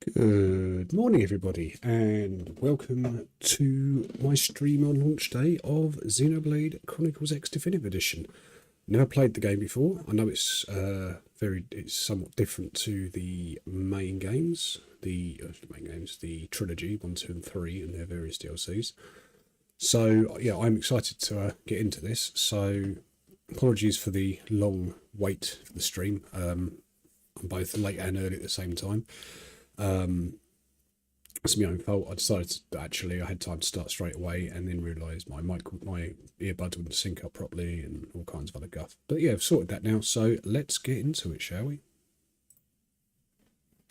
Good morning, everybody, and welcome to my stream on launch day of Xenoblade Chronicles X Definitive Edition. Never played the game before. I know it's it's somewhat different to the main games, the trilogy 1, 2, and 3, and their various DLCs. So yeah, I'm excited to get into this. So apologies for the long wait for the stream. I'm both late and early at the same time. It's my own fault. I decided to, I had time to start straight away, and then realised my earbuds wouldn't sync up properly and all kinds of other guff. But yeah, I've sorted that now, so let's get into it, shall we?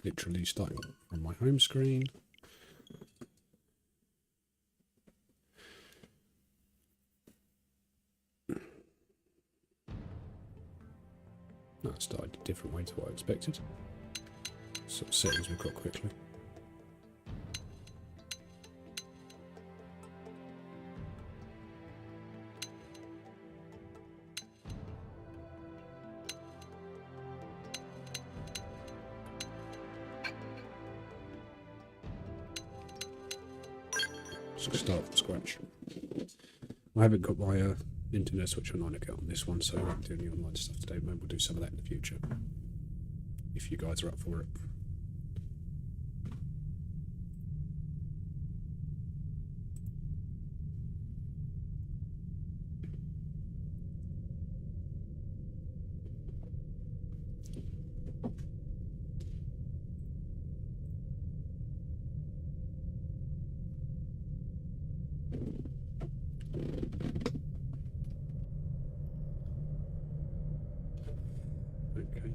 Literally starting on my home screen. That started a different way to what I expected. Sort of settings we've got quickly. So start from scratch. I haven't got my Nintendo Switch Online account on this one, so I won't do any online stuff today. Maybe we'll do some of that in the future, if you guys are up for it. Okay.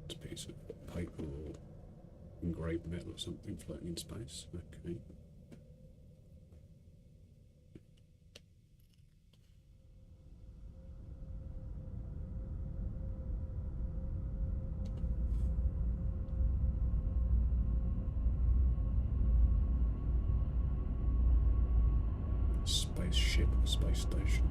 It's a piece of paper or engraved metal or something floating in space. Okay. Spaceship, space station.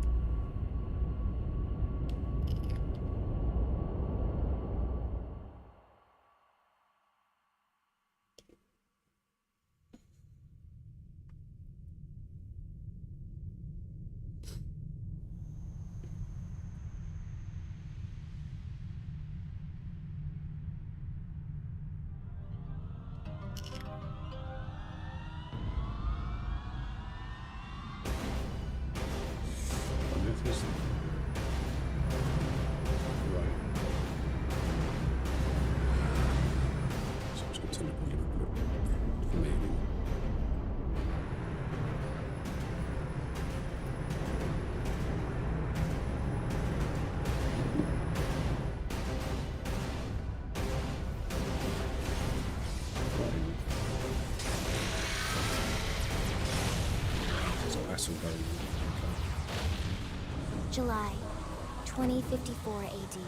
July 2054 AD.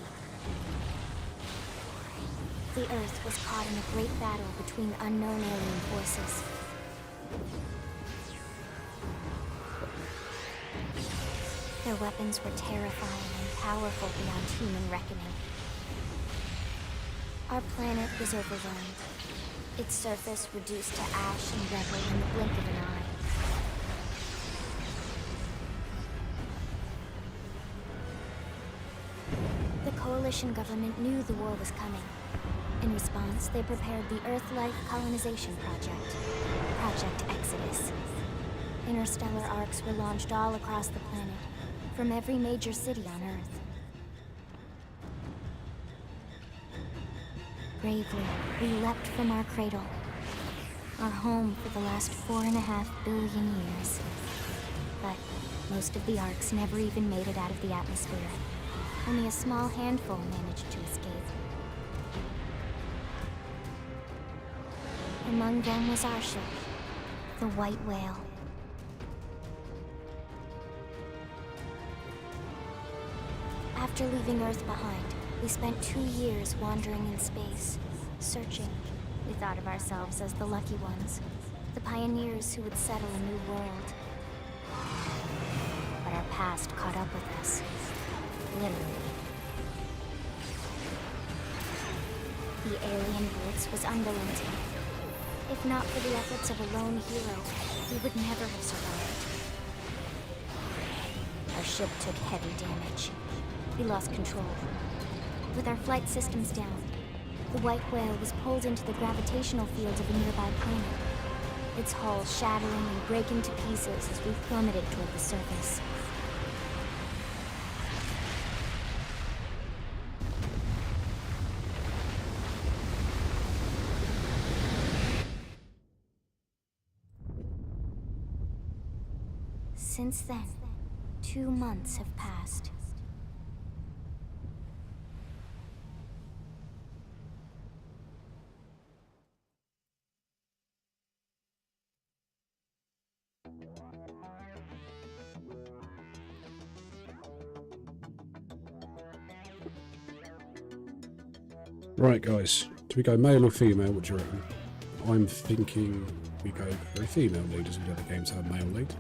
The Earth was caught in a great battle between unknown alien forces. Their weapons were terrifying and powerful beyond human reckoning. Our planet was overwhelmed, its surface reduced to ash and rubble in the blink of an eye. The Coalition government knew the war was coming. In response, they prepared the Earth-Life Colonization Project, Project Exodus. Interstellar arcs were launched all across the planet, from every major city on Earth. Bravely, we leapt from our cradle, our home for the last 4.5 billion years. But most of the arcs never even made it out of the atmosphere. Only a small handful managed to escape. Among them was our ship, the White Whale. After leaving Earth behind, we spent 2 years wandering in space, searching. We thought of ourselves as the lucky ones, the pioneers who would settle a new world. But our past caught up with us. literally. The alien blitz was unrelenting. If not for the efforts of a lone hero, we would never have survived. Our ship took heavy damage. We lost control. With our flight systems down, the white whale was pulled into the gravitational field of a nearby planet, its hull shattering and breaking to pieces as we plummeted toward the surface. Since then, 2 months have passed. Right, guys. Do we go male or female? What do you reckon? I'm thinking we go for a female lead, as the other games have male lead.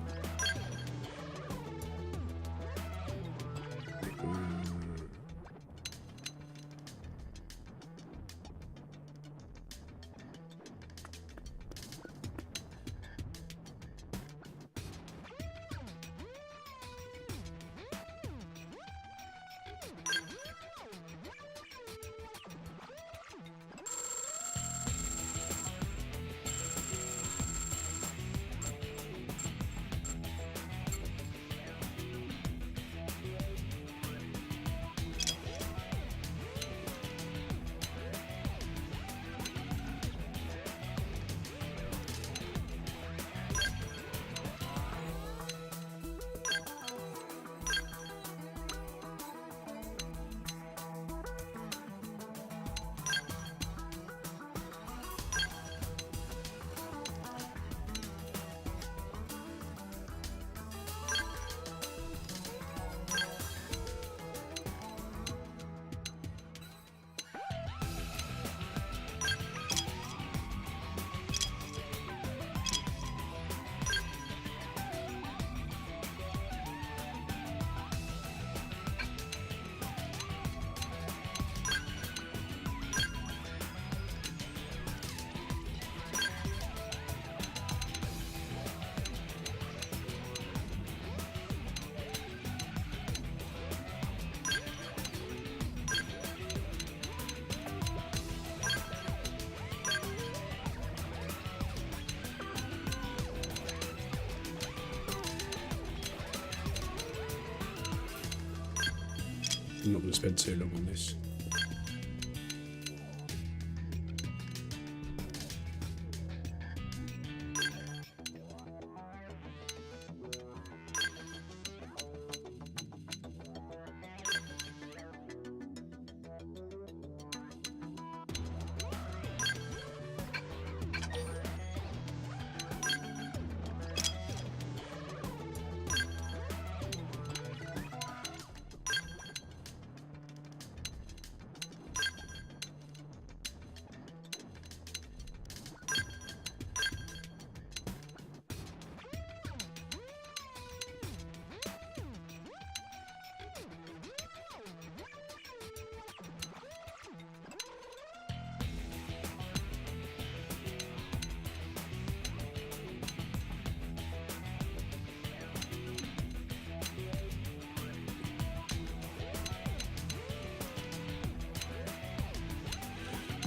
I'm not going to spend too long on this.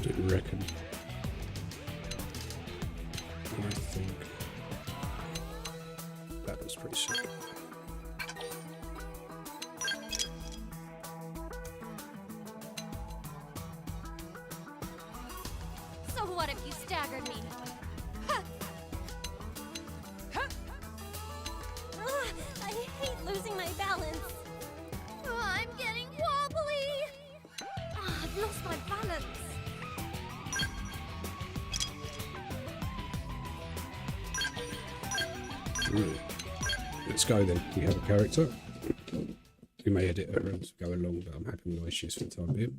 Didn't reckon. I think that was pretty sick. So what if you staggered me? Huh. Huh. Ugh, I hate losing my balance. I'm getting wobbly. I've lost my balance. Right. Let's go then. We have a character. We may edit her as we go along, but I'm happy with the way she is for the time being.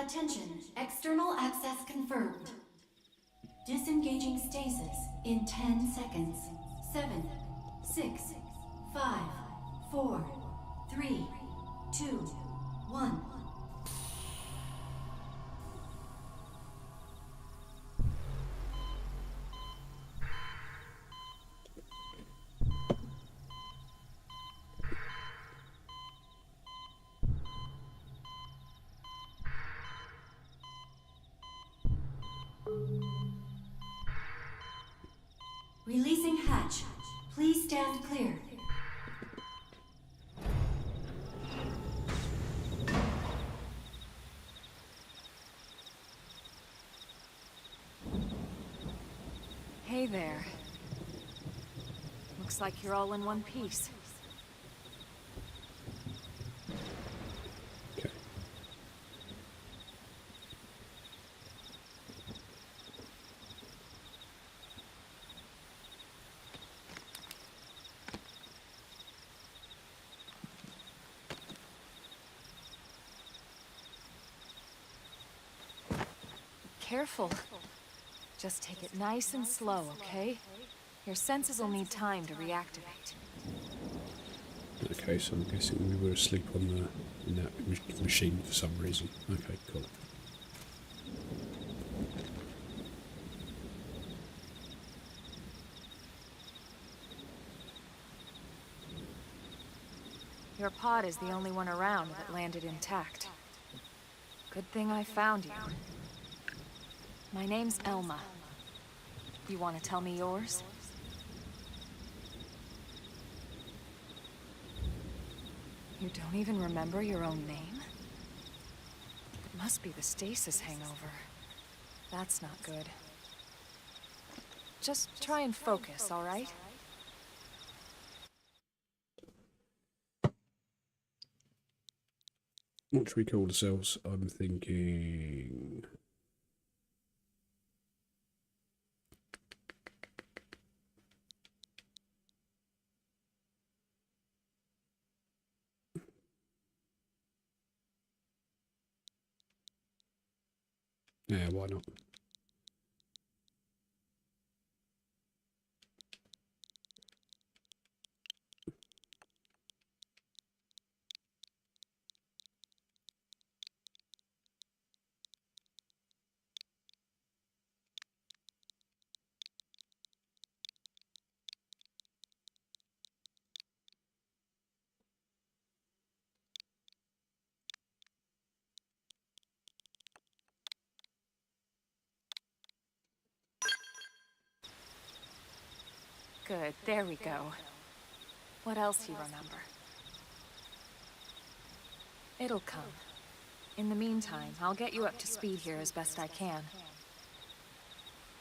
Attention, external access confirmed. Disengaging stasis in 10 seconds. 7, 6, 5, 4, 3, 2, 1. Releasing hatch. Please stand clear. Hey there. Looks like you're all in one piece. Okay. Careful. Just take it nice and slow, okay? Your senses will need time to reactivate. Okay, so I'm guessing we were asleep on in that machine for some reason. Okay, cool. Your pod is the only one around that landed intact. Good thing I found you. My name's Elma. You want to tell me yours? You don't even remember your own name? It must be the stasis hangover. That's not good. Just try and focus, all right? What should we call ourselves? I'm thinking... Yeah, why not? Good, there we go. What else you remember? It'll come. In the meantime, I'll get you up to speed here as best I can.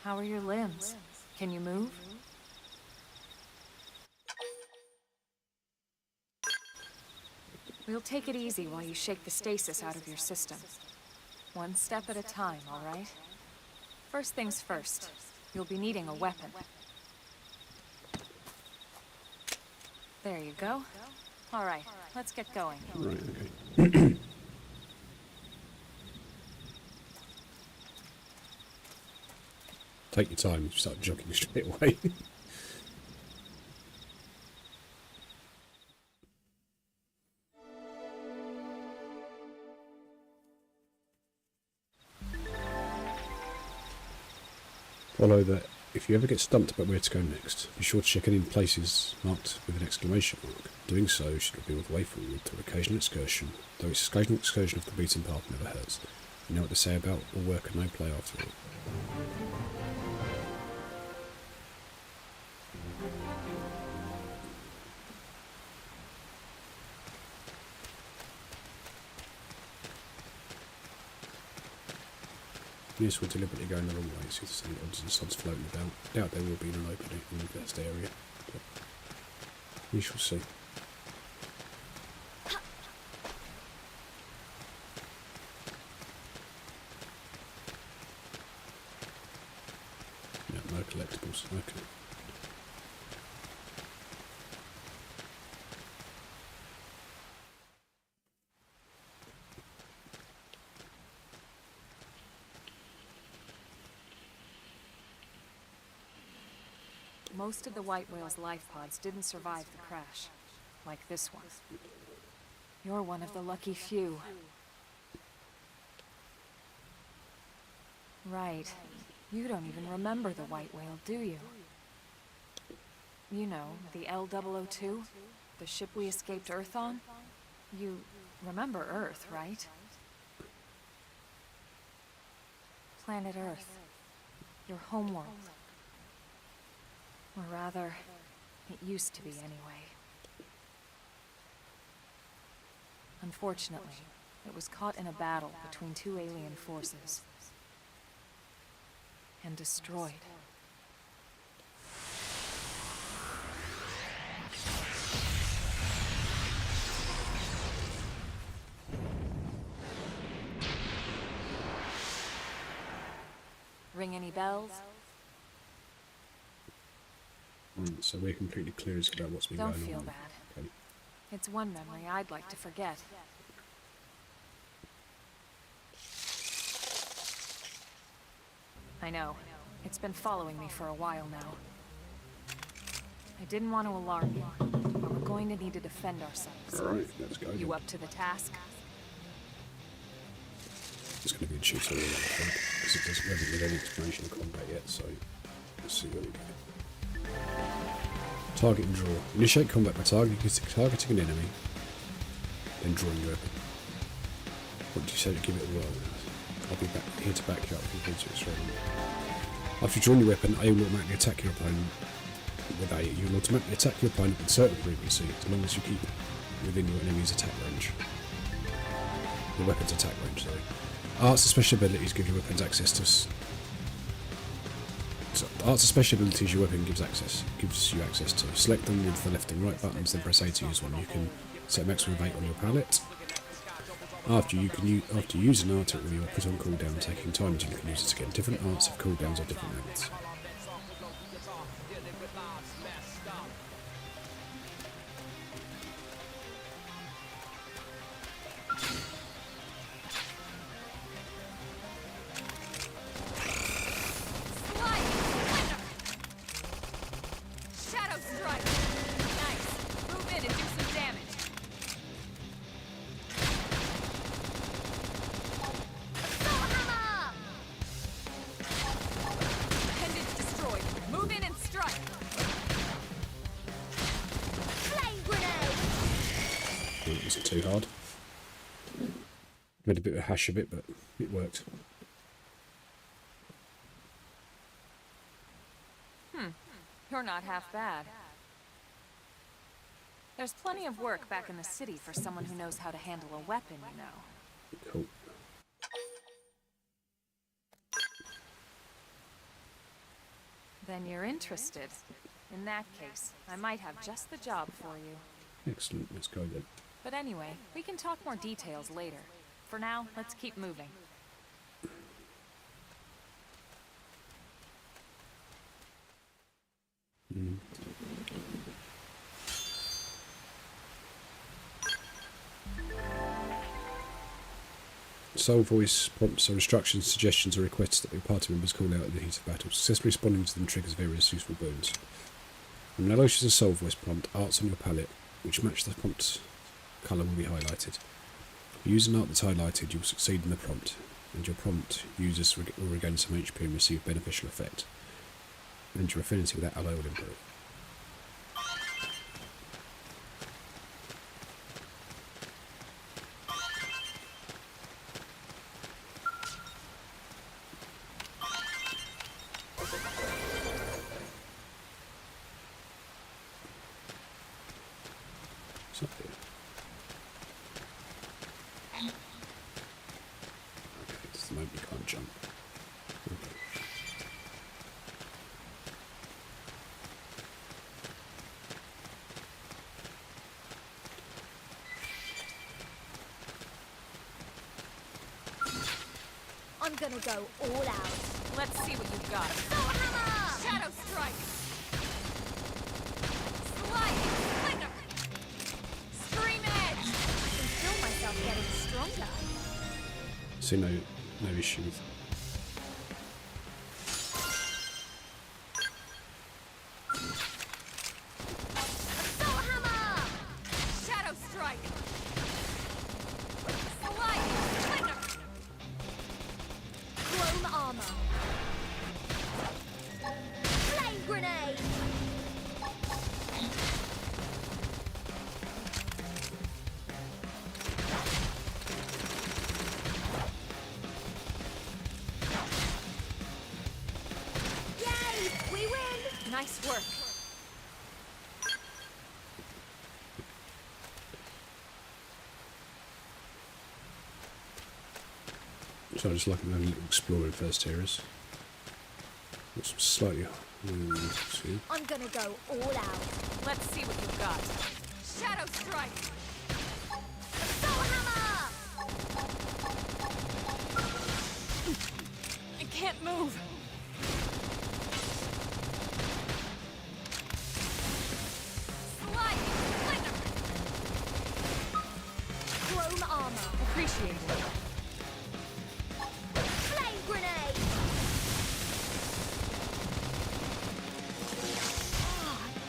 How are your limbs? Can you move? We'll take it easy while you shake the stasis out of your system. One step at a time, all right? First things first, you'll be needing a weapon. There you go. All right, let's get going. Right, okay. Take your time, start jogging straight away. Follow that. If you ever get stumped about where to go next, be sure to check any places marked with an exclamation mark. Doing so should reveal the way forward to an occasional excursion, though its occasional excursion off the beaten path never hurts. You know what to say about all work and no play after all. Yes, we're deliberately going the wrong way, so there's any odds and sods floating about. Doubt there will be in an opening in the best area, but we shall see. Yeah, no collectibles, okay. most of the white whale's life pods didn't survive the crash, like this one. You're one of the lucky few. Right. You don't even remember the white whale, do you? You know, the L002? The ship we escaped Earth on? You remember Earth, right? Planet Earth. Your homeworld. Or rather, it used to be anyway. Unfortunately, it was caught in a battle between two alien forces. And destroyed. Ring any bells? So we're completely clear as about what's been going on. Don't feel bad. Okay. It's one memory I'd like to forget. I know. It's been following me for a while now. I didn't want to alarm you, but we're going to need to defend ourselves. Alright, let's go. You up to the task? It's going to be a tutorial, because it doesn't have any explanation of combat yet, so let's see where we go. Target and draw. Initiate combat by targeting an enemy, then drawing your weapon. What did you say to give it a whirl? I'll be back here to back you up if you need to. After you've drawn your weapon, A will automatically attack your opponent with A. You will automatically attack your opponent with certain frequency, as long as you keep within your enemy's attack range. Your weapon's attack range, sorry. Arts and special abilities give your weapons access to. Arts and special abilities your weapon gives you access to. Select them with the left and right buttons, then press A to use one. You can set maximum of 8 on your palette. After you use an art, it will put on cooldown, taking time until you can use it again. Different arts have cooldowns of different lengths. Isn't too hard. Made a bit of a hash of it, but it worked. You're not half bad. There's plenty of work back in the city for someone who knows how to handle a weapon, you know. Cool. Then you're interested. In that case, I might have just the job for you. Excellent, let's go then. But anyway, we can talk more details later. For now, let's keep moving. Soul voice prompts are instructions, suggestions, or requests that your party members call out in the heat of battle. Successfully responding to them triggers various useful boons. When an allows a soul voice prompt, arts on your palette, which match the prompt colour, will be highlighted. If you use an art that's highlighted, you'll succeed in the prompt, and your prompt users will regain some HP and receive beneficial effect. And your affinity with that alloy will improve. What's up here? Okay, it's the moment you can't jump. Okay. I'm gonna go all out. Let's see what you've got. Soul hammer! Shadow strike! Sliding flicker! Scream edge! I can feel myself getting stronger. See, no issue with. Shadow strike. Sliding flicker. Chrome armor. Flame grenade. Yay! We win! Nice work. So I just like a little exploring first areas. Got some slightly. See. I'm gonna go all out. Let's see what you've got. Shadow strike. Soul hammer! I can't move. Sliding flicker. Chrome armor. Appreciate it. Flame grenade!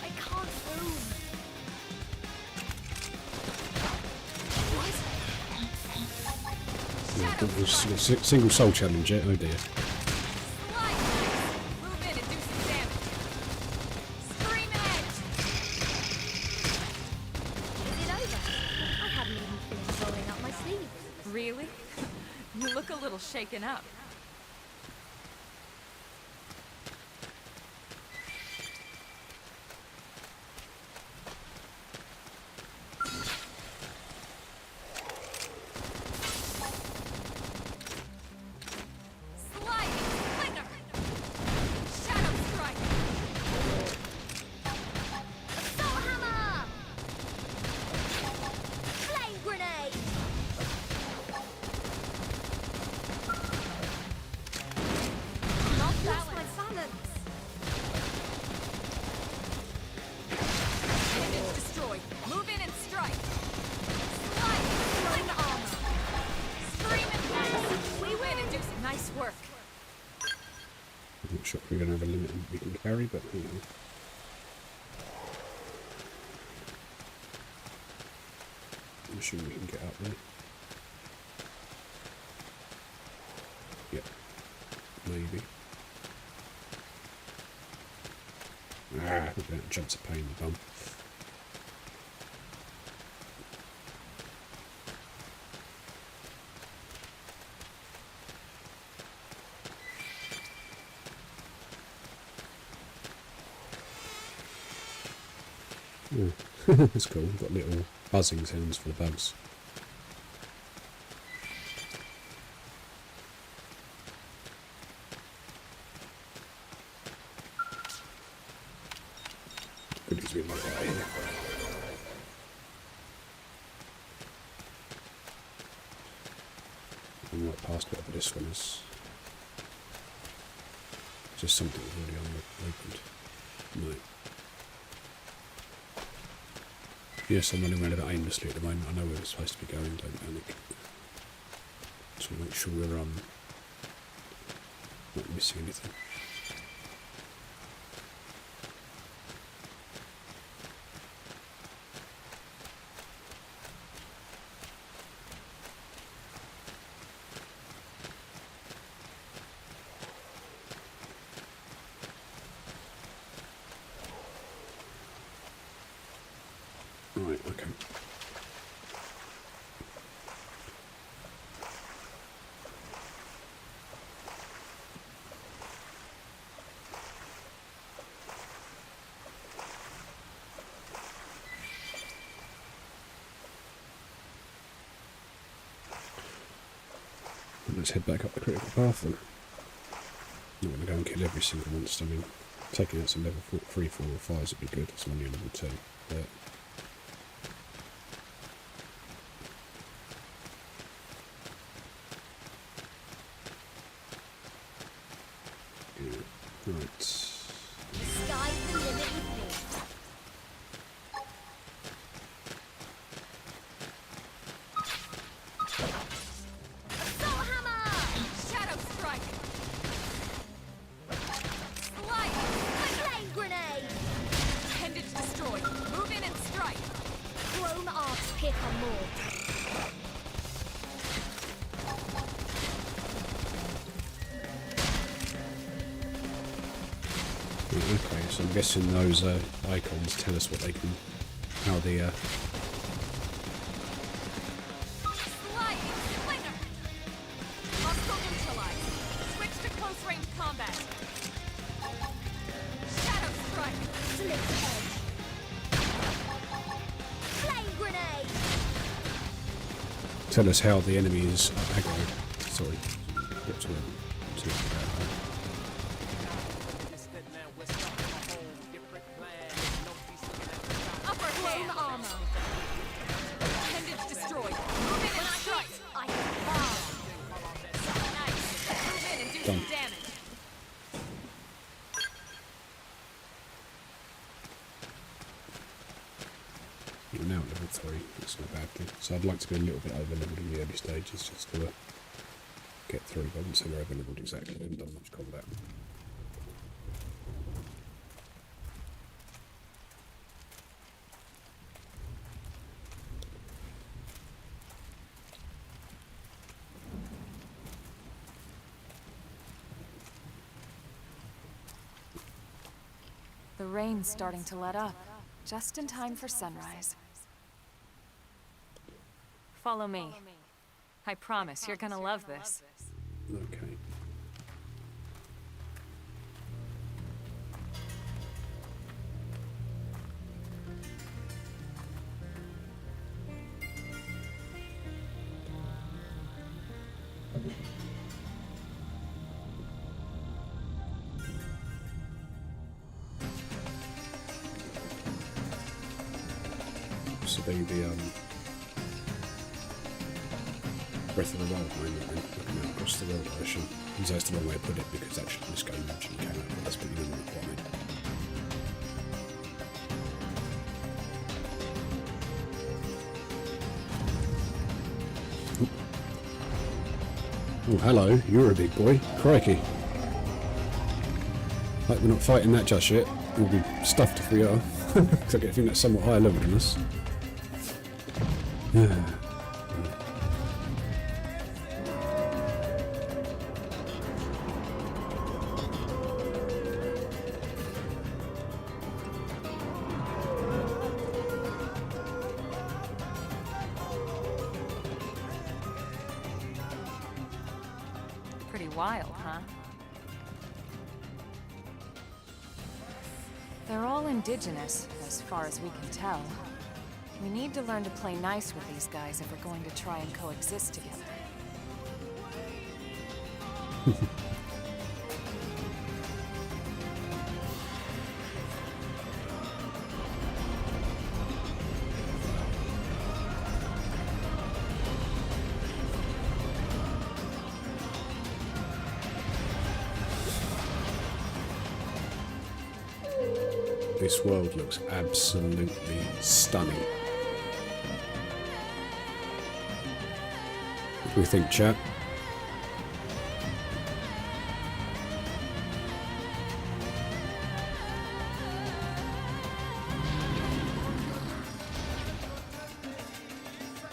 I can't move. Single soul challenge, yeah? Oh dear. Slide. Move in and do some damage. Scream edge. Is it over? I haven't even finished rolling up my sleeves. Really? You look a little shaken up. Sliding flicker. Shadow strike. Soul hammer! Flame grenade! Not Lost balance. my balance. It's destroyed. Move in and strike. Sliding Chrome flicker. armor. Scream and pass. We win and do some nice work. I'm not sure if we're going to have a limit we can carry, but you know. I'm sure we can get up there. Yep. Maybe. That jumps a pain in the bum. Yeah. That's cool. Got little buzzing sounds for the bugs. Good as we might out here. I'm right past it, but this one is just something we've already opened. No. Yes, I'm running around a bit aimlessly at the moment. I know where we're supposed to be going, don't panic. Just want to make sure we're not missing anything. Right, okay. Let's head back up the critical path then. Not going to go and kill every single monster. I mean, taking out some level 3, 4 or 5s would be good. It's only a level 2. But yeah, right. Sky's the limit with me. Soul hammer! Shadow strike. Slide. Flame grenade! Appendage destroyed. Move in and strike. here come more. Okay, so I'm guessing those icons tell us what they can, how the Sliding slinger! Hostile neutralized. Switch to close range combat. Shadow strike. Slip edge. Flame grenade. tell us how the enemy is aggroed. Sorry, what's the Upper hand armor. Appendage destroyed. Move in and strike. I bomb. Nice. Move in and do Done. some damage. We're now at level 3, that's not a bad thing. So I'd like to be a little bit over leveled in the early stages just to get through. I wouldn't say we're over leveled exactly, we haven't done much combat. The rain's starting to let up, just in time for sunrise. Follow me. I promise you're gonna love this. Okay. So be the Breath of the Wild moment then, looking out across the world, I assume. That's the wrong way to put it because actually this game actually came out with us, but you didn't quite mean. Oh, hello, you're a big boy. Crikey. Like we're not fighting that just yet. We'll be stuffed if we are. Because I get a thing that's somewhat higher level than us. Pretty wild, huh? They're all indigenous, as far as we can tell. We need to learn to play nice with these guys if we're going to try and coexist together. This world looks absolutely stunning. What do we think, chat?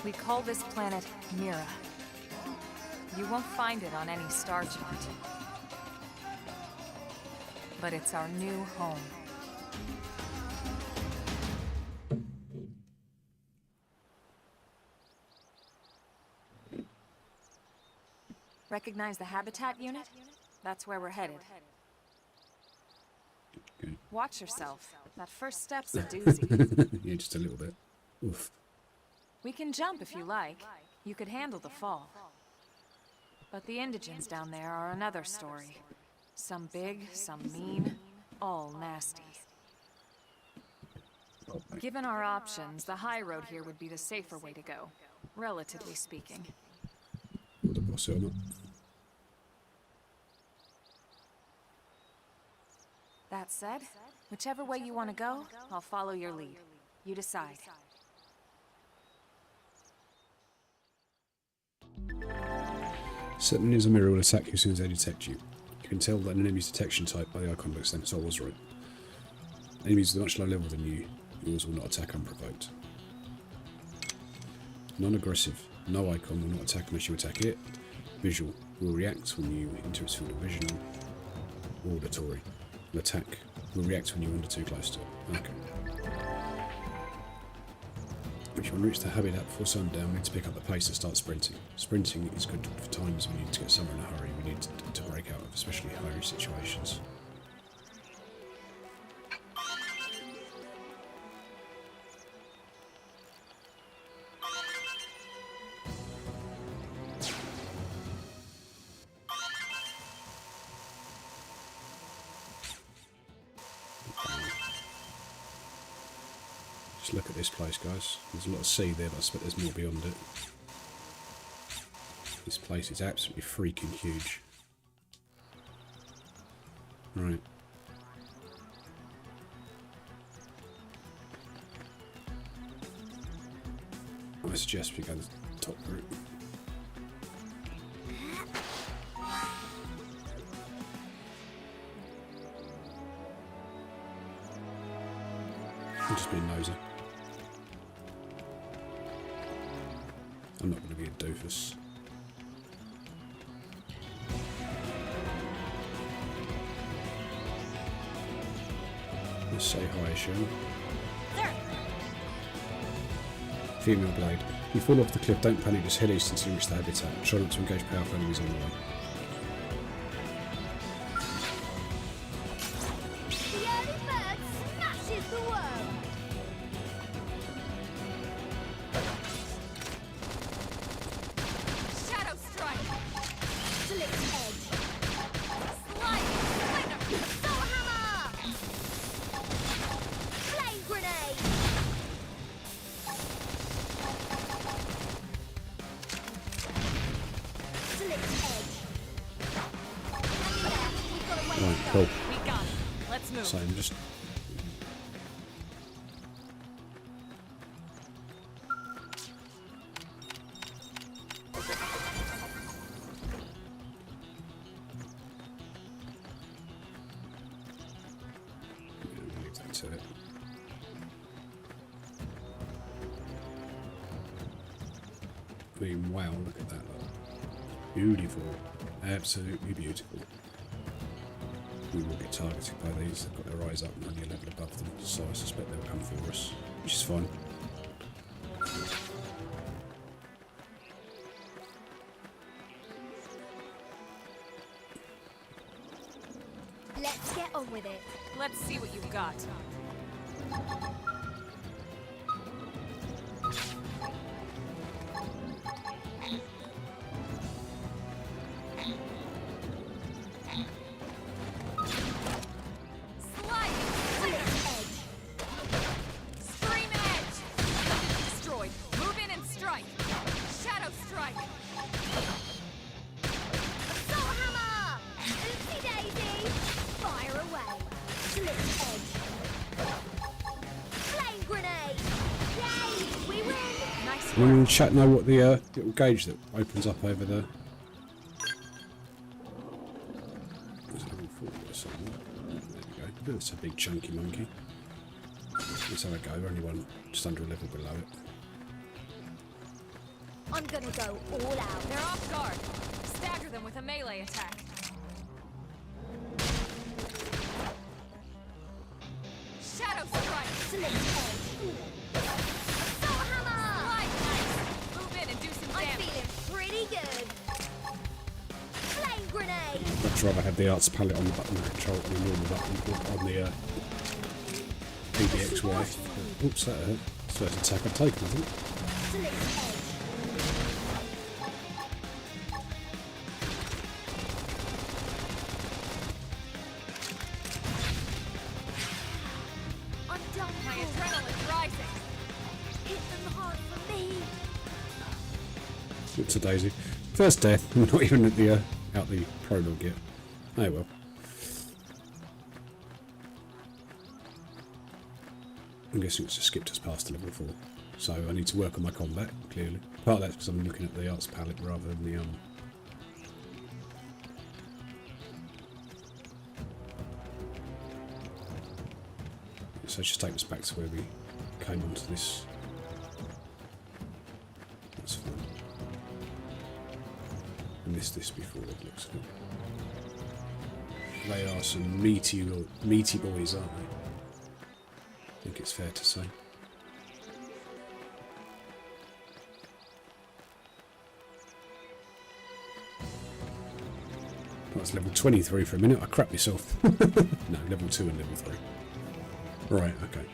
We call this planet Mira. You won't find it on any star chart. But it's our new home. Recognize the habitat unit? That's where we're headed. Okay. Watch yourself. That first step's a doozy. Yeah, just a little bit. Oof. We can jump if you like. You could handle the fall. But the indigents down there are another story. Some big, some mean, all nasty. Given our options, the high road here would be the safer way to go, relatively speaking. What the boss or not? That said, whichever way you want to go, I'll follow your lead. You decide. Certain enemies of Mira will attack you as soon as they detect you. You can tell that an enemy's detection type by the icon looks then, so I was right. Enemies with a much lower level than you, yours will not attack unprovoked. Non-aggressive. No icon will not attack unless you attack it. Visual will react when you enter its field of vision. Auditory. Will attack will react when you wander too close to it. Okay. If you want to reach the habitat before sundown, we need to pick up the pace and start sprinting. Sprinting is good for times when you need to get somewhere in a hurry. We need to break out of especially hurry situations. Just look at this place, guys. There's a lot of sea there, but I expect there's more beyond it. This place is absolutely freaking huge. Right. I suggest we go to the top route. I'm just being nosy. I'm not going to be a doofus. Let's say hi, Sean. Female blade. You fall off the cliff, don't panic, just head east until you reach the habitat. Try not to engage powerful enemies on the way. The early bird smashes the worm. Shadow strike. Slit edge. Slide. Splinter. Soul hammer. Flame grenade. Right, cool. We got it. Let's move. So I'm just... leave that to it. I mean, wow, look at that. Look. Beautiful. Absolutely beautiful. We will get targeted by these. They've got their eyes up and only a level above them, so I suspect they'll come for us, which is fine. Let's get on with it. Let's see what you've got. Slide! Edge! Scream edge! Destroyed. Move in and strike. Shadow strike. Soul hammer! Oopsie daisy! Fire away! Slit edge! Flame grenade! Yay! We win! Nice Anyone in work. the chat know what the little gauge that opens up over there? There's level 4 or something. There we go. That's a big chunky monkey. Let's have a go. We're only one just under a level below it. I'm gonna go all out. They're off guard. Stagger them with a melee attack. Shadow strike. Slit edge! Soul hammer! Slide knife. Move in and do some I'm damage. feeling pretty good. Flame grenade! I'd rather have the arts palette on the button control on the normal button on the PBXY. Oops, that hurt. It's the first attack I've taken, I think. Slit edge! I'm done. My adrenaline's rising. Hit them hard for me. It's a daisy. First death. We're not even at the out the prologue yet. Oh well. I'm guessing it's just skipped us past to level 4. So I need to work on my combat, clearly. Part of that's because I'm looking at the arts palette rather than the So just take us back to where we came onto this missed this before, it looks like. They are some meaty boys, aren't they? I think it's fair to say. Well, it's level 23 for a minute. I crap myself. No, level 2 and level 3. Right, okay.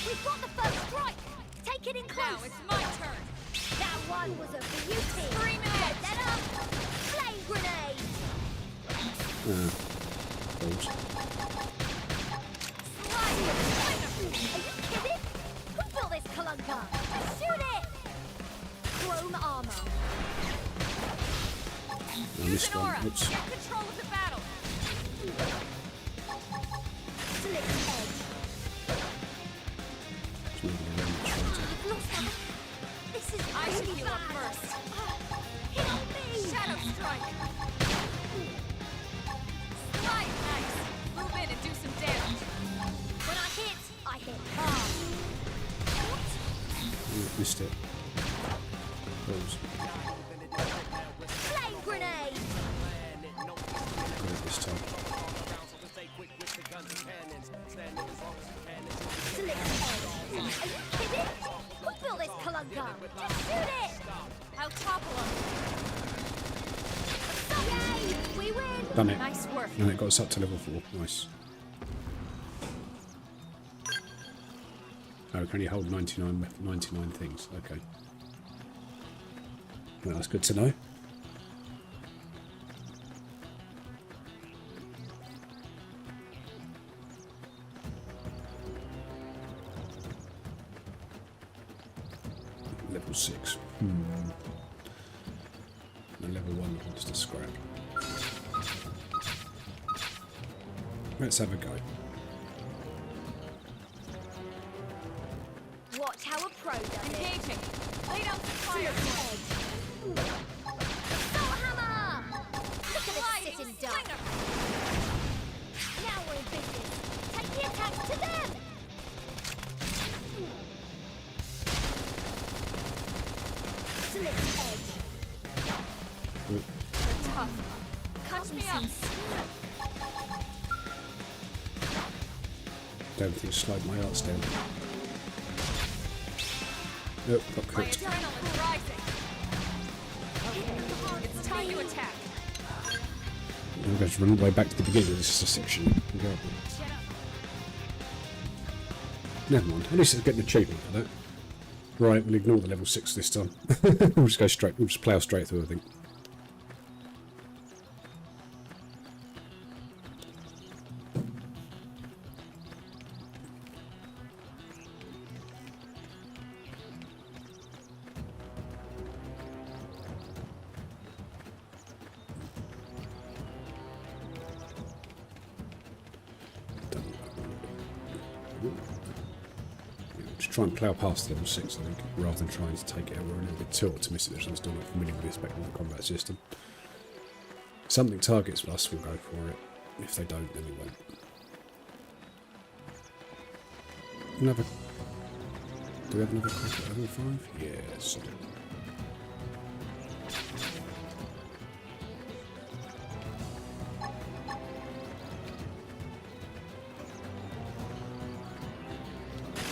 We've got the first strike! Take it in close! Now it's my turn! That one was a beauty! 3 minutes! Get up! Flame grenade! Balls. Slide it! Are you kidding? Who built this clunker? Shoot it! Chrome armor. I Use missed an one. aura! Oops. Get control of the battle! Slick edge. It's moving around the shoulder. I've lost that. This is I should really heal up bad. first. Hit me! Shadow strike! Slide! Nice! Move in and do some damage! When I hit hard. Oh, missed it. Balls. Flame grenade! Got it this time. Slick edge. Are you kidding? Who built this clunker? Just shoot it! I'll topple him! Yay! We win! Done it. Nice work! And it got us up to level 4. Nice. Oh, we can only hold 99 things. Okay. Well, that's good to know. Level 6. And level 1 wants to scrap. Let's have a go. Watch how a pro does it. Engaging! Lay down some fire! Soul hammer! Look at this sitting duck. Slinger! Now we're in business. Take the attacks to them! Slick edge. They're tough! Catch me up! Don't think slowed my arts down. Nope, got My cooked. adrenaline's rising! Okay, it's time to attack! I'm going to run all the way back to the beginning of this section. Never mind. At least it's getting an achievement for that. Right, we'll ignore the level 6 this time. We'll just go straight. We'll just plough straight through, I think. Just try and plough past level 6, I think, rather than trying to take it. We're a little bit too optimistic that I'm still not familiar with this spectrum combat system. Something targets us, we'll go for it. If they don't, then we won't. Another. Do we have another crack at level 5? Yes.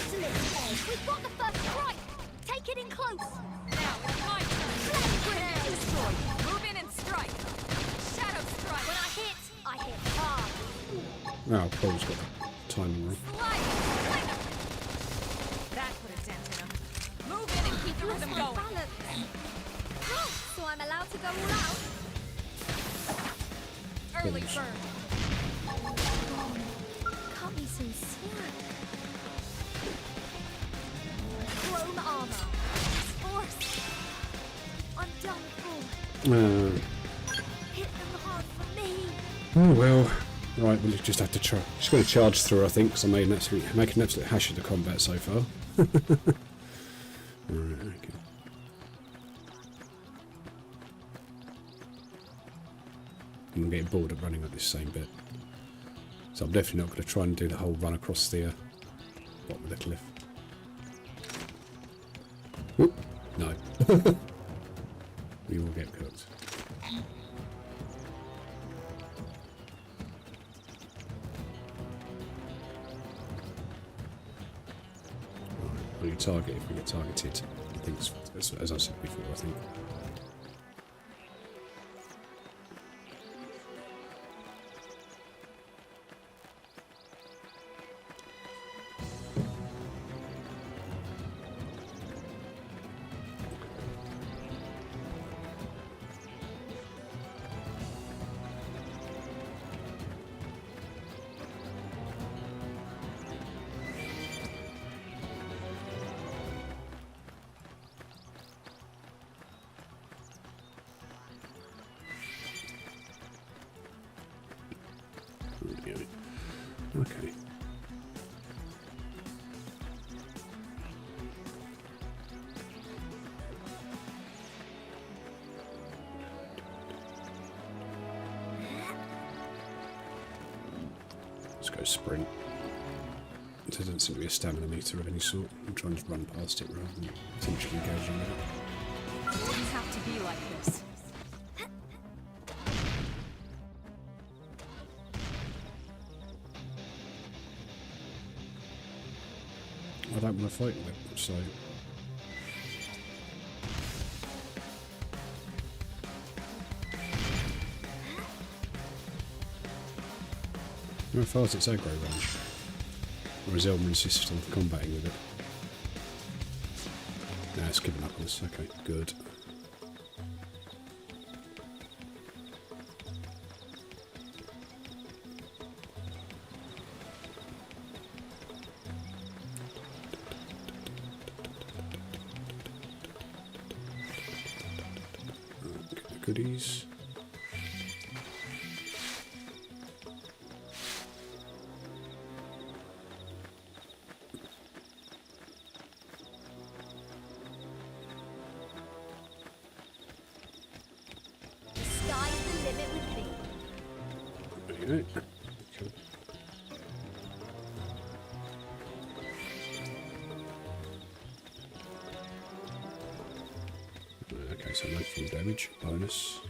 Slick edge. We've got the first strike! Take it in close! Now it's my turn! Flame grenade! Destroy! Move in and strike! Shadow strike! When I hit hard. Oh, Paul's got the timing wrong. Slide! Slinger! That put a dent in him. Move in and keep the rhythm going! Oh, so I'm allowed to go all out? Early Finish. burn! Cut me some slack. Chrome armor. Force. I'm done for. Hit them hard for me. Oh well. Right, we'll just have to try. Just going to charge through, I think, because I made an absolute hash of the combat so far. Alright, okay. I'm getting bored of running at this same bit. So I'm definitely not going to try and do the whole run across the bottom of the cliff. Oop, no. We will get cooked. Right, you target if we get targeted. I think, as I said before, I think. Okay. Let's go sprint. There doesn't seem to be a stamina meter of any sort. I'm trying to run past it rather than potentially engaging with it. It doesn't have to be like this. I don't want to fight with it, so... How far is its aggro range? Or is Elma insist on combating with it? Nah, it's giving up on us. Okay, good. Goodies. The sky's the limit with me. There you go. Cool. Okay, so no full damage, bonus.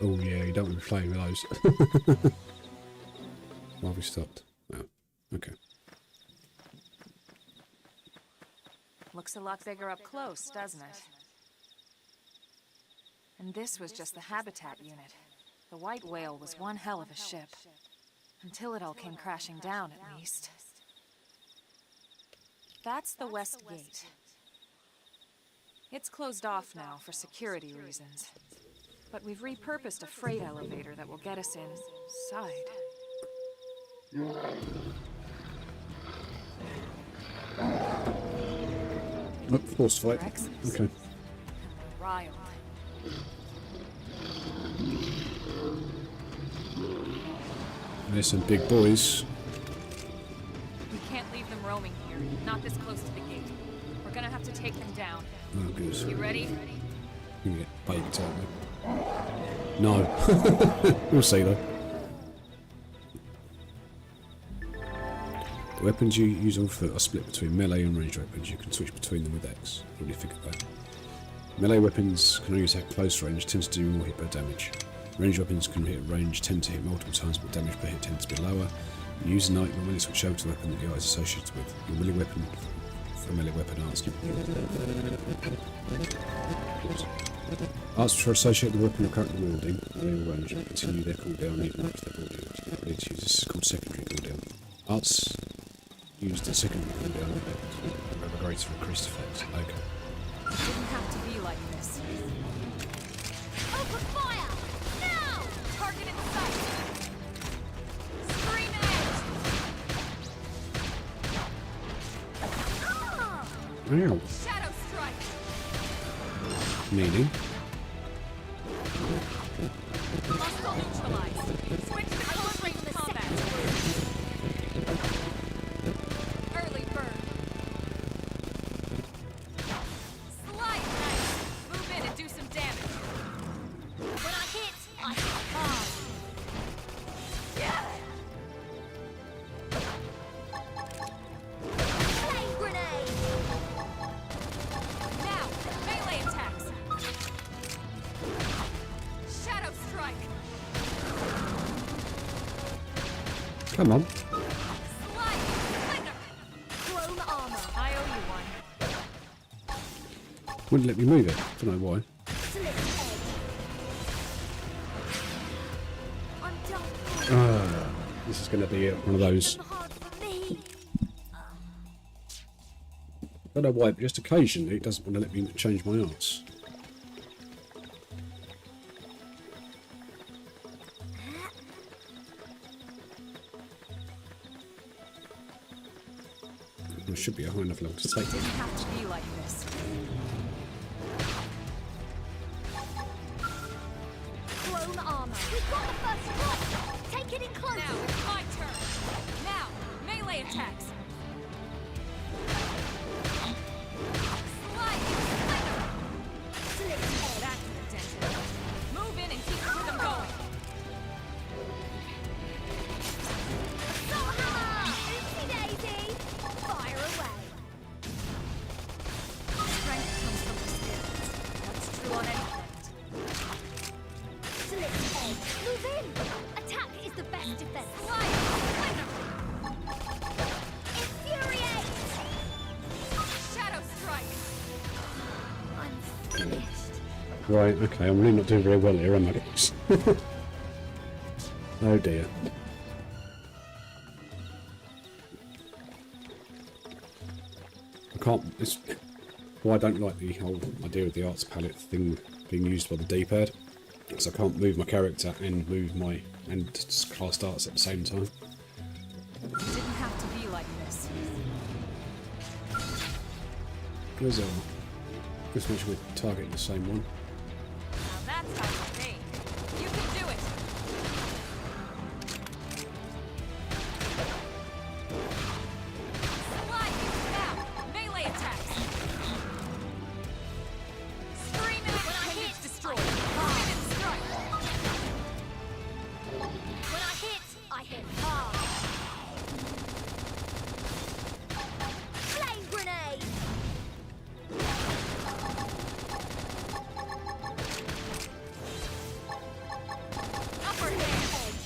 Oh yeah, you don't want to be playing with those. Why have we stopped? Oh, okay. Looks a lot bigger up close, doesn't it? And this was just the habitat unit. The white whale was one hell of a ship. Until it all came crashing down, at least. That's the west gate. It's closed off now for security reasons. But we've repurposed a freight elevator that will get us inside. Oh, force fight. Rexes. Okay. Riled. There's some big boys. We can't leave them roaming here, not this close to the gate. We're gonna have to take them down. Oh, good. You ready? You get baked, aren't we? No. We'll see though. The weapons you use on foot are split between melee and ranged weapons. You can switch between them with X. Already figured that. Melee weapons can only attack close range, tend to do more hit per damage. Ranged weapons can hit range, tend to hit multiple times, but damage per hit tends to be lower. You use an item when you switch over to the weapon that the item is associated with. Your melee weapon for melee weapon arts. Arts which are associated with the weapon you're currently wielding. They will range and continue their cooldown even after their cooldown. This is called secondary cooldown. Arts used at secondary cooldown have a greater increased effect. Okay. It didn't have to be like this. Open fire! Now! Target in sight! Scream Ah! Ow. Shadow strike! Meaning? Hostile neutralized. Switch to close-range combat. Early bird. Slide nice. Move in and do some damage. When I hit hard. Yeah. Flame grenade! Now, melee attacks. Shadow strike. Come on. Slide. Flicker. Chrome armor. I owe you one. Wouldn't let me move it. Don't know why. Slit edge. I'm done. This is going to be one of those. Hard for me. I don't know why, but just occasionally it doesn't want to let me change my arts. There should be a high enough level to take Didn't it. have to be like this. Chrome armor. We've got the first strike. Take it in close. Now, it's my turn. Now, melee attacks. Slide. Flicker. Slit edge. That's attention. Move in and keep the rhythm going. Soul hammer. Oopsie daisy. Fire away. Strength comes from the spirits. That's true on any planet. Slit edge. Move in. Attack is the best defense. Slide. Flicker. Infuriate. Shadow strike. I'm finished. Right, okay, I'm really not doing very well here, am I, guys? Oh dear. I can't. It's why I don't like the whole idea of the arts palette thing being used by the D-pad, because I can't move my character and move my and cast arts at the same time. It didn't have to be like this. Where's Elma? Just make sure we're targeting the same one. Now that's how you think. You can do it. Slide. Now, melee attacks. Scream and appendage destroyed. Move in and strike. When I hit hard. Flame grenade. Upper hand.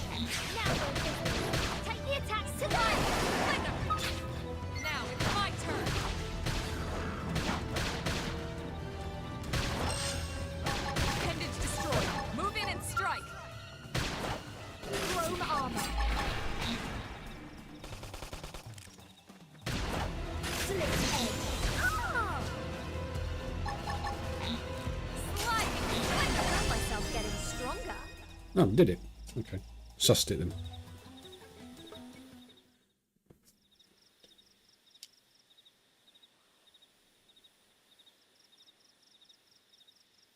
Now go business. Take the attacks to the Flicker. Now it's my turn. Appendage destroyed. Move in and strike. chrome armor. Slit edge. Ah! Slide. I found myself getting stronger. Oh, did it? Okay. Sussed it then.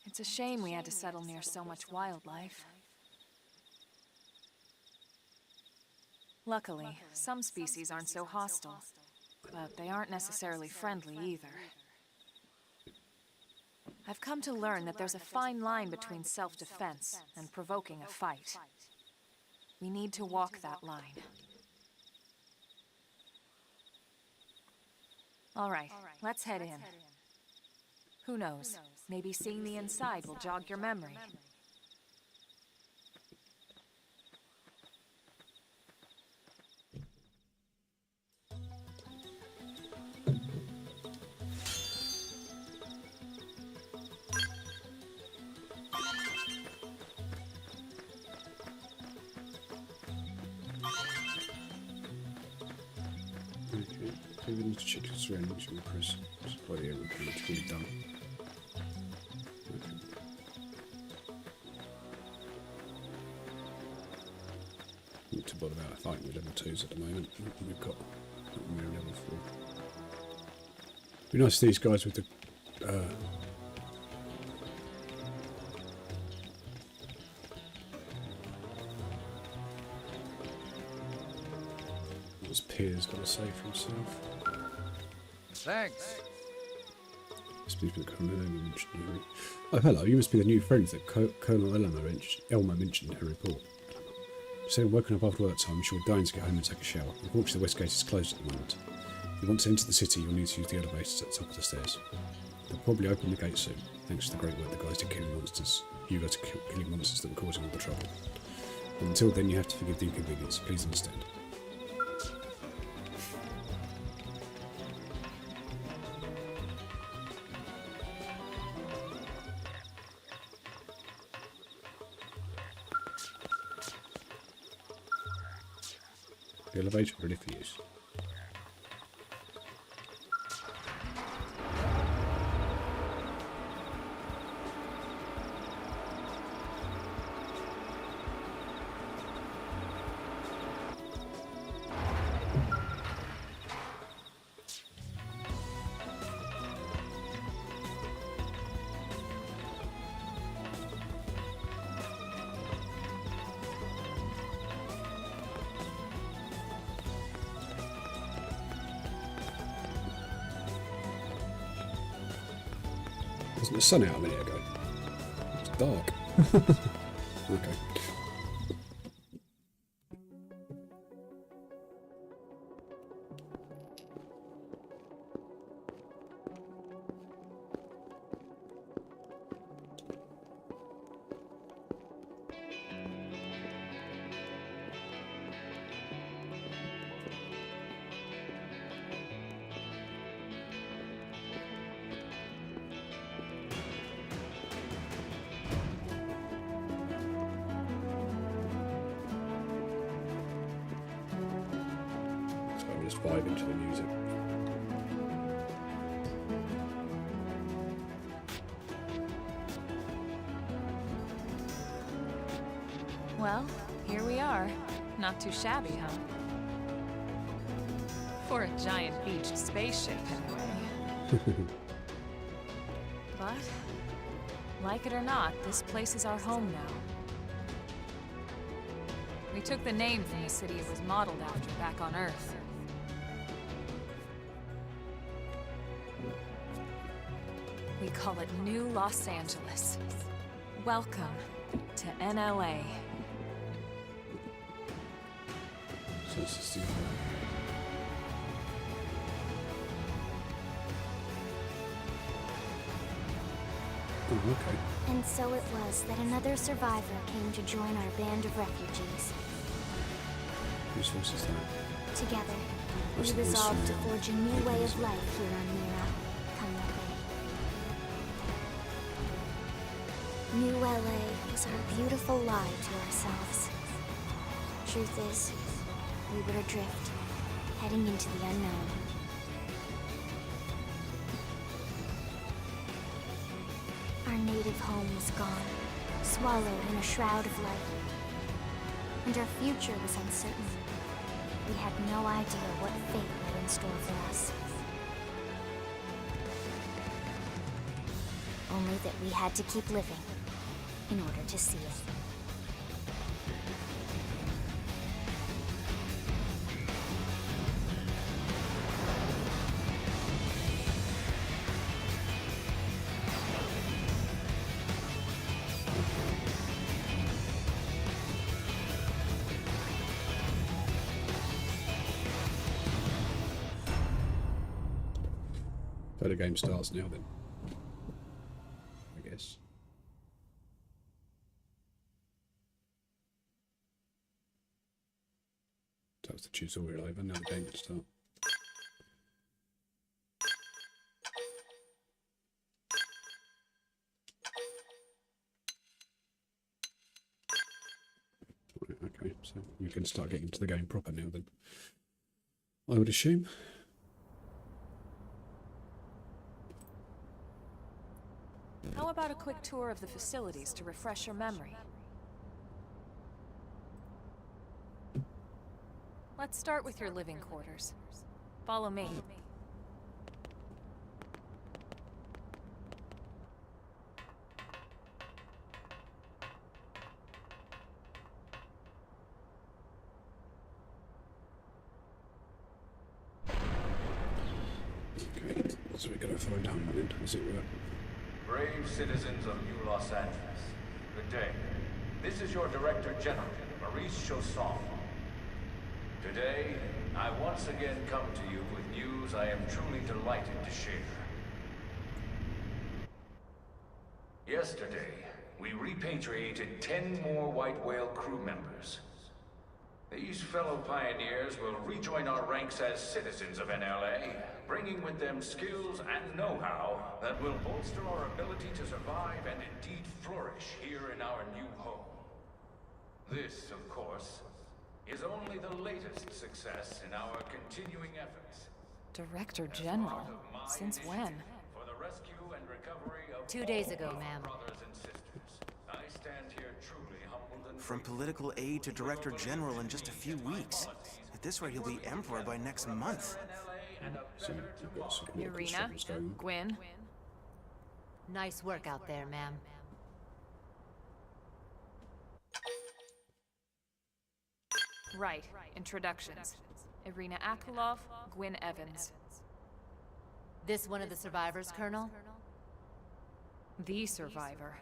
It's a shame we had to settle near so much wildlife. Luckily, some species aren't so hostile, but they aren't necessarily friendly either. I've come to learn that there's a fine line between self-defense and provoking a fight. We need to walk that line. All right, let's head in. Who knows? Maybe seeing the inside will jog your memory. Okay. So we need to check the surroundings and press by the arrow key to get it done. Okay. Not too bothered about fighting with level 2s at the moment. We've got Mira level 4. Be nice to these guys with the here's got to say for himself. Thanks. Oh, hello, you must be the new friends that Colonel Elma mentioned in her report. She said, working up after work time, she was dying to get home and take a shower. Unfortunately, the west gate is closed at the moment. If you want to enter the city, you'll need to use the elevators at the top of the stairs. They'll probably open the gate soon, thanks to the great work the guys did killing monsters. You guys are killing monsters that were causing all the trouble. But until then, you have to forgive the inconvenience. Please understand. The elevator ready for use. Wasn't the sun out a minute ago? It's dark. Okay. Just vibe into the music. Well, here we are. Not too shabby, huh? For a giant beached spaceship, anyway. But, like it or not, this place is our home now. We took the name from the city it was modeled after back on Earth. We call it New Los Angeles. Welcome to NLA. So this is the oh, okay. And so it was that another survivor came to join our band of refugees. Whose voice is that? Together, That's we the voice resolved to from forge a new way of life here on Mira. Come what may. New LA was our beautiful lie to ourselves. Truth is, we were adrift, heading into the unknown. Our native home was gone, swallowed in a shroud of light. And our future was uncertain. We had no idea what fate lay in store for us. Only that we had to keep living in order to see it. So the game starts now then, I guess. So it's the tutorial over, now the game can start. Right, okay, so you can start getting into the game proper now then, I would assume. How about a quick tour of the facilities to refresh your memory? Let's start with your living quarters. Follow me. So we're going to find home then, as it were. Brave citizens of New Los Angeles, good day. This is your Director General, Maurice Chausson. Today, I once again come to you with news I am truly delighted to share. Yesterday, we repatriated 10 more White Whale crew members. These fellow pioneers will rejoin our ranks as citizens of NLA, bringing with them skills and know-how that will bolster our ability to survive and indeed flourish here in our new home. This, of course, is only the latest success in our continuing efforts. Director General? Since when? For the rescue and recovery of 2 days ago, all of our ma'am. brothers and sisters. I stand here truly humbled and From political aide to director general in just a few weeks. At this rate, he'll be emperor by next month. So we've got some more Irina? constructions going on. Gwyn? Nice work out there, ma'am. Right. Introductions. Irina Akulov, Gwyn Evans. This one of the survivors, Colonel? The survivor.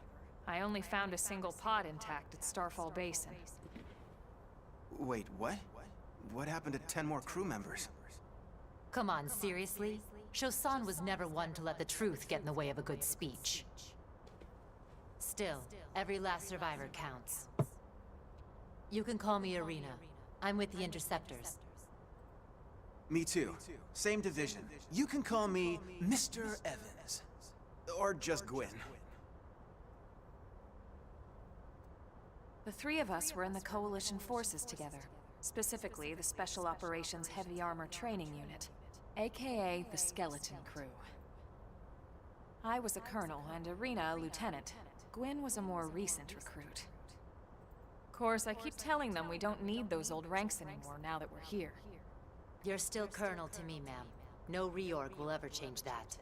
I only found a single pod intact at Starfall Basin. Wait, what? What happened to 10 more crew members? Come on, seriously? Chausson was never one to let the truth get in the way of a good speech. Still, every last survivor counts. You can call me Irina. I'm with the Interceptors. Me too. Same division. You can call me Mr. Evans. Or just Gwyn. The three of us were in the Coalition forces together. Specifically, the Special Operations Heavy Armor Training Unit, aka the Skeleton Crew. I was a colonel and Irina a lieutenant. Gwyn was a more recent recruit. Of course, I keep telling them we don't need those old ranks anymore now that we're here. You're still Colonel to me, ma'am. No reorg will ever change that.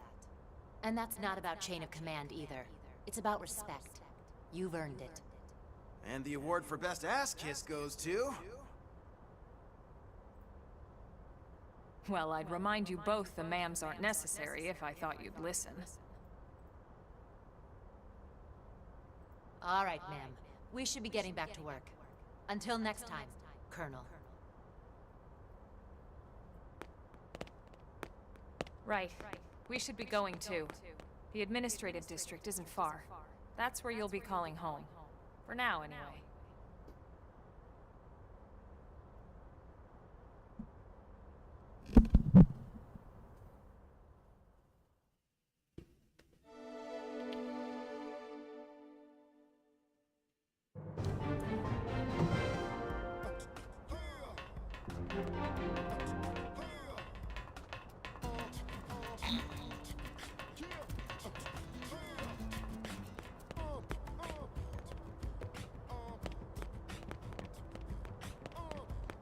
And that's not about chain of command either. It's about respect. You've earned it. And the award for best ass kiss goes to... Well, I'd remind you both the ma'ams aren't necessary if I thought you'd listen. All right, ma'am. We should be getting back to work. Until next time, Colonel. Right. We should be going too. The administrative district isn't far. That's where you'll be calling home. For now, anyway.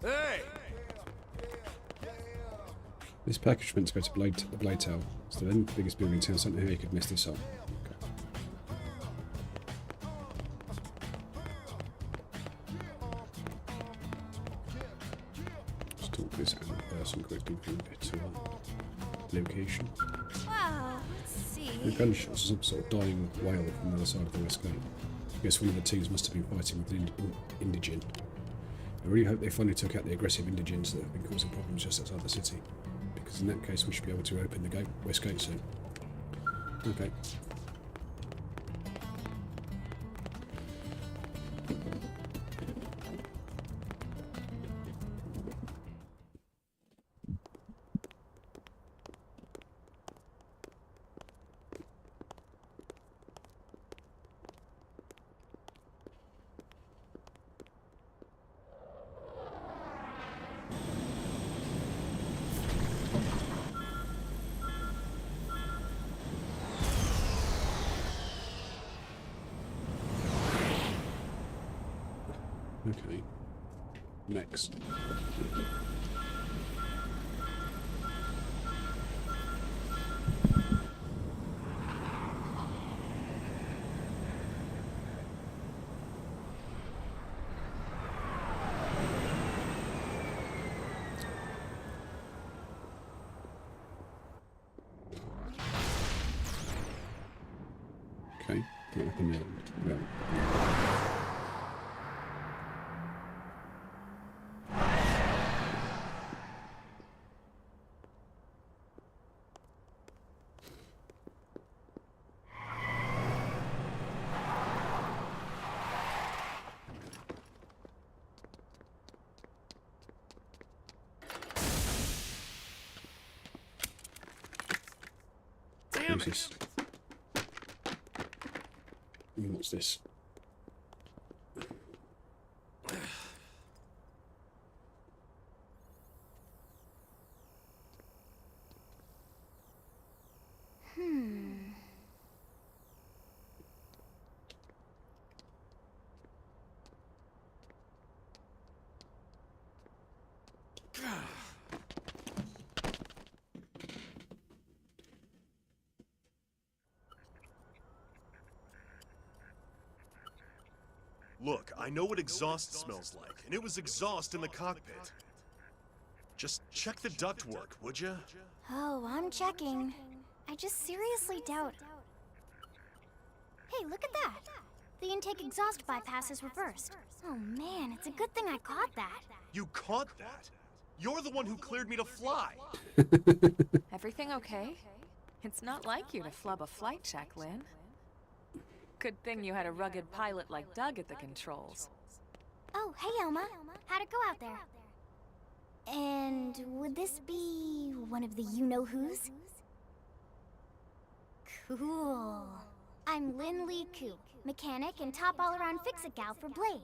Hey! This package meant to go to the Blade Tower. It's the biggest building in town. Something how you could mess this up. Okay. Let's talk to this person quickly before we get to our location. Wow, let's see. The gunshots are some sort of dying whale from the other side of the West Gate. I guess one of the teams must have been fighting with the indigene. I really hope they finally took out the aggressive indigenes that have been causing problems just outside the city. Because in that case we should be able to open the West Gate soon. Okay. Okay. Next. Get up and down. Well, who's this? What's this? Look, I know what exhaust smells like, and it was exhaust in the cockpit. Just check the ductwork, would ya? Oh, I'm checking. I just seriously doubt. Hey, look at that! The intake exhaust bypass is reversed. Oh man, it's a good thing I caught that. You caught that? You're the one who cleared me to fly! Everything okay? It's not like you to flub a flight check, Lynn. Good thing you had a rugged pilot like Doug at the controls. Oh, hey Elma. How'd it go out there? And would this be one of the you-know-who's? Cool. I'm Lynn Lee Koo, mechanic and top all-around fix-it gal for Blade.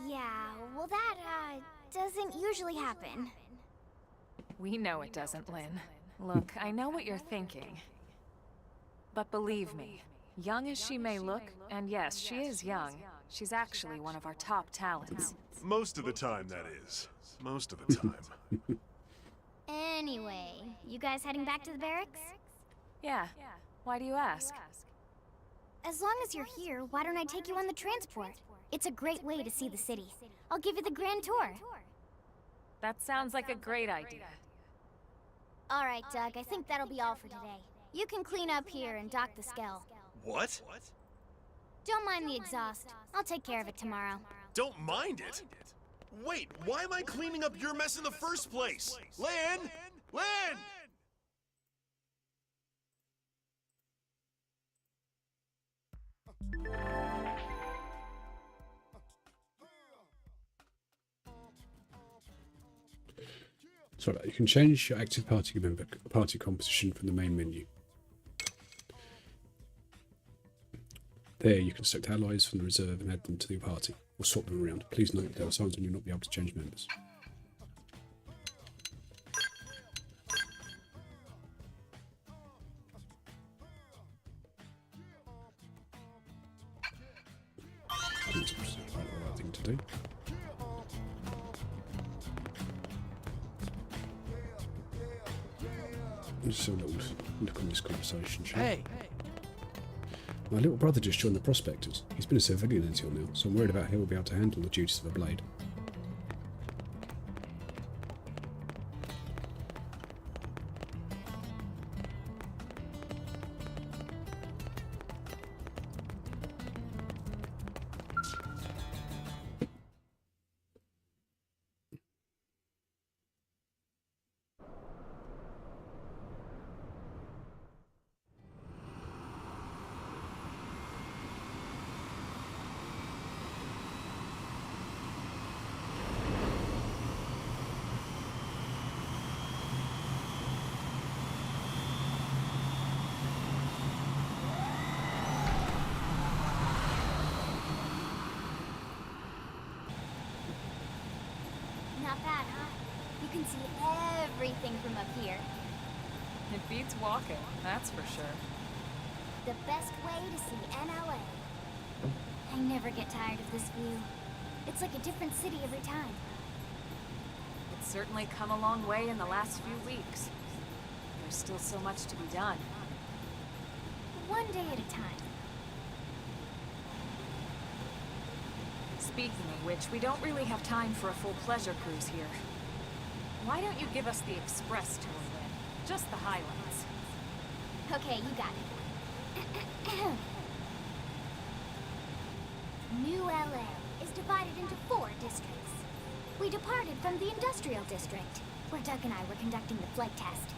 Yeah, well that, doesn't usually happen. We know it doesn't, Lynn. Look, I know what you're thinking. But believe me, young as she may look, and yes, she is young, she's actually one of our top talents. Most of the time, that is. Most of the time. Anyway, you guys heading back to the barracks? Yeah. Why do you ask? As long as you're here, why don't I take you on the transport? It's a great way to see the city. I'll give you the grand tour. That sounds like a great idea. All right, Doug, I think that'll be all for today. You can clean up here and dock the Skell. What? Don't mind the exhaust. I'll take care of it tomorrow. Don't mind it? Wait, why am I cleaning up your mess in the first place? Lynn! Lynn! So you can change your active party member party composition from the main menu. There you can select allies from the reserve and add them to the party, or swap them around. Please note there are times when you'll not be able to change members. Seems like the right thing to do. Just have a little look on this conversation, shall we? Hey! My little brother just joined the Prospectors. He's been a civilian until now, so I'm worried about how he'll be able to handle the duties of a Blade. Not bad, huh? You can see everything from up here. It beats walking, that's for sure. The best way to see NLA. I never get tired of this view. It's like a different city every time. It's certainly come a long way in the last few weeks. There's still so much to be done. One day at a time. Speaking of which, we don't really have time for a full pleasure cruise here. Why don't you give us the express tour then? Just the highlights. Okay, you got it. New LA is divided into 4 districts. We departed from the industrial district, where Doug and I were conducting the flight test.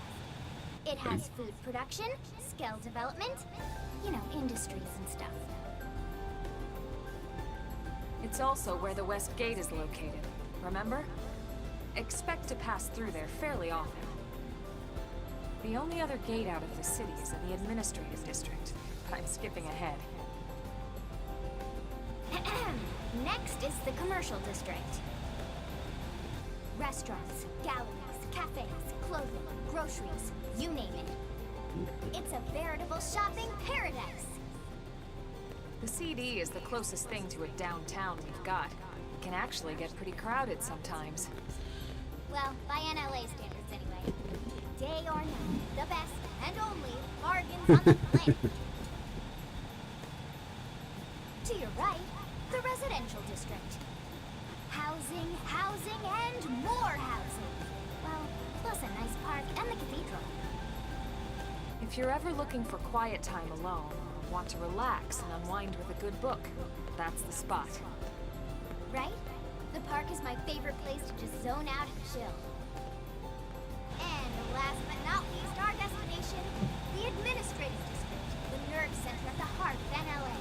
It has food production, skill development, you know, industries and stuff. It's also where the West Gate is located, remember? Expect to pass through there fairly often. The only other gate out of the city is in the administrative district. I'm skipping ahead. Next is the commercial district. Restaurants, galleries, cafes, clothing, groceries, you name it. It's a veritable shopping paradise. The CD is the closest thing to a downtown we've got. It can actually get pretty crowded sometimes. Well, by NLA standards anyway. Day or night, the best and only bargains on the planet. To your right, the residential district. Housing, housing, and more housing. Well, plus a nice park and the cathedral. If you're ever looking for quiet time alone, or want to relax and unwind with a good book, that's the spot. Right? The park is my favorite place to just zone out and chill. And last but not least, our destination, the administrative district, the nerve center at the heart of NLA.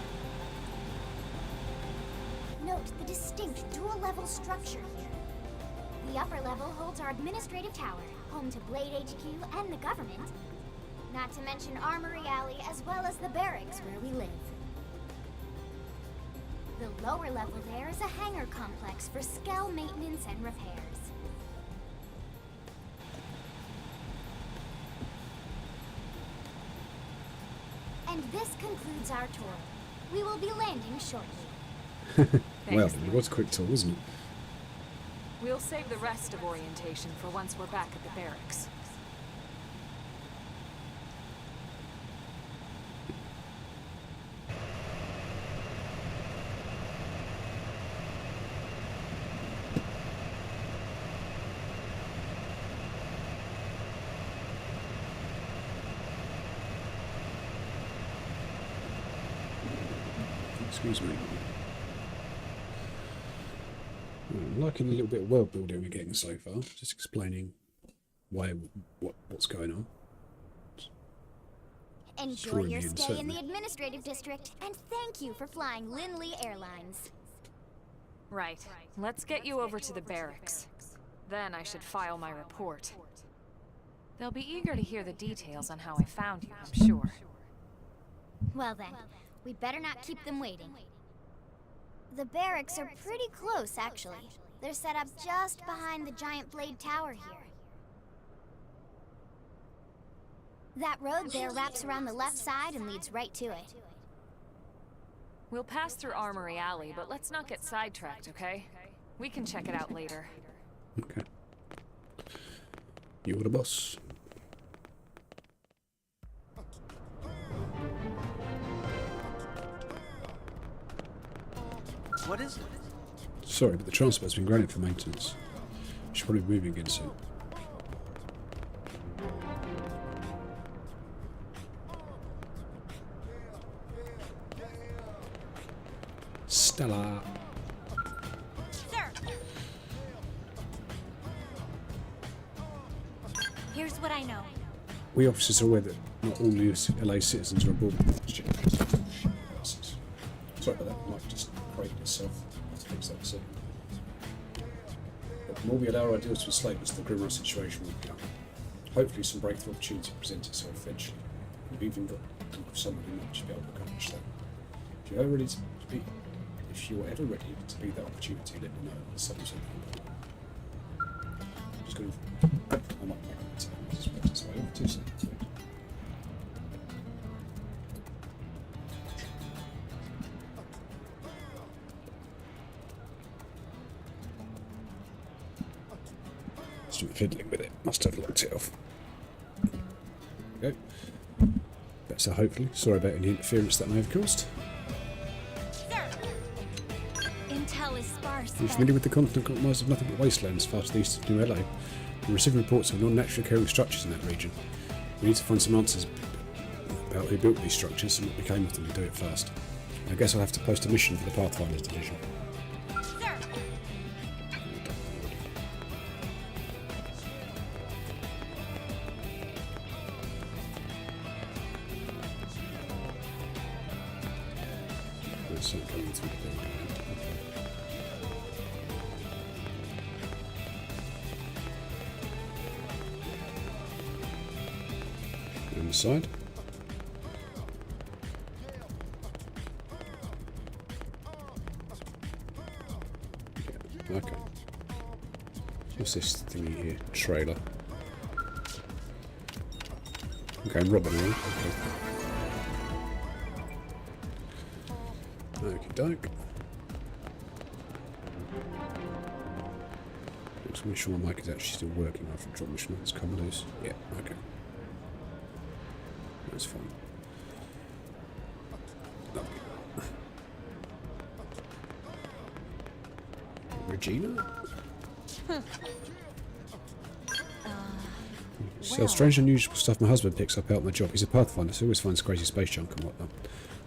Note the distinct dual-level structure here. The upper level holds our administrative tower, home to Blade HQ and the government. Not to mention Armory Alley, as well as the barracks where we live. The lower level there is a hangar complex for Skell maintenance and repairs. And this concludes our tour. We will be landing shortly. Well, it was a quick tour, wasn't it? We'll save the rest of orientation for once we're back at the barracks. Excuse me. I'm liking the little bit of world building we're getting so far. Just explaining what's going on. Enjoy your stay in the administrative district, and thank you for flying Lindley Airlines. Right. Let's get you over to the barracks. Then I should file my report. They'll be eager to hear the details on how I found you, I'm sure. Well then, we'd better not keep them waiting. The barracks are pretty close, actually. They're set up just behind the giant blade tower here. That road there wraps around the left side and leads right to it. We'll pass through Armory Alley, but let's not get sidetracked, okay? We can check it out later. Okay. You're the boss. What is it? Sorry, but the transport's been granted for maintenance. We should probably be moving again soon. Stella. Sir! Here's what I know. We officers are aware that not all LA citizens are aboard the Sorry about that, life just created itself. Let's fix that in a second. But the more we allow our ideals to enslave us, the grimmer our situation will become. Hopefully some breakthrough opportunity presents itself eventually. We've even got someone who might be able to accomplish that. If you're ever ready to be that opportunity, let me know. There's something. I'm just going to... I might make it this way. So I have 2 seconds. Fiddling with it. Must have locked it off. There we go. Better hopefully. Sorry about any interference that may have caused. Sir! Intel is sparse. Are you but- familiar with the continent comprised of nothing but wastelands far to the east of New LA? We're receiving reports of non-naturally occurring structures in that region. We need to find some answers about who built these structures and what became of them and do it fast. I guess I'll have to post a mission for the Pathfinders division. Sir! There's something coming through the building. On the side. Yeah, okay. What's this thingy here? Trailer. Okay, I'm robbing her. Okay. Okie doke. Let's make sure my mic is actually still working after drop mission. Let's come loose. Yeah, okay. That's fine. Lovely. Regina? So strange and unusual stuff my husband picks up out my job. He's a pathfinder, so he always finds crazy space junk and whatnot.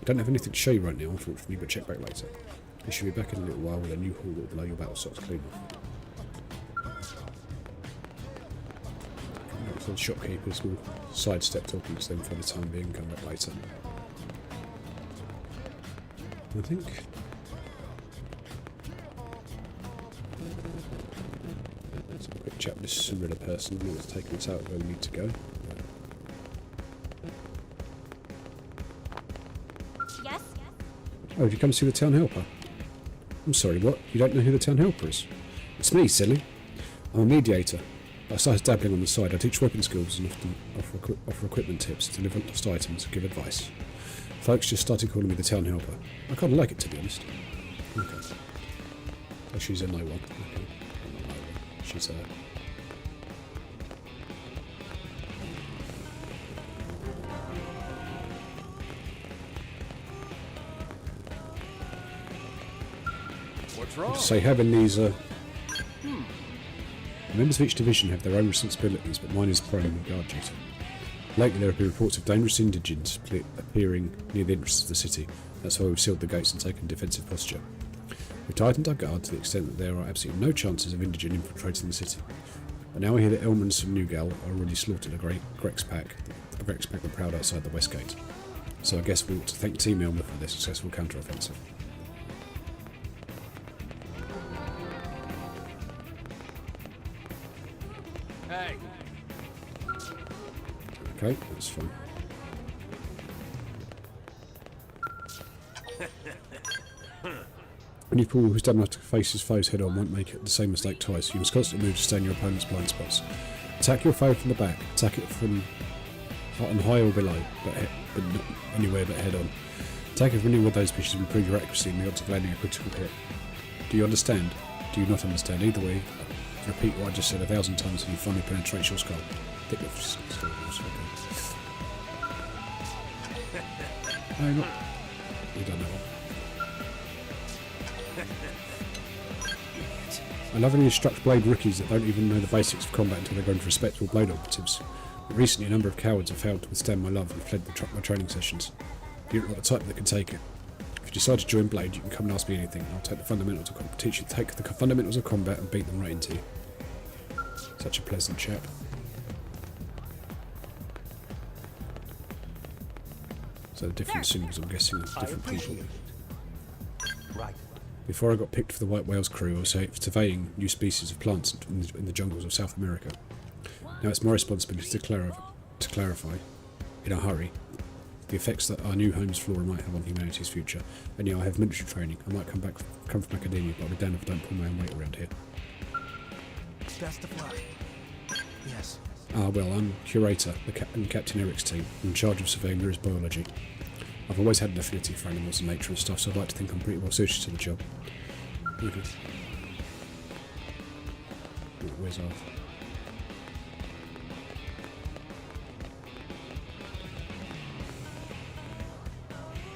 I don't have anything to show you right now, unfortunately, but check back later. He should be back in a little while with a new haul that will blow your battle socks clean off. So the shopkeepers will sidestep talking to them for the time being and come back later. I think. Let's have a quick chat with this Mira person. I know it's taking us out where we need to go. Yes? Oh, have you come to see the town helper? I'm sorry, what? You don't know who the town helper is? It's me, silly. I'm a mediator. I started dabbling on the side. I teach weapon skills and often offer equipment tips, deliver lost items, and give advice. Folks just started calling me the town helper. I kind of like it, to be honest. Okay. Oh, she's a no one. Okay. Not no one. She's a... What's wrong? Say having these... Members of each division have their own responsibilities, but mine is primary guard duty. Lately there have been reports of dangerous indigents appearing near the entrance to the city. That's why we've sealed the gates and taken defensive posture. We've tightened our guard to the extent that there are absolutely no chances of indigent infiltrating the city. But now I hear that Elma and some new gal are already slaughtered a Grex pack that prowled outside the west gate. So I guess we ought to thank Team Elma for their successful counter-offensive. Hey, Okay, that's fine. Any fool who's dumb enough to face his foes head on won't make it the same mistake twice. You must constantly move to stay in your opponent's blind spots. Attack your foe from the back. Attack it from on high or below, but not anywhere but head on. Attack it from any one of those positions will improve your accuracy and the odds of landing a critical hit. Do you understand? Do you not understand? Either way, repeat what I just said 1,000 times and you finally penetrate your skull. Thick of skull. No, not. You don't know what. I love any instruct blade rookies that don't even know the basics of combat until they're grown to respectable blade operatives. But recently a number of cowards have failed to withstand my love and fled my training sessions. You look like the type that can take it. If you decide to join Blade, you can come and ask me anything, and I'll take the fundamentals of teach you to take the fundamentals of combat and beat them right into you. Such a pleasant chap. So the different symbols, I'm guessing, are different people. right. Before I got picked for the White Whales crew, I was surveying new species of plants in the jungles of South America. Now it's my responsibility to clarify, in a hurry, the effects that our new home's flora might have on humanity's future. And yeah, I have military training. I might come from academia, but I'll be damned if I don't pull my own weight around here. Best of luck. Yes. Ah, well, I'm curator in Captain Eric's team. I'm in charge of surveying Mira's biology. I've always had an affinity for animals and nature and stuff, so I'd like to think I'm pretty well suited to the job. Okay. Where's Arthur?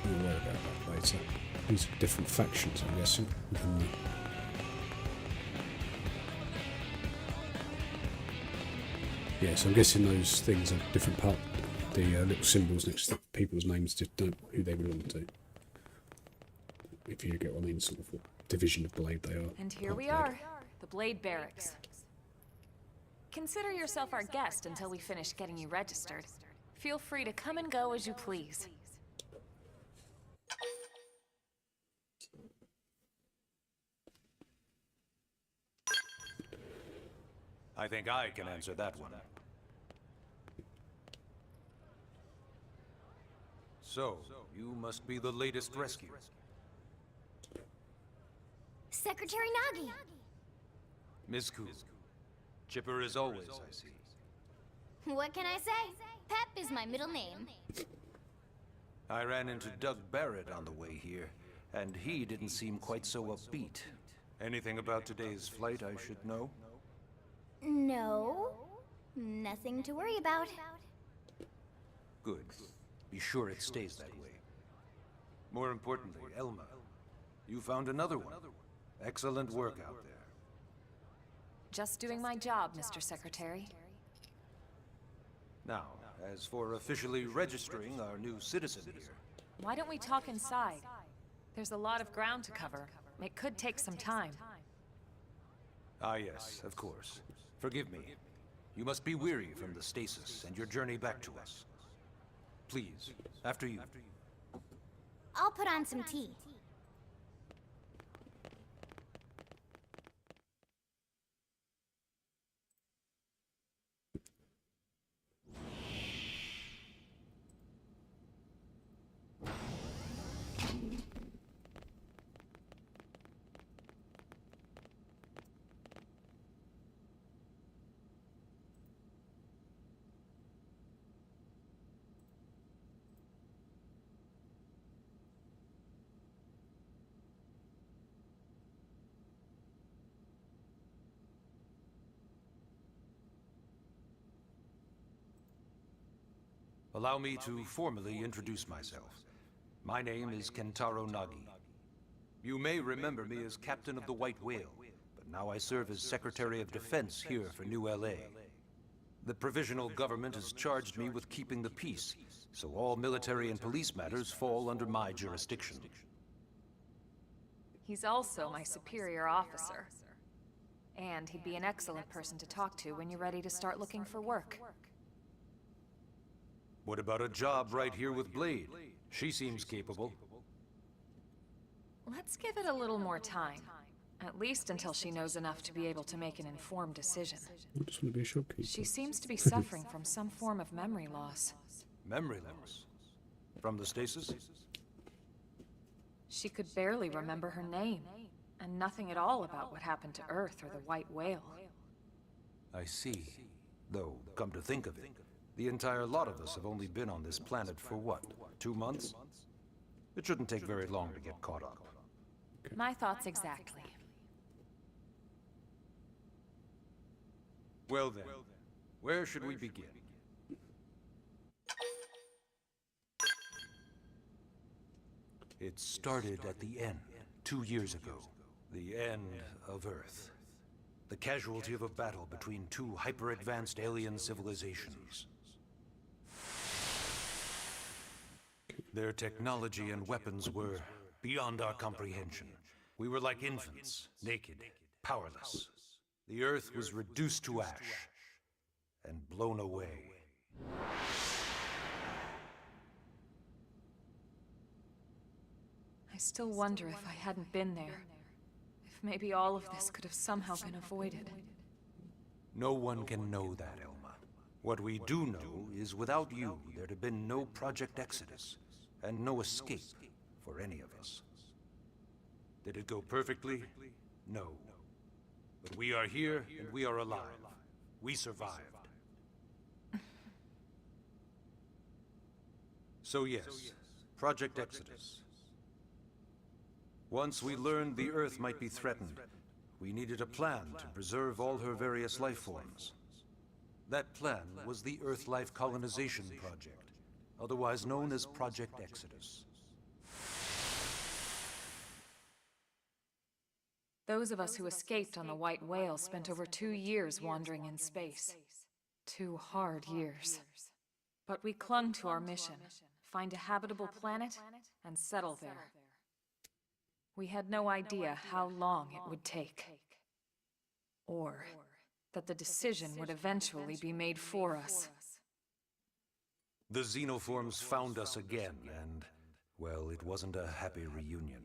We'll worry about that later. These are different factions, I'm guessing. Yeah, so I'm guessing those things are different part. The little symbols next to people's names just don't who they belong to. If you get what I mean, sort of what division of Blade they are. And here part we Blade. are, the Blade Barracks. Consider yourself our guest until we finish getting you registered. Feel free to come and go as you please. I think I can answer that one. So, you must be the latest rescue. Secretary Nagi! Ms. Koo. Chipper as always, I see. What can I say? Pep is my middle name. I ran into Doug Barrett on the way here, and he didn't seem quite so upbeat. Anything about today's flight I should know? No, nothing to worry about. Good. Be sure it stays that way. More importantly, Elma, you found another one. Excellent work out there. Just doing my job, Mr. Secretary. Now, as for officially registering our new citizen here... Why don't we talk inside? There's a lot of ground to cover. It could take some time. Ah yes, of course. Forgive me. You must be weary from the stasis and your journey back to us. Please, after you. I'll put on some tea. Allow me to formally introduce myself. My name is Kentaro Nagi. You may remember me as Captain of the White Whale, but now I serve as Secretary of Defense here for New LA. The provisional government has charged me with keeping the peace, so all military and police matters fall under my jurisdiction. He's also my superior officer. And he'd be an excellent person to talk to when you're ready to start looking for work. What about a job right here with Blade? She seems capable. Let's give it a little more time. At least until she knows enough to be able to make an informed decision. I just want to be a shopkeeper. She seems to be suffering from some form of memory loss. Memory loss? From the stasis? She could barely remember her name, and nothing at all about what happened to Earth or the White Whale. I see. Though, come to think of it, the entire lot of us have only been on this planet for what, 2 months? It shouldn't take very long to get caught up. My thoughts exactly. Well then, where should we begin? It started at the end, 2 years ago. The end of Earth. The casualty of a battle between two hyper-advanced alien civilizations. Their technology and weapons were beyond our comprehension. We were like infants, naked, powerless. The Earth was reduced to ash and blown away. I still wonder if I hadn't been there. If maybe all of this could have somehow been avoided. No one can know that, Elma. What we do know is without you, there'd have been no Project Exodus, and no escape for any of us. Did it go perfectly? No. But we are here, and we are alive. We survived. So yes, Project Exodus. Once we learned the Earth might be threatened, we needed a plan to preserve all her various life forms. That plan was the Earth Life Colonization Project, otherwise known as Project Exodus. Those of us who escaped on the White Whale spent over 2 years wandering in space. 2 hard years. But we clung to our mission, find a habitable planet and settle there. We had no idea how long it would take. Or that the decision would eventually be made for us. The xenoforms found us again, and, well, it wasn't a happy reunion.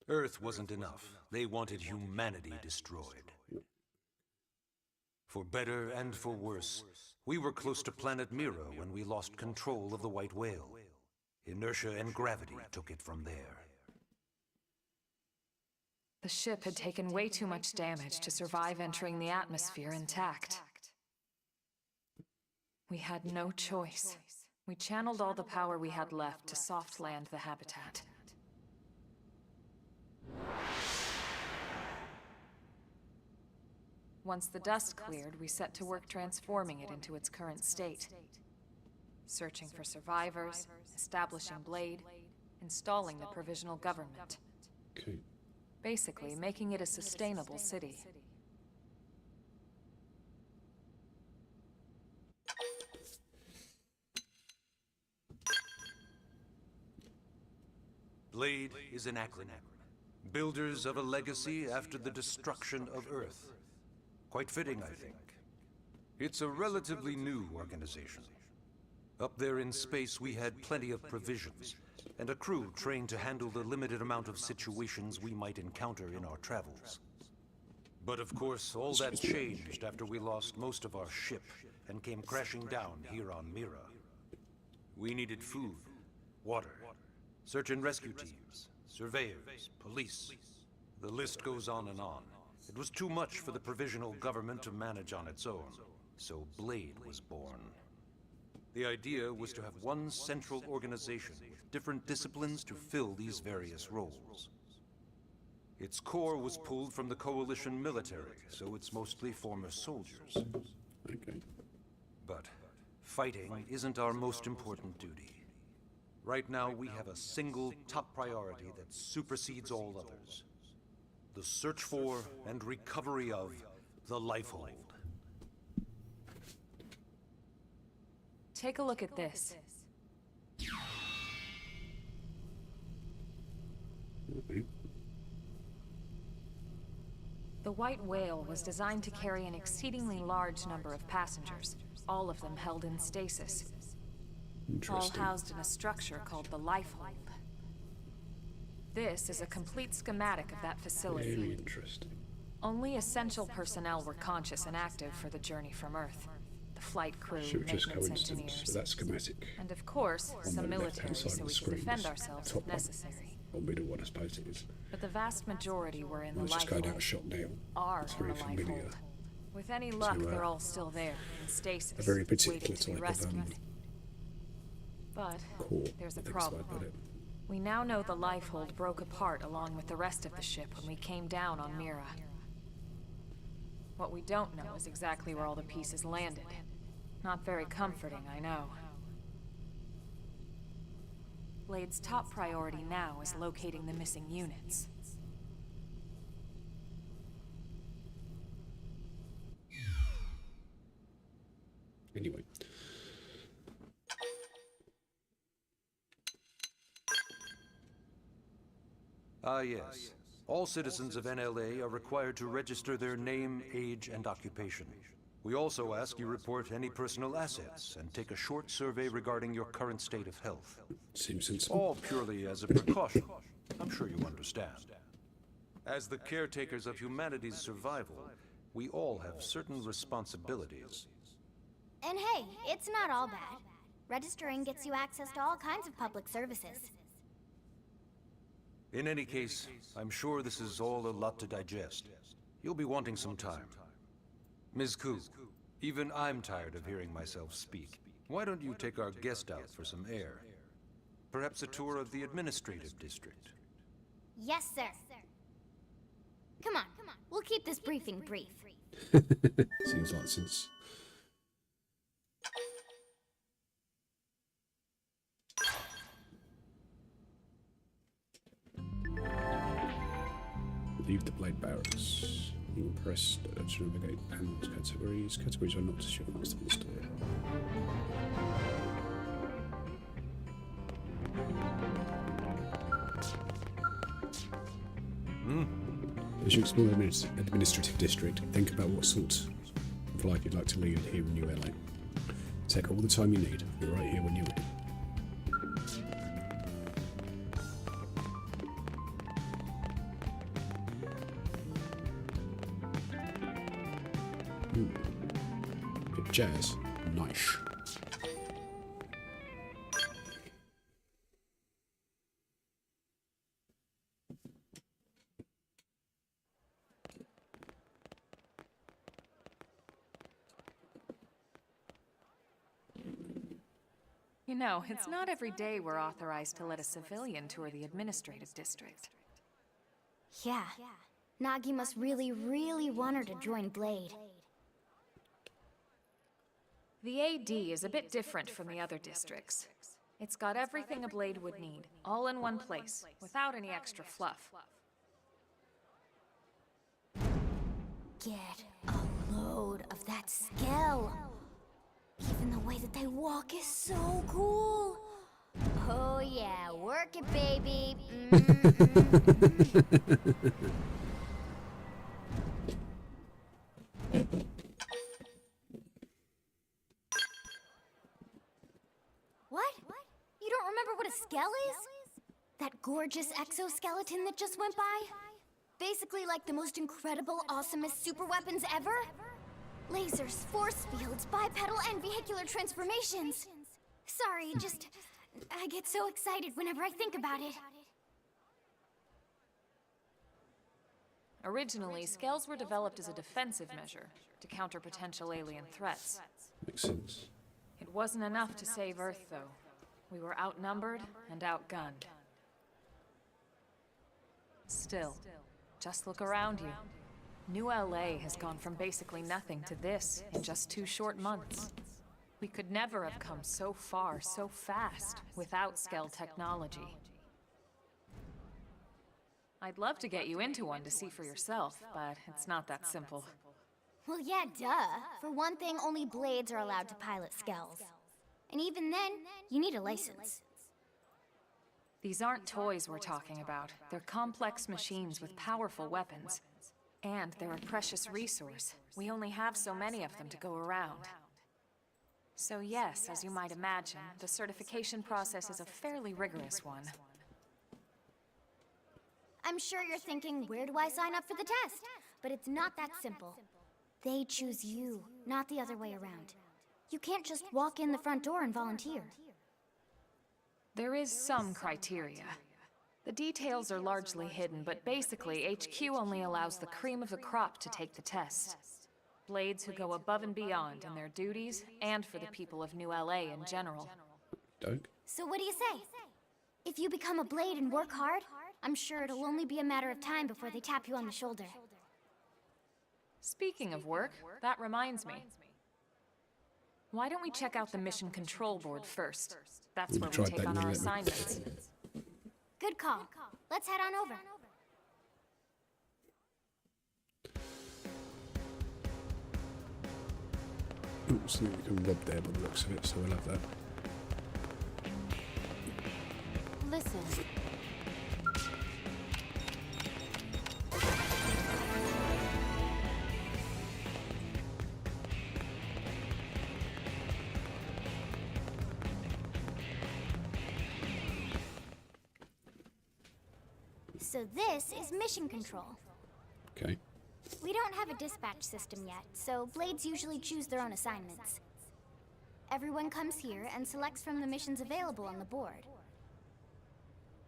Earth wasn't enough. They wanted humanity destroyed. For better and for worse, we were close to planet Mira when we lost control of the White Whale. Inertia and gravity took it from there. The ship had taken way too much damage to survive entering the atmosphere intact. We had no choice. We channeled all the power we had left to soft land the habitat. Once the dust cleared, we set to work transforming it into its current state. Searching for survivors, establishing Blade, installing the provisional government. Okay. Basically, making it a sustainable city. Blade is an acronym. Builders of a legacy after the destruction of Earth. Quite fitting, I think. It's a relatively new organization. Up there in space, we had plenty of provisions, and a crew trained to handle the limited amount of situations we might encounter in our travels. But of course, all that changed after we lost most of our ship and came crashing down here on Mira. We needed food, water, search and rescue teams, surveyors, police. The list goes on and on. It was too much for the provisional government to manage on its own, so Blade was born. The idea was to have one central organization with different disciplines to fill these various roles. Its core was pulled from the Coalition military, so it's mostly former soldiers. Okay. But fighting isn't our most important duty. Right now, we have a single top priority that supersedes all others. The search for and recovery of the Lifehold. Take a look at this. Okay. The White Whale was designed to carry an exceedingly large number of passengers, all of them held in stasis. All Interesting. housed in a structure called the Lifehold. This is a complete schematic of that facility. Very interesting. Only essential personnel were conscious and active for the journey from Earth. The flight crew, Sure, just maintenance coincidence, engineers, but that's schematic. and of course, On some the left-hand military side so of we the could screen defend is ourselves top if one. necessary. Or middle one, I suppose it is. But the vast majority were in the It's just going out of Lifehold. shot now. Are It's in very the familiar. Lifehold. With any luck, To, they're all still there, in stasis, A very particular waiting to be type of rescued. But core. there's a I think is the way problem. I put it. We now know the Lifehold broke apart along with the rest of the ship when we came down on Mira. What we don't know is exactly where all the pieces landed. Not very comforting, I know. Blade's top priority now is locating the missing units. Anyway. Ah, yes. All citizens of NLA are required to register their name, age, and occupation. We also ask you report any personal assets and take a short survey regarding your current state of health. Seems sensible. All purely as a precaution. I'm sure you understand. As the caretakers of humanity's survival, we all have certain responsibilities. And hey, it's not all bad. Registering gets you access to all kinds of public services. In any case, I'm sure this is all a lot to digest. You'll be wanting some time. Ms. Ku, even I'm tired of hearing myself speak. Why don't you take our guest out for some air? Perhaps a tour of the administrative district. Yes, sir. Come on, we'll keep this briefing brief. Seems like since. Leave the Blade Barracks. You can press to navigate panels, categories. Categories are not to shift once to install. As you explore the administrative district, think about what sort of life you'd like to lead here in New LA. Take all the time you need. Be right here when you're ready. Bit of jazz. Nice. You know, it's not every day we're authorized to let a civilian tour the administrative district. Yeah. Nagi must really, really want her to join Blade. The AD is a bit different from the other districts. It's got everything a Blade would need, all in one place, without any extra fluff. Get a load of that skill. Even the way that they walk is so cool. Oh yeah, work it, baby. What? You don't remember what a skell is? That gorgeous exoskeleton that just went by? Basically like the most incredible, awesomest super weapons ever? Lasers, force fields, bipedal and vehicular transformations. Sorry, I get so excited whenever I think about it. Originally, skells were developed as a defensive measure to counter potential alien threats. Makes sense. It wasn't enough to save Earth, though. We were outnumbered and outgunned. Still, just look around you. New LA has gone from basically nothing to this in just 2 short months. We could never have come so far so fast without Skell technology. I'd love to get you into one to see for yourself, but it's not that simple. Well, yeah, duh. For one thing, only Blades are allowed to pilot skells. And even then, you need a license. These aren't toys we're talking about. They're complex machines with powerful weapons. And they're a precious resource. We only have so many of them to go around. So yes, as you might imagine, the certification process is a fairly rigorous one. I'm sure you're thinking, where do I sign up for the test? But it's not that simple. They choose you, not the other way around. You can't just walk in the front door and volunteer. There is some criteria. The details are largely hidden, but basically, HQ only allows the cream of the crop to take the test. Blades who go above and beyond in their duties, and for the people of New LA in general. Doke. So what do you say? If you become a Blade and work hard, I'm sure it'll only be a matter of time before they tap you on the shoulder. Speaking of work, that reminds me. Why don't we check out the mission control board first? That's where we take on our assignments. Good call. Let's head on over. Oops, we can rob there by the looks of it, so we'll have that. Listen. So this is mission control. Okay. We don't have a dispatch system yet, so Blades usually choose their own assignments. Everyone comes here and selects from the missions available on the board.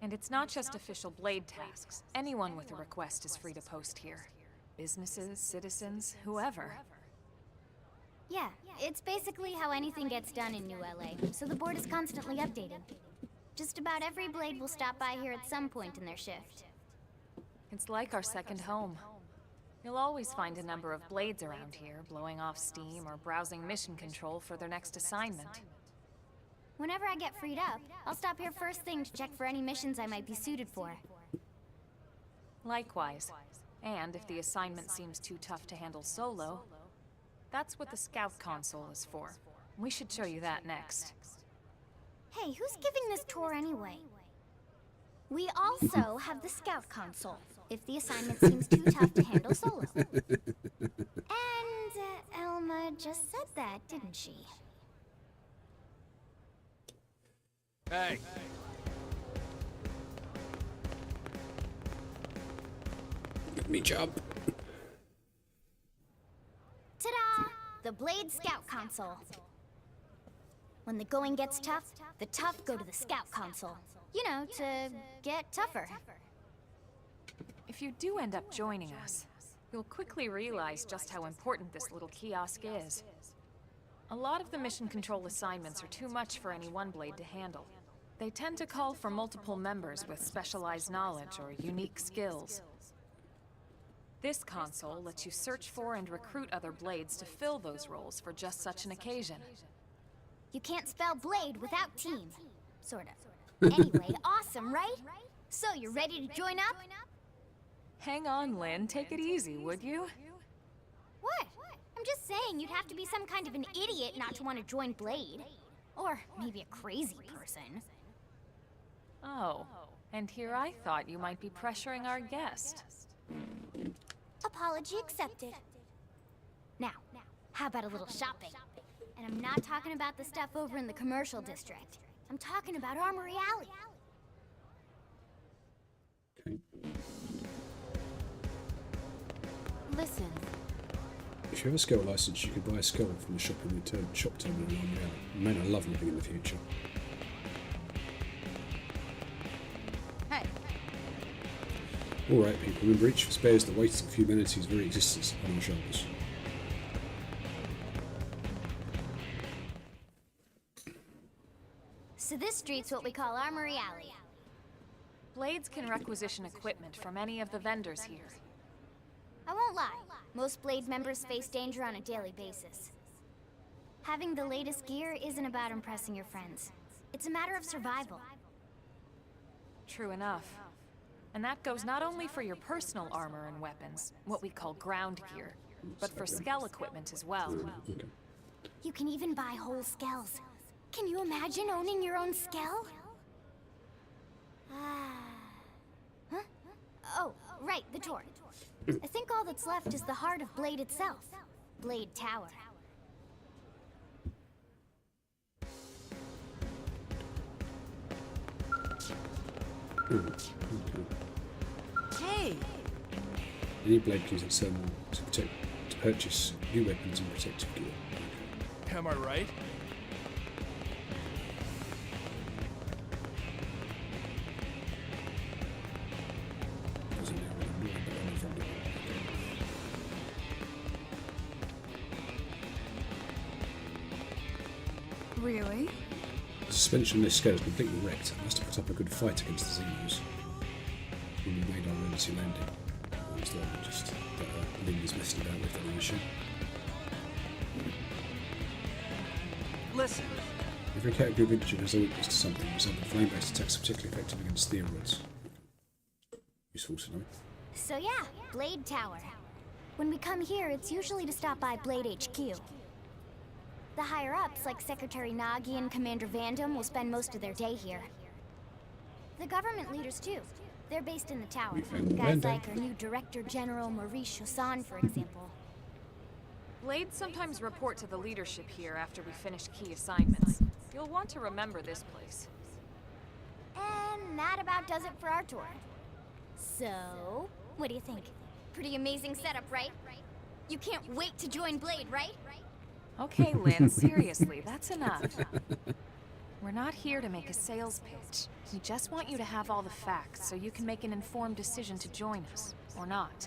And it's not just official Blade tasks. Anyone with a request is free to post here. Businesses, citizens, whoever. Yeah, it's basically how anything gets done in New LA, so the board is constantly updated. Just about every Blade will stop by here at some point in their shift. It's like our second home. You'll always find a number of Blades around here, blowing off steam or browsing mission control for their next assignment. Whenever I get freed up, I'll stop here first thing to check for any missions I might be suited for. Likewise. And if the assignment seems too tough to handle solo, that's what the scout console is for. We should show you that next. Hey, who's giving this tour anyway? We also have the scout console, if the assignment seems too tough to handle solo. And Elma just said that, didn't she? Hey. Let me jump. Ta-da! The Blade Scout Console. When the going gets tough, the tough go to the Scout Console. You know, to get tougher. If you do end up joining us, you'll quickly realize just how important this little kiosk is. A lot of the mission control assignments are too much for any one blade to handle. They tend to call for multiple members with specialized knowledge or unique skills. This console lets you search for and recruit other blades to fill those roles for just such an occasion. You can't spell blade without team. Sort of. Anyway, awesome, right? So, you're ready to join up? Hang on, Lynn. Take it easy, would you? What? I'm just saying you'd have to be some kind of an idiot not to want to join Blade. Or maybe a crazy person. Oh, and here I thought you might be pressuring our guest. Apology accepted. Now, how about a little shopping? And I'm not talking about the stuff over in the commercial district. I'm talking about Armory Alley. Okay. Listen. If you have a skull license, you could buy a skull from the shop terminal on the may not love living in the future. Hey. Alright people, remember each of us bears the weight of humanity's very existence on our shoulders. So this street's what we call Armory Alley. Blades can requisition equipment from any of the vendors here. I won't lie, most Blade members face danger on a daily basis. Having the latest gear isn't about impressing your friends. It's a matter of survival. True enough. And that goes not only for your personal armor and weapons, what we call ground gear, but for skell equipment as well. Okay. You can even buy whole skells. Can you imagine owning your own skell? Huh? Oh, right, the tour. I think all that's left is the heart of Blade itself. Blade Tower. Hey! Any blade can use its thermal to purchase new weapons and protective gear. Am I right? Doesn't matter what I'm doing, but I'm in front of it. Really? The suspension on this scale is completely wrecked. I must have put up a good fight against the Xenos when we made our emergency landing. Or was that just that Lynn was messing about with the issue? Listen. Every category of injured has a weakness to something, so the flame-based attacks are particularly effective against steroids. Useful to know. So yeah, Blade Tower. When we come here, it's usually to stop by Blade HQ. The higher-ups, like Secretary Nagi and Commander Vandam, will spend most of their day here. The government leaders, too. They're based in the tower. Guys like our new Director General Maurice Chassan, for example. Blades sometimes report to the leadership here after we finish key assignments. You'll want to remember this place. And that about does it for our tour. So, what do you think? Pretty amazing setup, right? You can't wait to join Blade, right? Okay, Lynn, seriously, that's enough. We're not here to make a sales pitch. We just want you to have all the facts so you can make an informed decision to join us, or not.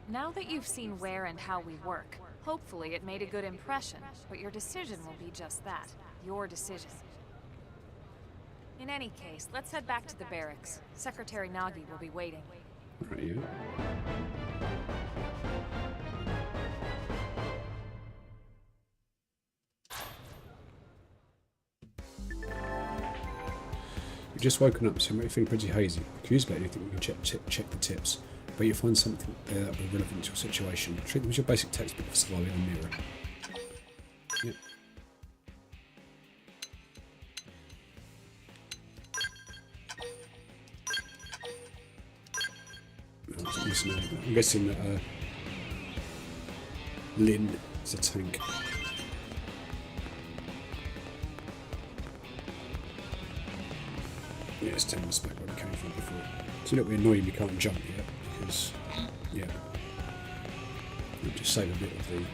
Now that you've seen where and how we work, hopefully it made a good impression, but your decision will be just that, your decision. In any case, let's head back to the barracks. Secretary Nagi will be waiting. Right, yeah. You've just woken up, so you might be feeling pretty hazy. Curious about anything, we can check the tips. but you'll find something that will be relevant to your situation. Treat them as your basic textbook of surviving on Mira. Yep. I'm guessing that Lynn is a tank. Yeah, it's 10 minutes back where we came from before. It's a little bit annoying we can't jump yet because, yeah, we'll just save a bit of the.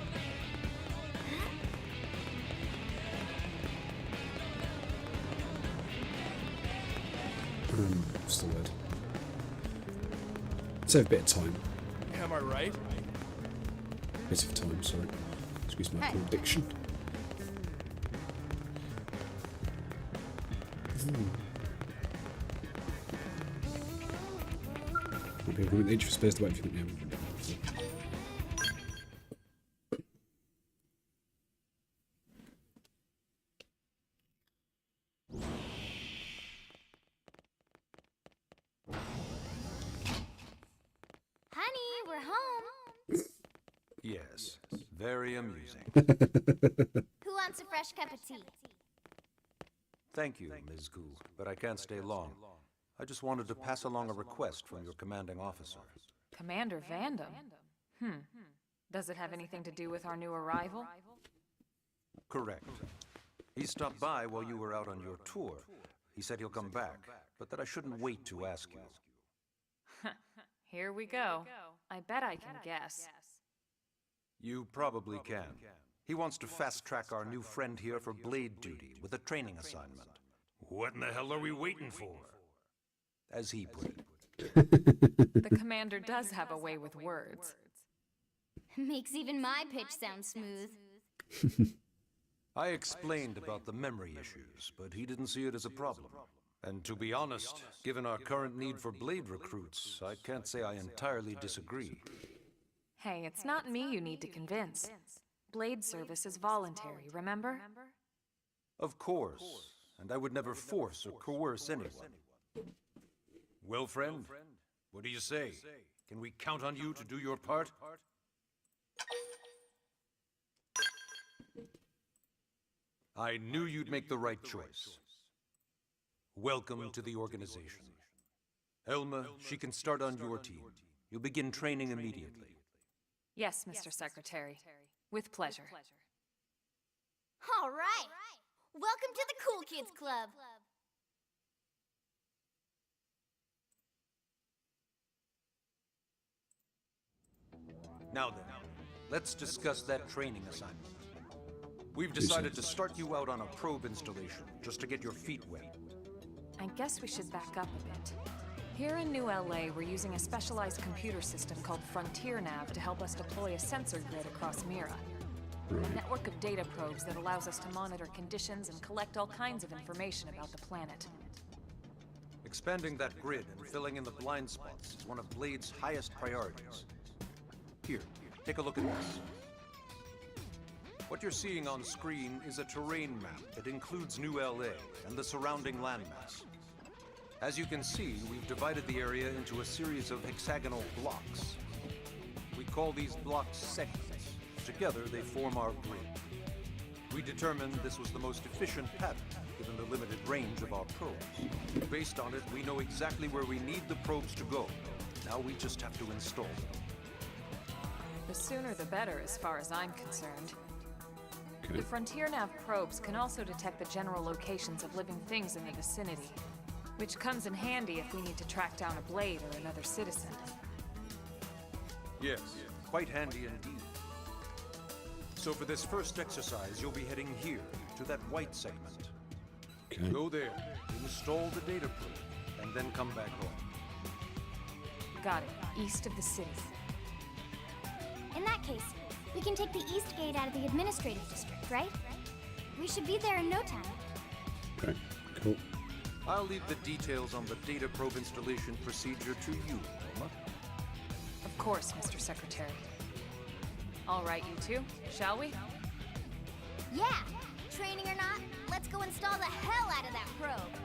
What's the word? Save a bit of time. Am I right? Bit of time, sorry. Excuse my poor diction. Each of us bears to wait for it now. Honey, we're home. Yes, very amusing. Who wants a fresh cup of tea? Thank you, Ms. Gu, but I can't stay long. I just wanted to pass along a request from your commanding officer. Commander Vandam? Does it have anything to do with our new arrival? Correct. He stopped by while you were out on your tour. He said he'll come back, but that I shouldn't wait to ask you. Here we go. I bet I can guess. You probably can. He wants to fast-track our new friend here for blade duty with a training assignment. What in the hell are we waiting for? As he put it. The commander does have a way with words. Makes even my pitch sound smooth. I explained about the memory issues, but he didn't see it as a problem. And to be honest, given our current need for blade recruits, I can't say I entirely disagree. Hey, it's not me you need to convince. Blade service is voluntary, remember? Of course, and I would never force or coerce anyone. Well, friend, what do you say? Can we count on you to do your part? I knew you'd make the right choice. Welcome to the organization. Elma, she can start on your team. You'll begin training immediately. Yes, Mr. Secretary. With pleasure. All right. Welcome to the Cool Kids Club. Now then, let's discuss that training assignment. We've decided to start you out on a probe installation, just to get your feet wet. I guess we should back up a bit. Here in New LA, we're using a specialized computer system called Frontier Nav to help us deploy a sensor grid across Mira. A network of data probes that allows us to monitor conditions and collect all kinds of information about the planet. Expanding that grid and filling in the blind spots is one of Blade's highest priorities. Here, take a look at this. What you're seeing on screen is a terrain map that includes New LA and the surrounding landmass. As you can see, we've divided the area into a series of hexagonal blocks. We call these blocks segments. Together, they form our grid. We determined this was the most efficient pattern, given the limited range of our probes. Based on it, we know exactly where we need the probes to go. Now we just have to install them. The sooner the better, as far as I'm concerned. The Frontier Nav probes can also detect the general locations of living things in the vicinity, which comes in handy if we need to track down a blade or another citizen. Yes, quite handy indeed. So for this first exercise, you'll be heading here, to that white segment. Okay. Go there, install the data probe, and then come back home. Got it. East of the city. In that case, we can take the east gate out of the administrative district, right? We should be there in no time. Okay, cool. I'll leave the details on the data probe installation procedure to you, Elma. Of course, Mr. Secretary. All right, you two, shall we? Yeah! Training or not, let's go install the hell out of that probe!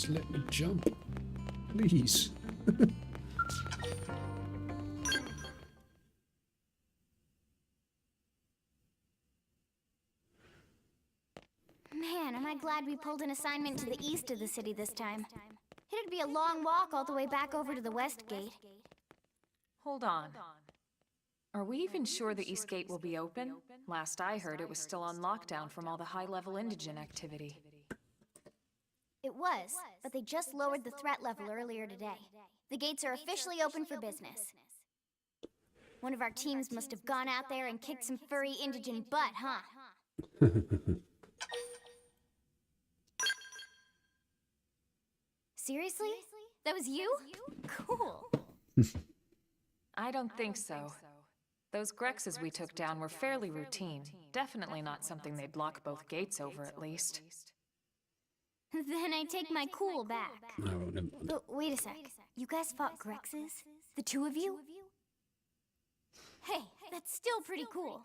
Just let me jump. Please. Man, am I glad we pulled an assignment to the east of the city this time. It'd be a long walk all the way back over to the west gate. Hold on. Are we even sure the East Gate will be open? Last I heard, it was still on lockdown from all the high-level indigent activity. It was, but they just lowered the threat level earlier today. The gates are officially open for business. One of our teams must have gone out there and kicked some furry indigent butt, huh? Seriously? That was you? Cool. I don't think so. Those Grexes we took down were fairly routine. Definitely not something they'd lock both gates over, at least. Then I take my cool back. No, never mind. But wait a sec. You guys fought Grexes? The two of you? Hey, that's still pretty cool.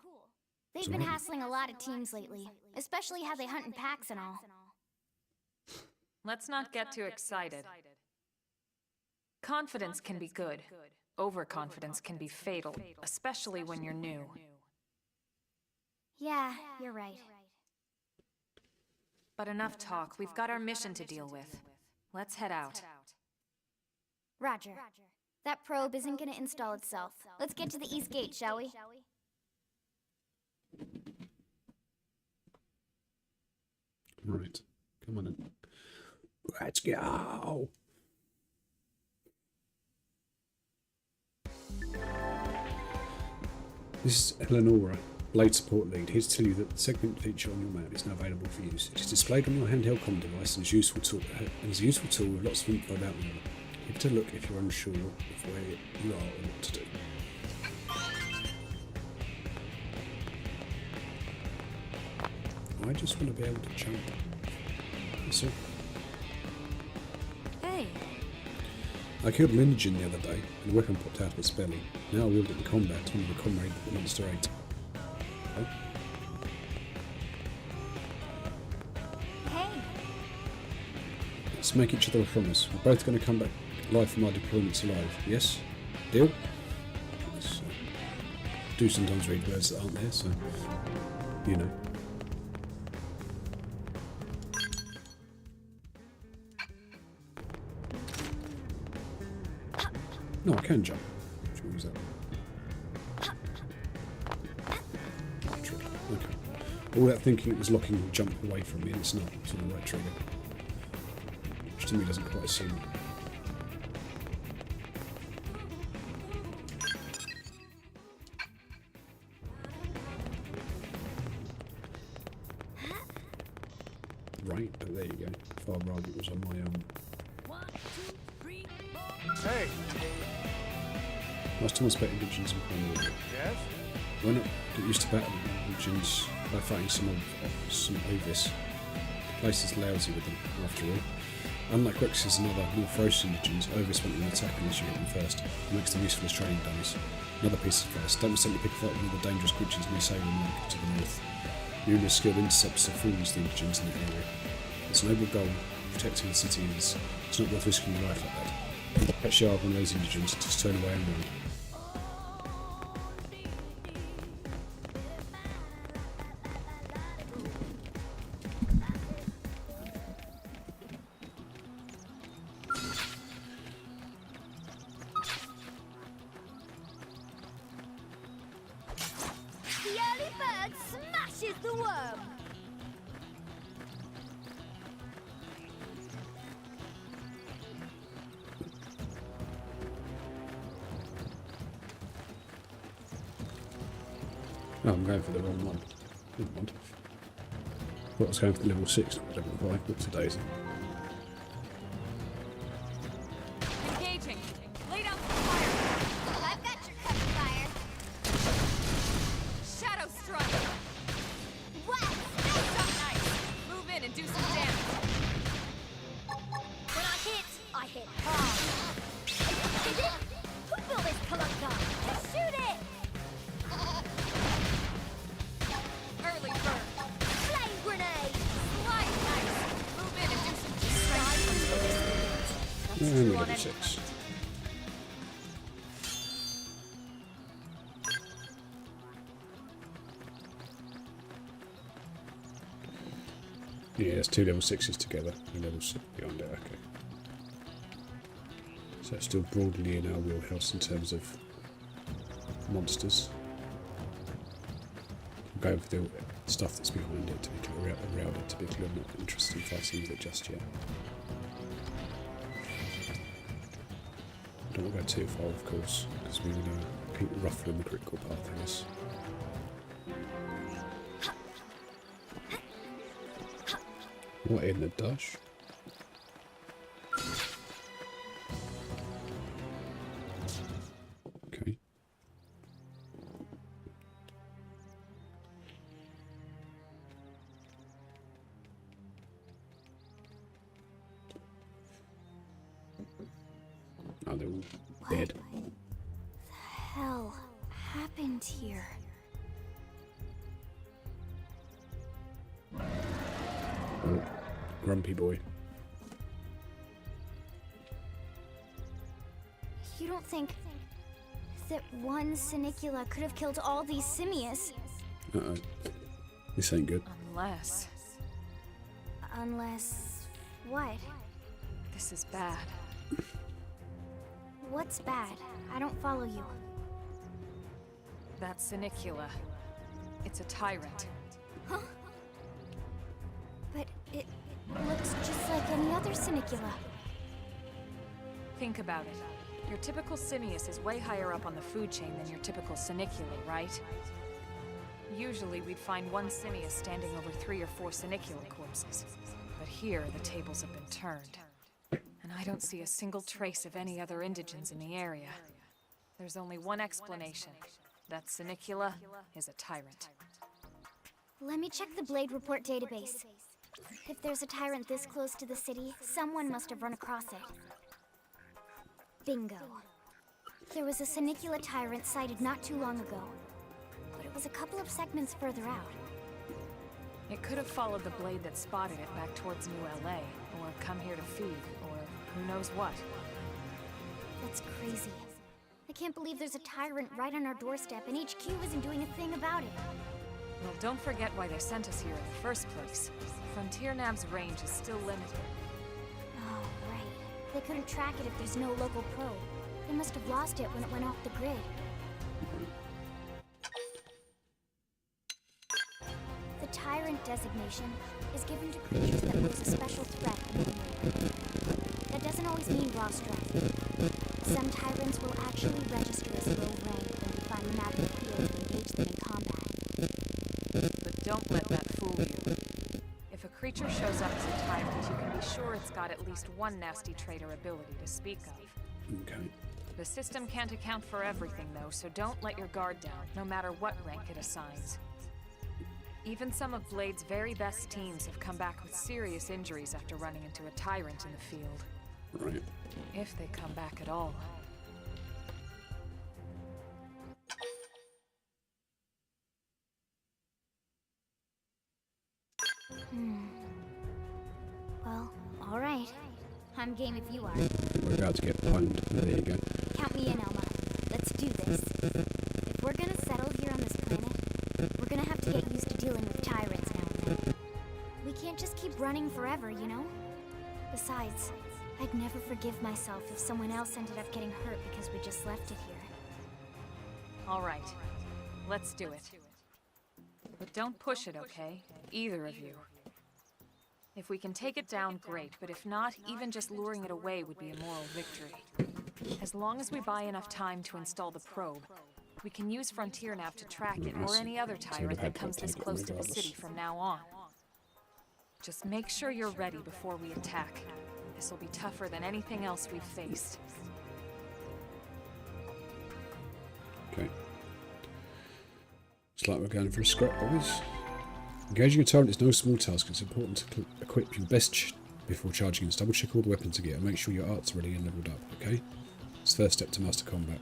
They've been hassling a lot of teams lately, especially how they hunt in packs and all. Let's not get too excited. Confidence can be good. Overconfidence can be fatal, especially when you're new. Yeah, you're right. But enough talk. We've got our mission to deal with. Let's head out. Roger. That probe isn't gonna install itself. Let's get to the East Gate, shall we? Right. Come on in. Let's go! This is Eleonora, Blade Support Lead. Here to tell you that the segment feature on your map is now available for use. It is displayed on your handheld comm device and is a useful tool with lots of info about Mira. Give it a look if you're unsure of where you are or what to do. I just want to be able to jump. That's all. Hey! I killed an indigent the other day, and the weapon popped out of its belly. Now I wield it in combat to one of the comrade that the monster ate. Oh. Hey! Let's make each other a promise. We're both going to come back live from our deployments alive. Yes? Deal? Yes. I do sometimes read words that aren't there, so you know. No, I can jump. Which one was that? Trigger. Okay. All that thinking it was locking the jump away from me, and it's not. It's on the right trigger. Which to me doesn't quite seem. Right, but there you go. Far rather it was on my own. 1, 2, 3, 4. Hey! Last time I spent indigents in Monolith. Yes? Why not get used to battling indigents by fighting some Ovis? The place is lousy with them, after all. Unlike Grexes and other more ferocious indigents, Ovis won't even attack unless you hit them first. It makes them useful as training dummies. Another piece of advice: don't mistake pick a fight with one of the dangerous creatures near Salem Lake to the north. Numerous skilled intercepts have fools the indigents in the area. It's a noble goal. Protecting the city is. It's not worth risking your life like that. Catch you up on those indigents, just turn away and run. The early bird smashes the worm! Oh, I'm going for the wrong one. Never mind. Thought I was going for the level 6, not level 5, but today's. Engaging! Lay down some fire! I've got your cover fire. Shadow strike! What? That's not nice! Move in and do some damage! When I hit hard. Is it? Who built this collector? Just shoot it! Early bird! Flame grenade! Slide nice! Move in and do Just And chew we're on level any 6. kind. Yeah, it's 2 level 6s together. And level 6 beyond it, okay. So it's still broadly in our wheelhouse in terms of monsters. Go over the stuff that's behind it to be clear, around it to be clear. I'm not interested in fighting with it just yet. I don't want to go too far, of course, because we want to keep ruffling the critical path, I guess. What in the dash? Okay. Oh, they're all dead. The hell happened here? Oh, grumpy boy. You don't think that one Sinicula could have killed all these simius? Uh-oh. This ain't good. Unless Unless... what? this is bad. What's bad? I don't follow you. That Sinicula. It's a tyrant. Huh? But it looks just like any other Sinicula. Think about it. Your typical simius is way higher up on the food chain than your typical Sinicula, right? Usually we'd find one simius standing over 3 or 4 Sinicula corpses. But here, the tables have been turned. And I don't see a single trace of any other indigents in the area. There's only one explanation. That Sinicula is a tyrant. Let me check the Blade Report database. If there's a tyrant this close to the city, someone must have run across it. Bingo. There was a Sinicula tyrant sighted not too long ago, but it was a couple of segments further out. It could have followed the blade that spotted it back towards New LA, or come here to feed, or who knows what. That's crazy. I can't believe there's a tyrant right on our doorstep and HQ isn't doing a thing about it. Well, don't forget why they sent us here in the first place. Frontier Nav's range is still limited. Oh, right. They couldn't track it if there's no local probe. They must have lost it when it went off the grid. The tyrant designation is given to creatures that pose a special threat in the area. That doesn't always mean raw strength. Some tyrants will actually register as low rank when we find them out in the field and engage them in combat. But don't let that fool you. If a creature shows up as a tyrant, you can be sure it's got at least one nasty trait or ability to speak of. Okay. The system can't account for everything, though, so don't let your guard down, no matter what rank it assigns. Even some of Blade's very best teams have come back with serious injuries after running into a tyrant in the field. Right. If they come back at all. Well, alright. I'm game if you are. We're about to get pwned. There you go. Count me in, Elma. Let's do this. If we're gonna settle here on this planet, we're gonna have to get used to dealing with tyrants now and then. We can't just keep running forever, you know? Besides, I'd never forgive myself if someone else ended up getting hurt because we just left it here. All right. Let's do it. But don't push it, okay? Either of you. If we can take it down, great, but if not, even just luring it away would be a moral victory. As long as we buy enough time to install the probe, we can use Frontier Nav to track it, or any other tyrant that comes this close to the city from now on. Just make sure you're ready before we attack. This will be tougher than anything else we've faced. Okay. It's like we're going for a scrap, boys. Engaging a tyrant is no small task. It's important to equip your best before charging in. Double check all the weapons you get and make sure your art's ready and leveled up, okay? It's the first step to master combat.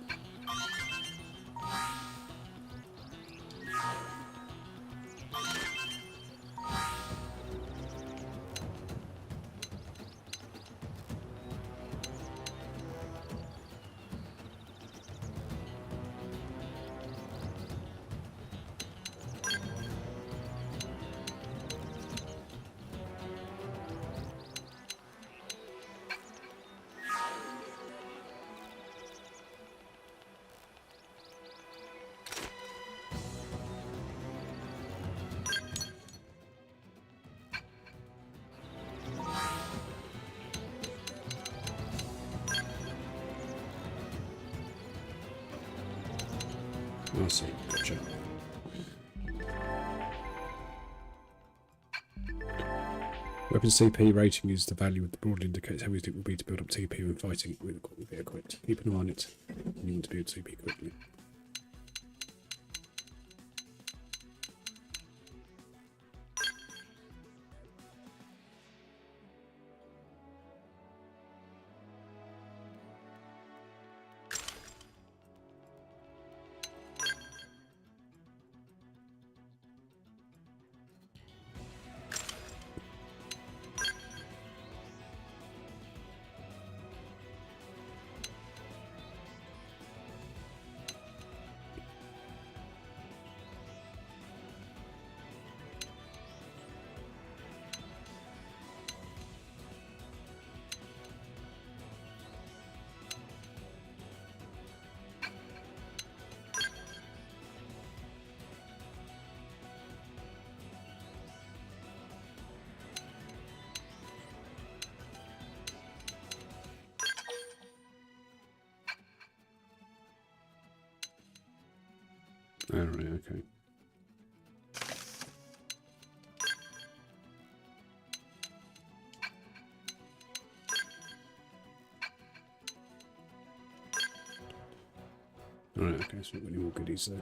I see. Gotcha. Weapon CP rating is the value of the broad indicates how easy it will be to build up TP when fighting with it equipped. Keep an eye on it when you want to build TP quickly. Alright, okay. Alright, okay, so we've got any more goodies there.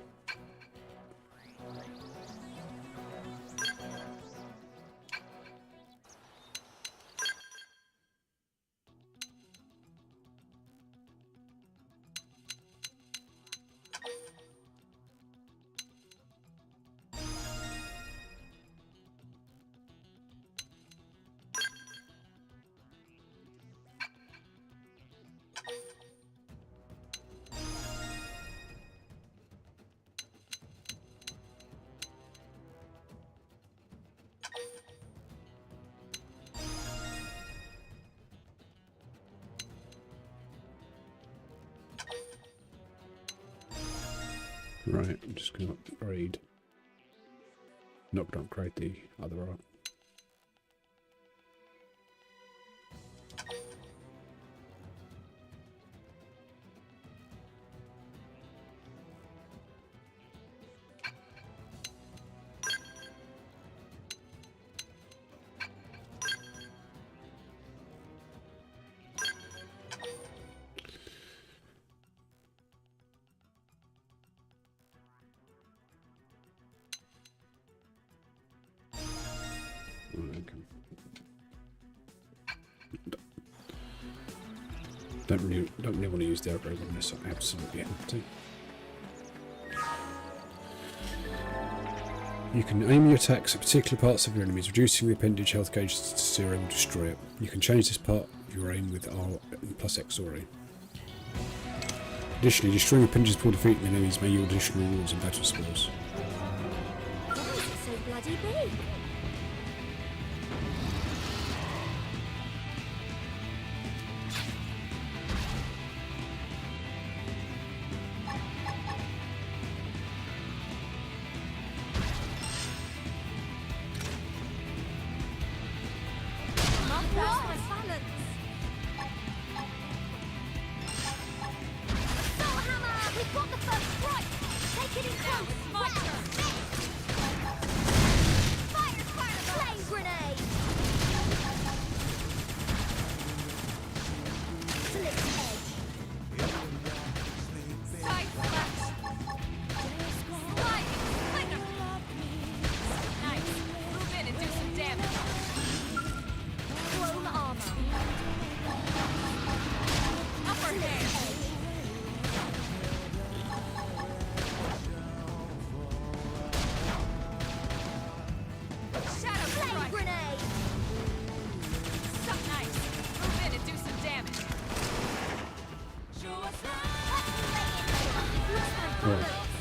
Right, I'm just going to upgrade. Not going to upgrade the other art. Don't really want to use the upgrade unless I absolutely have to. You can aim your attacks at particular parts of your enemies, reducing the appendage health gauge to 0 and destroy it. You can change this part of your aim with R plus X or A. Additionally, destroying appendages before defeating enemies may yield additional rewards and battle spells. Why is it so bloody big?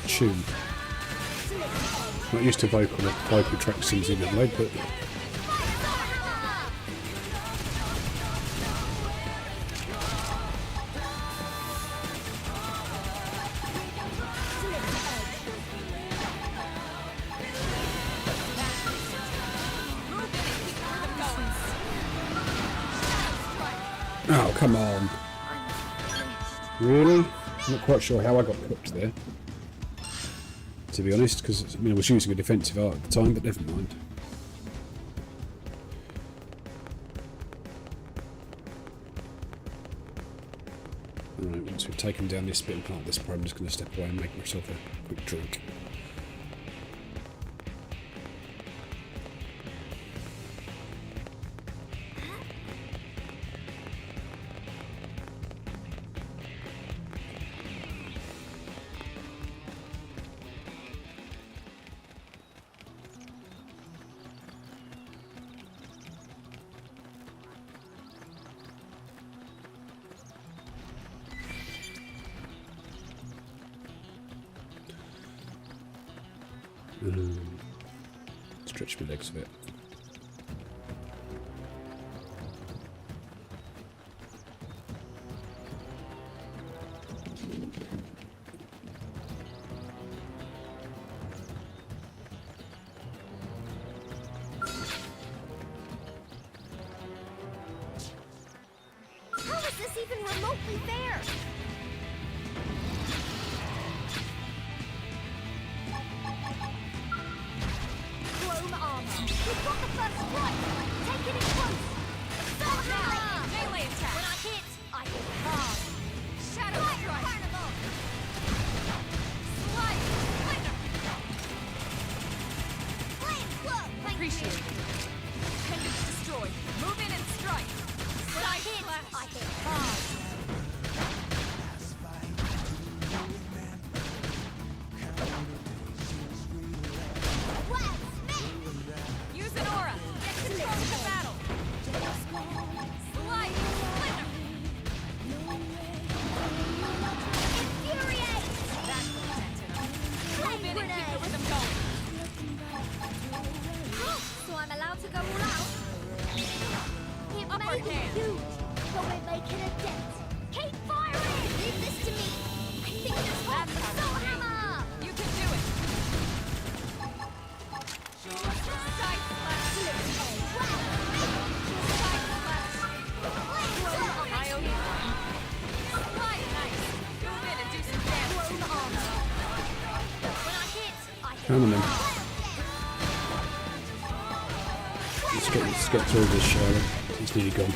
Tune. Not used to vocal tracks in Xenoblade, but oh, come on. Really? I'm not quite sure how I got cooked there. to be honest, because I mean I was using a defensive art at the time, but never mind. Alright, once we've taken down this bit and part of this probe, I'm just going to step away and make myself a quick drink. Stretch my legs a bit. How is this even remotely fair? Chrome armor. We've got the first strike. Take it in close. Melee attack. When I hit, I hit hard. Shadow strike. Carnival. Slide. Splinter. Flame flow. Appreciate it. Appendage destroyed. Move in and strike. When I hit hard. Use an aura. Get control of the battle. Slide. Splinter. Infuriate. That's the momentum. Move in and keep the rhythm going. So I'm allowed to go all out? It may be huge, but we're making a dent. Keep firing! Leave this to me. I think this will Soul Hammer! You can do it. Side slash. Side slash. IOE. Slide nice. Move in and do some damage. When I hit, I hit. Come on then. Let's get through this, Charlotte. It's nearly gone.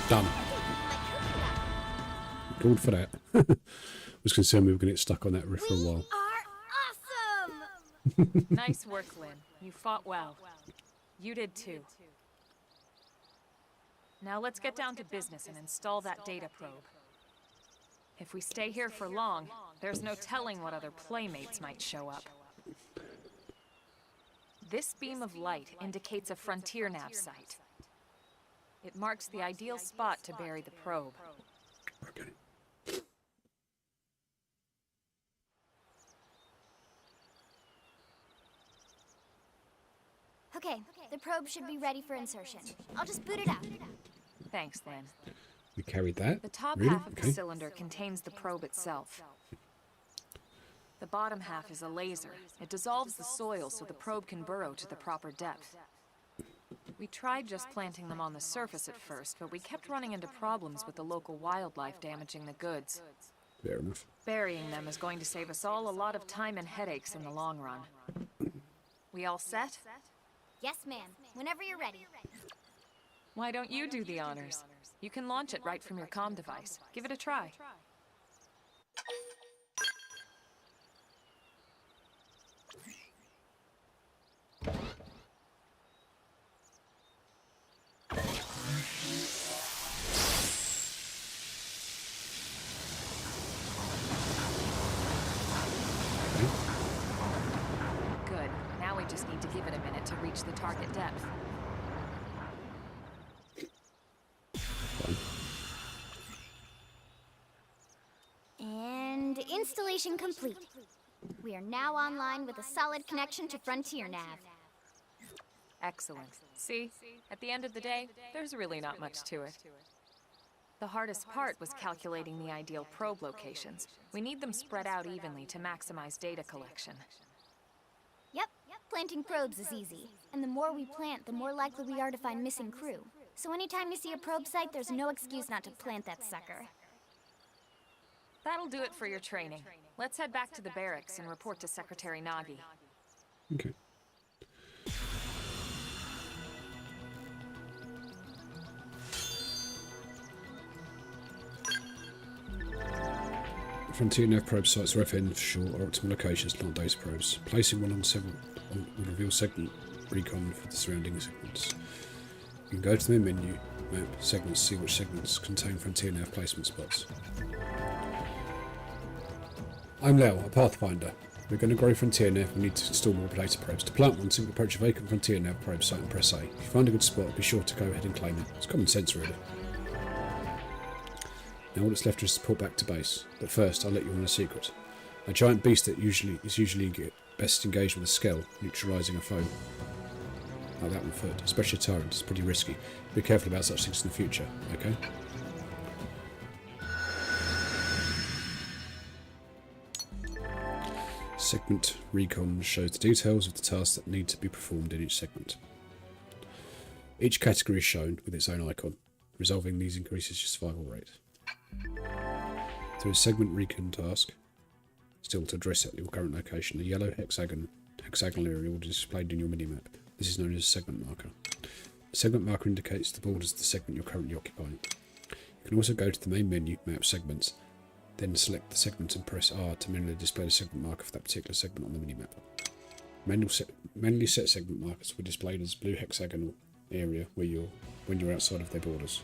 Done. Good for that. I was concerned we were going to get stuck on that riff for a while. Are awesome! Nice work, Lynn. You fought well. You did too. Now let's get down to business and install that data probe. If we stay here for long, there's no telling what other playmates might show up. This beam of light indicates a frontier nav site. It marks the ideal spot to bury the probe. Okay. Okay, the probe should be ready for insertion. I'll just boot it out. Thanks, Lynn. We carried that. The top Really? half of the cylinder contains the probe itself. The bottom half is a laser. It dissolves the soil so the probe can burrow to the proper depth. We tried just planting them on the surface at first, but we kept running into problems with the local wildlife damaging the goods. Fair enough. Burying them is going to save us all a lot of time and headaches in the long run. We all set? Yes, ma'am. Whenever you're ready. Why don't you do the honors? You can launch it right from your comm device. Give it a try. Good. Now we just need to give it a minute to reach the target depth. And installation complete. We are now online with a solid connection to Frontier Nav. Excellent. See? At the end of the day, there's really not much to it. The hardest part was calculating the ideal probe locations. We need them spread out evenly to maximize data collection. Yep, planting probes is easy. And the more we plant, the more likely we are to find missing crew. So anytime you see a probe site, there's no excuse not to plant that sucker. That'll do it for your training. Let's head back to the barracks and report to Secretary Nagi. Okay. Frontier nav probe sites, or FN for short, are optimal locations, not data probes. Placing one on several will reveal segment recon for the surrounding segments. You can go to the main menu, map, segments, see which segments contain Frontier nav placement spots. I'm Lel, a Pathfinder. We're going to grow Frontier nav, we need to install more data probes. To plant one, simply approach a vacant Frontier nav probe site and press A. If you find a good spot, be sure to go ahead and claim it. It's common sense, really. Now all that's left is to report back to base, but first I'll let you on a secret. A giant beast that is usually best engaged with a skell, neutralising a foe. Like that on foot, especially a tyrant, it's pretty risky. Be careful about such things in the future, okay? Segment recon shows the details of the tasks that need to be performed in each segment. Each category is shown with its own icon. Resolving these increases your survival rate. Through a segment recon task, still to address at your current location, a yellow hexagonal area will be displayed in your minimap. This is known as a segment marker. The segment marker indicates the borders of the segment you're currently occupying. You can also go to the main menu, map segments, then select the segment and press R to manually display the segment marker for that particular segment on the minimap. Manually set segment markers will be displayed as blue hexagonal area when you're outside of their borders.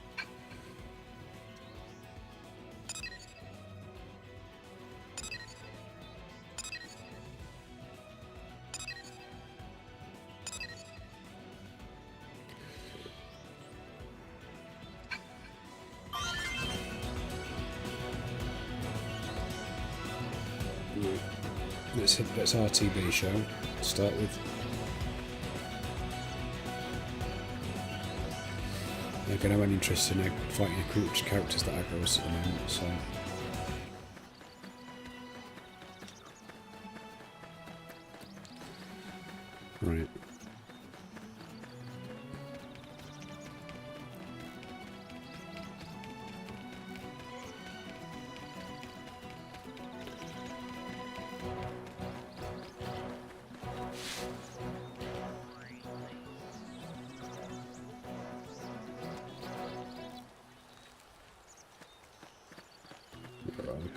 Let's RTB shall we, to start with. Again, I'm only interested in fighting which characters that aggro us at the moment, so. Right.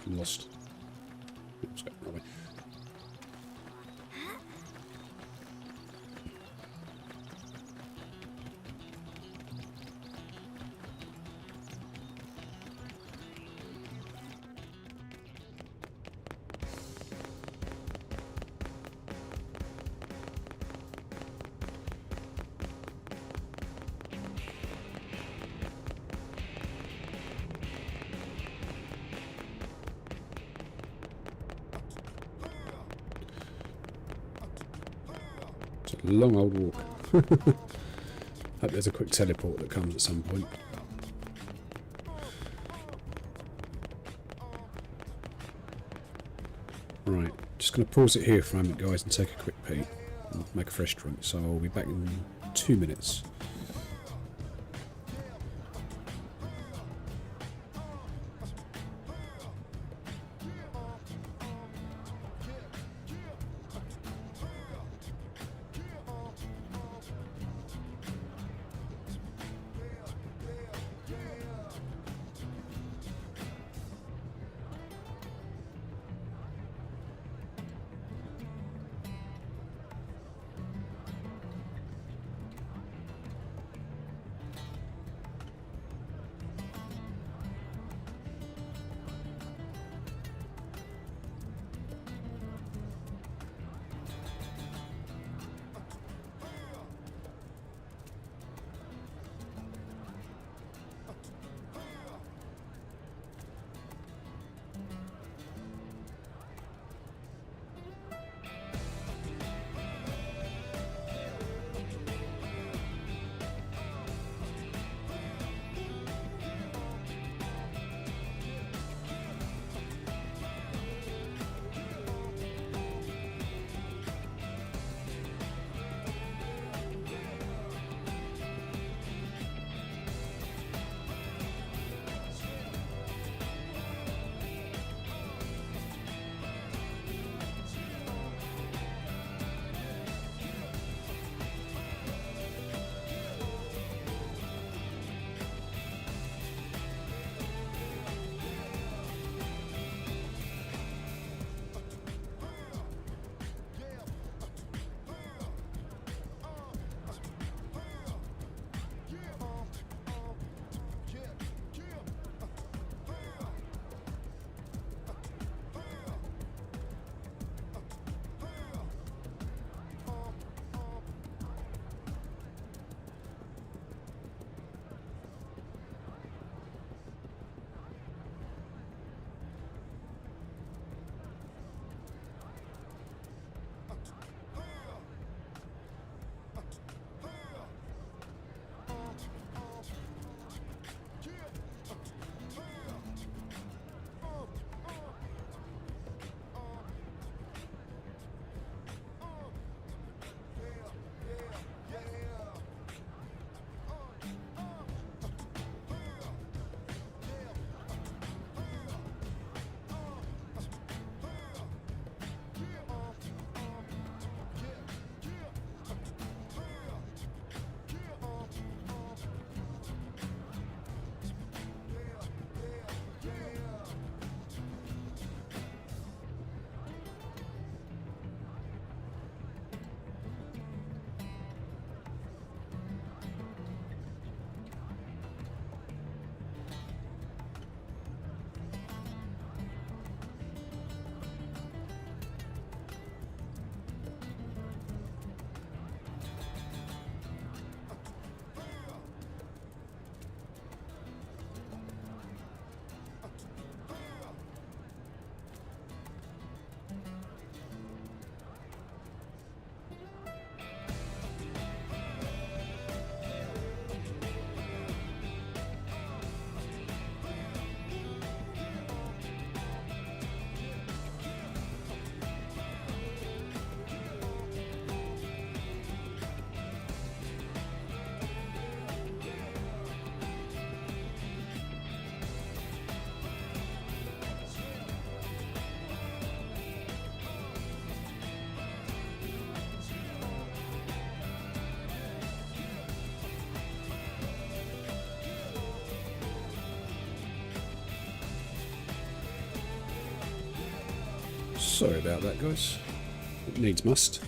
I'm lost. What's going on? It's a long old walk. Hope there's a quick teleport that comes at some point. Right, just going to pause it here for a moment, guys, and take a quick pee and make a fresh drink. So I'll be back in 2 minutes. Sorry about that, guys. It needs must.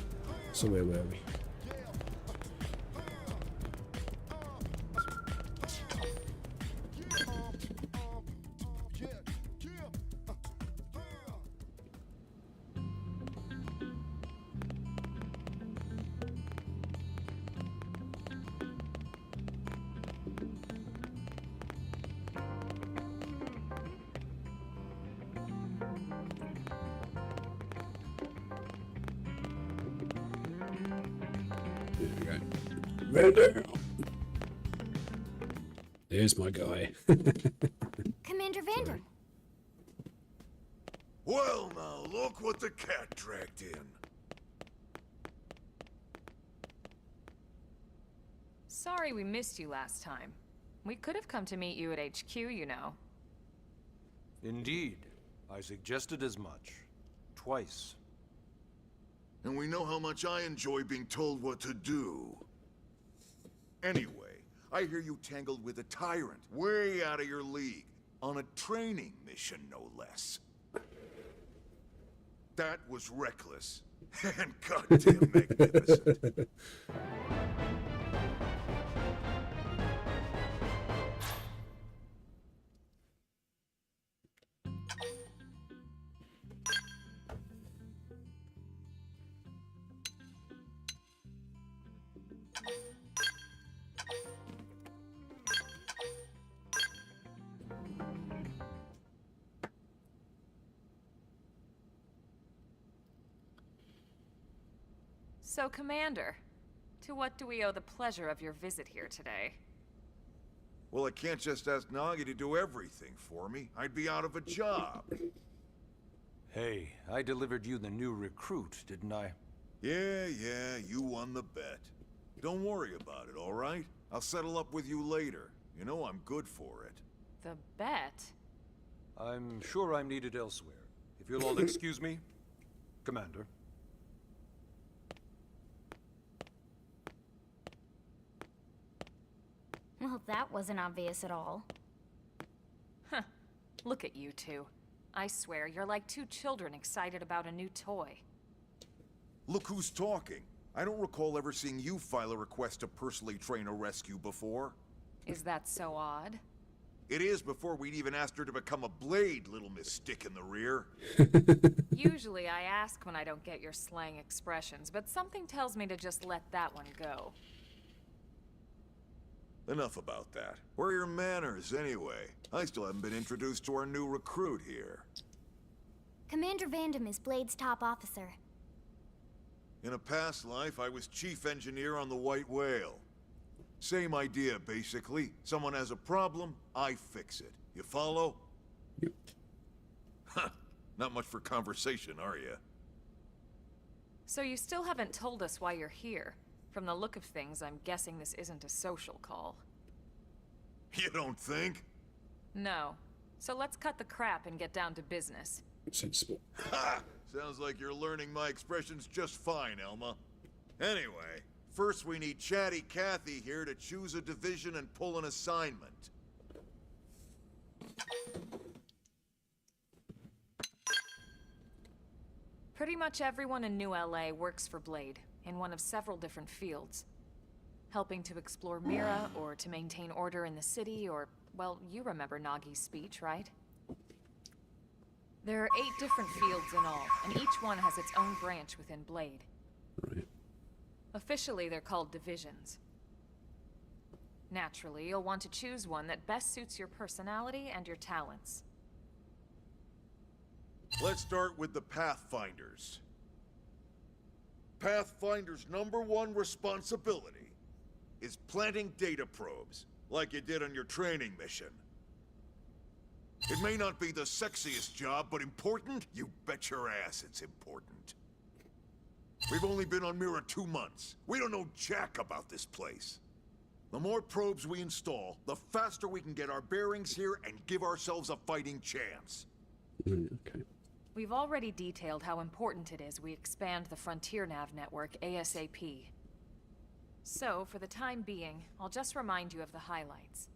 So where were we? There. There's my guy. Commander Vander. Well, now, look what the cat dragged in. Sorry we missed you last time. We could have come to meet you at HQ, you know. Indeed. I suggested as much. Twice. And we know how much I enjoy being told what to do. Anyway, I hear you tangled with a tyrant, way out of your league, on a training mission, no less. That was reckless, and goddamn magnificent. So, Commander, to what do we owe the pleasure of your visit here today? Well, I can't just ask Nagi to do everything for me. I'd be out of a job. Hey, I delivered you the new recruit, didn't I? Yeah, you won the bet. Don't worry about it, all right? I'll settle up with you later. You know I'm good for it. The bet? I'm sure I'm needed elsewhere. If you'll all excuse me, Commander. Well, that wasn't obvious at all. Huh. Look at you two. I swear, you're like two children excited about a new toy. Look who's talking. I don't recall ever seeing you file a request to personally train a rescue before. Is that so odd? It is before we'd even asked her to become a blade, little Miss Stick in the Rear. Usually I ask when I don't get your slang expressions, but something tells me to just let that one go. Enough about that. Where are your manners, anyway? I still haven't been introduced to our new recruit here. Commander Vandam is Blade's top officer. In a past life, I was chief engineer on the White Whale. Same idea, basically. Someone has a problem, I fix it. You follow? Yep. Huh. Not much for conversation, are you? So you still haven't told us why you're here. From the look of things, I'm guessing this isn't a social call. You don't think? No. So let's cut the crap and get down to business. Sensible. Ha! Sounds like you're learning my expressions just fine, Elma. Anyway, first we need Chatty Cathy here to choose a division and pull an assignment. Pretty much everyone in New LA works for Blade, in one of several different fields. Helping to explore Mira, or to maintain order in the city, or, well, you remember Nagi's speech, right? There are 8 different fields in all, and each one has its own branch within Blade. Right. Officially, they're called divisions. Naturally, you'll want to choose one that best suits your personality and your talents. Let's start with the Pathfinders. Pathfinder's #1 responsibility is planting data probes, like you did on your training mission. It may not be the sexiest job, but important? You bet your ass it's important. We've only been on Mira 2 months. We don't know jack about this place. The more probes we install, the faster we can get our bearings here and give ourselves a fighting chance. Okay. We've already detailed how important it is we expand the Frontier Nav network ASAP. So, for the time being, I'll just remind you of the highlights.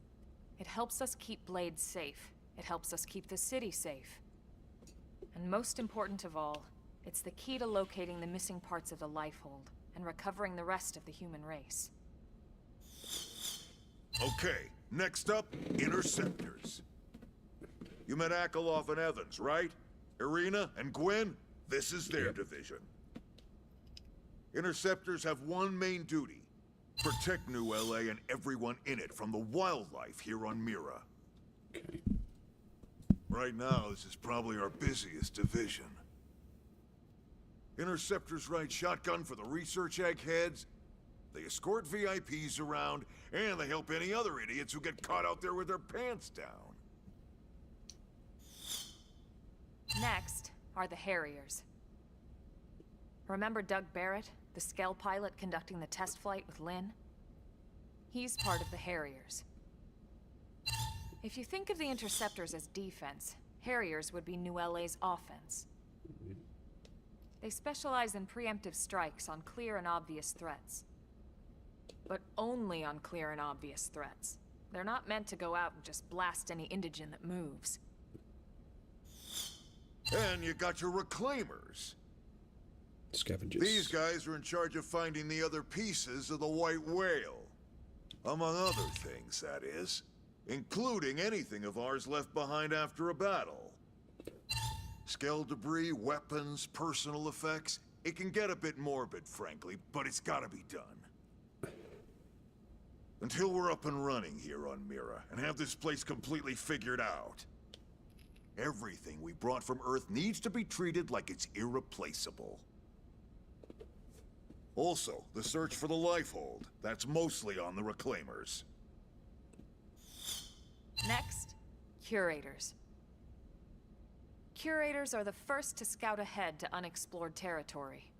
It helps us keep Blade safe. It helps us keep the city safe. And most important of all, It's the key to locating the missing parts of the Lifehold and recovering the rest of the human race. Okay, next up, Interceptors. You met Akeloff and Evans, right? Irina and Gwen? This is their division. Interceptors have one main duty. Protect New LA and everyone in it from the wildlife here on Mira. Okay. Right now, this is probably our busiest division. Interceptors ride shotgun for the research eggheads. They escort VIPs around, and they help any other idiots who get caught out there with their pants down. Next are the Harriers. Remember Doug Barrett, the Skell pilot conducting the test flight with Lynn? He's part of the Harriers. If you think of the Interceptors as defense, Harriers would be New LA's offense. They specialize in preemptive strikes on clear and obvious threats. But only on clear and obvious threats. They're not meant to go out and just blast any indigen that moves. And you got your Reclaimers. Scavengers. These guys are in charge of finding the other pieces of the White Whale. Among other things, that is. Including anything of ours left behind after a battle. Skell debris, weapons, personal effects. It can get a bit morbid, frankly, but it's gotta be done. Until we're up and running here on Mira, and have this place completely figured out. Everything we brought from Earth needs to be treated like it's irreplaceable. Also, the search for the Lifehold. That's mostly on the Reclaimers. Next, Curators. Curators are the first to scout ahead to unexplored territory,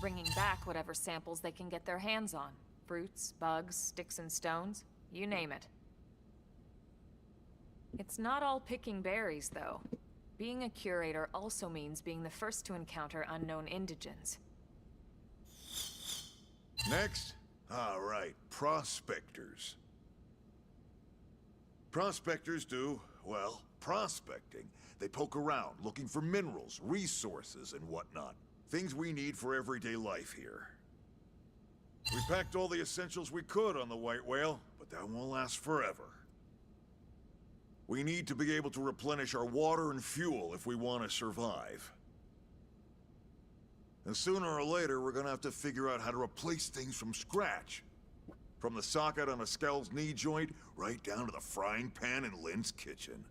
bringing back whatever samples they can get their hands on. Fruits, bugs, sticks and stones, you name it. It's not all picking berries, though. Being a curator also means being the first to encounter unknown indigens. Next? All right, prospectors. Prospectors do, well, prospecting. They poke around, looking for minerals, resources, and whatnot. Things we need for everyday life here. We packed all the essentials we could on the White Whale, but that won't last forever. We need to be able to replenish our water and fuel if we want to survive. And sooner or later, we're gonna have to figure out how to replace things from scratch. From the socket on a Skell's knee joint, right down to the frying pan in Lynn's kitchen.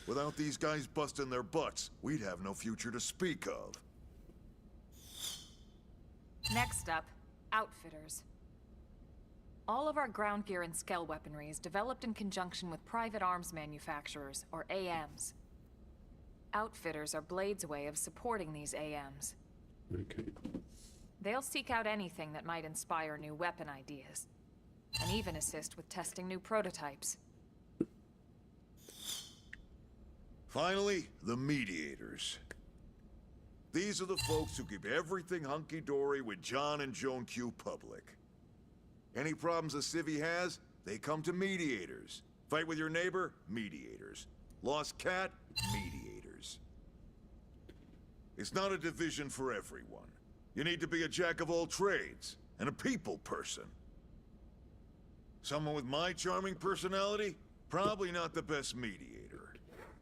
Without these guys busting their butts, we'd have no future to speak of. Next up, Outfitters. All of our ground gear and Skell weaponry is developed in conjunction with private arms manufacturers, or AMs. Outfitters are Blade's way of supporting these AMs. Okay. They'll seek out anything that might inspire new weapon ideas, and even assist with testing new prototypes. Finally, the Mediators. These are the folks who keep everything hunky-dory with John and Joan Q public. Any problems a civvy has, they come to Mediators. Fight with your neighbor? Mediators. Lost cat? Mediators. It's not a division for everyone. You need to be a jack of all trades, and a people person. Someone with my charming personality? Probably not the best mediator.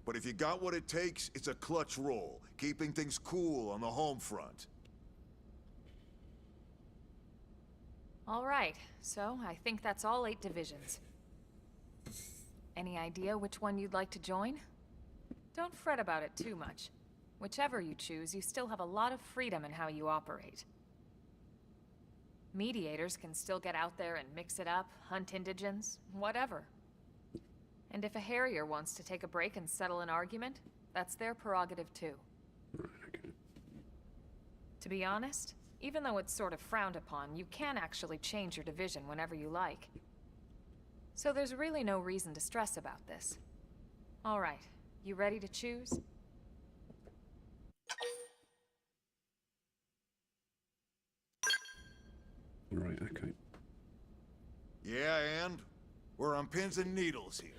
But if you got what it takes, it's a clutch role, keeping things cool on the home front. All right, so I think that's all 8 divisions. Any idea which one you'd like to join? Don't fret about it too much. Whichever you choose, you still have a lot of freedom in how you operate. Mediators can still get out there and mix it up, hunt indigens, whatever. And if a Harrier wants to take a break and settle an argument, that's their prerogative too. Right, okay. To be honest, even though it's sort of frowned upon, you can actually change your division whenever you like. So there's really no reason to stress about this. All right, you ready to choose? Right, okay. Yeah, and? We're on pins and needles here.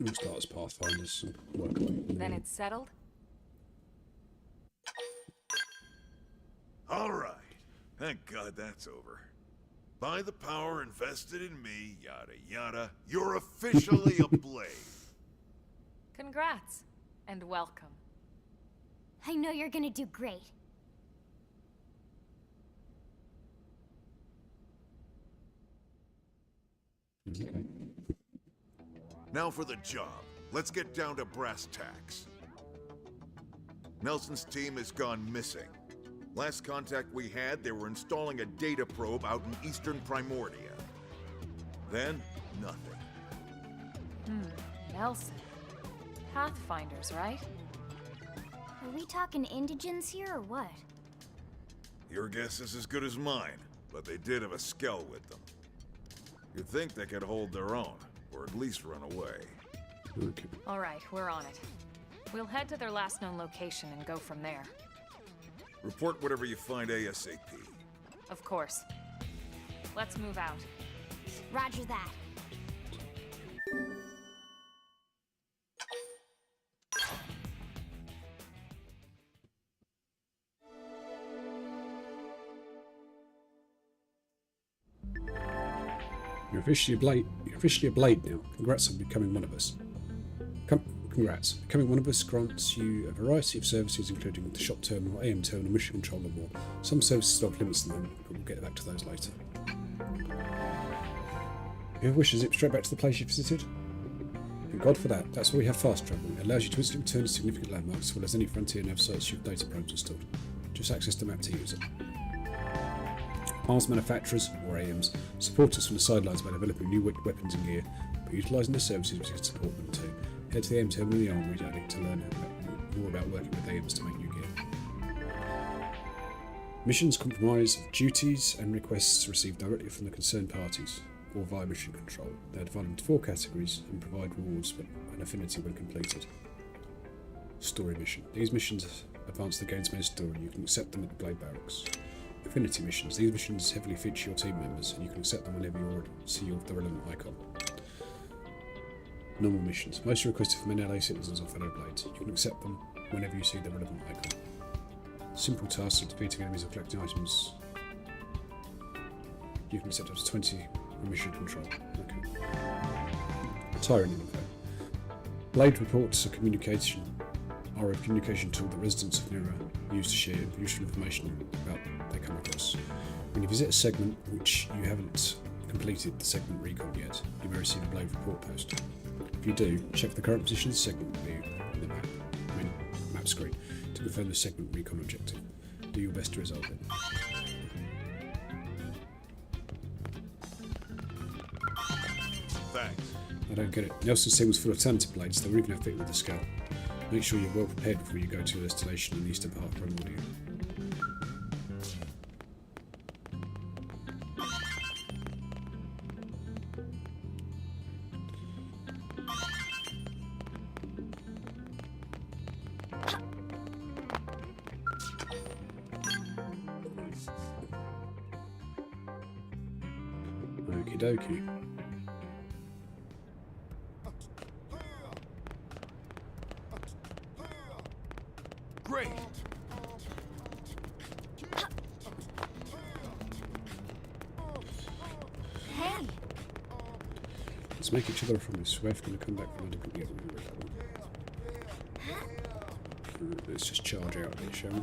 We'll start as Pathfinders and work away. Then it's settled? All right. Thank God that's over. By the power invested in me, yada yada, you're officially a blade. Congrats, and welcome. I know you're gonna do great. Okay. Now for the job. Let's get down to brass tacks. Nelson's team has gone missing. Last contact we had, they were installing a data probe out in eastern Primordia. Then, nothing. Nelson. Pathfinders, right? Are we talking indigents here or what? Your guess is as good as mine, but they did have a skell with them. You'd think they could hold their own, or at least run away. Okay. All right, we're on it. We'll head to their last known location and go from there. Report whatever you find ASAP. Of course. Let's move out. Roger that. You're officially a blade now. Congrats on becoming one of us. Congrats. Becoming one of us grants you a variety of services, including the shop terminal, AM terminal, mission control, and more. Some services are off limits at the moment, but we'll get back to those later. You have wishes, zip straight back to the place you visited? Thank God for that. That's why we have fast travel. It allows you to instantly return to significant landmarks, as well as any frontier nav sites you've data probes installed. Just access the map to use it. Arms manufacturers, or AMs, support us from the sidelines by developing new weapons and gear, but utilising their services we can support them too. Head to the AM terminal in the armory district to learn more about working with AMs to make new gear. Missions comprise duties and requests received directly from the concerned parties, or via mission control. They are divided into 4 categories and provide rewards and affinity when completed. Story mission. These missions advance the game's main story, and you can accept them at the Blade Barracks. Affinity missions. These missions heavily feature your team members, and you can accept them whenever you see the relevant icon. Normal missions. Most are requested from NLA citizens or fellow blades. You can accept them whenever you see the relevant icon. Simple tasks of defeating enemies and collecting items. You can accept up to 20 for mission control. Okay. Tyrant info. Blade reports are a communication tool that residents of Mira use to share useful information about they come across. When you visit a segment which you haven't completed the segment recon yet, you may receive a Blade report post. If you do, check the current position of the segment view in the map screen to confirm the segment recon objective. Do your best to resolve it. Thanks. I don't get it. Nelson's team was full of talented blades, they were even outfitted with a scale. Make sure you're well prepared before you go to your destination in the eastern part of Primordia. Okie dokie. Great! Hey! Let's make each other from this. We're going to come back from a different level. Let's just charge out a bit, shall we?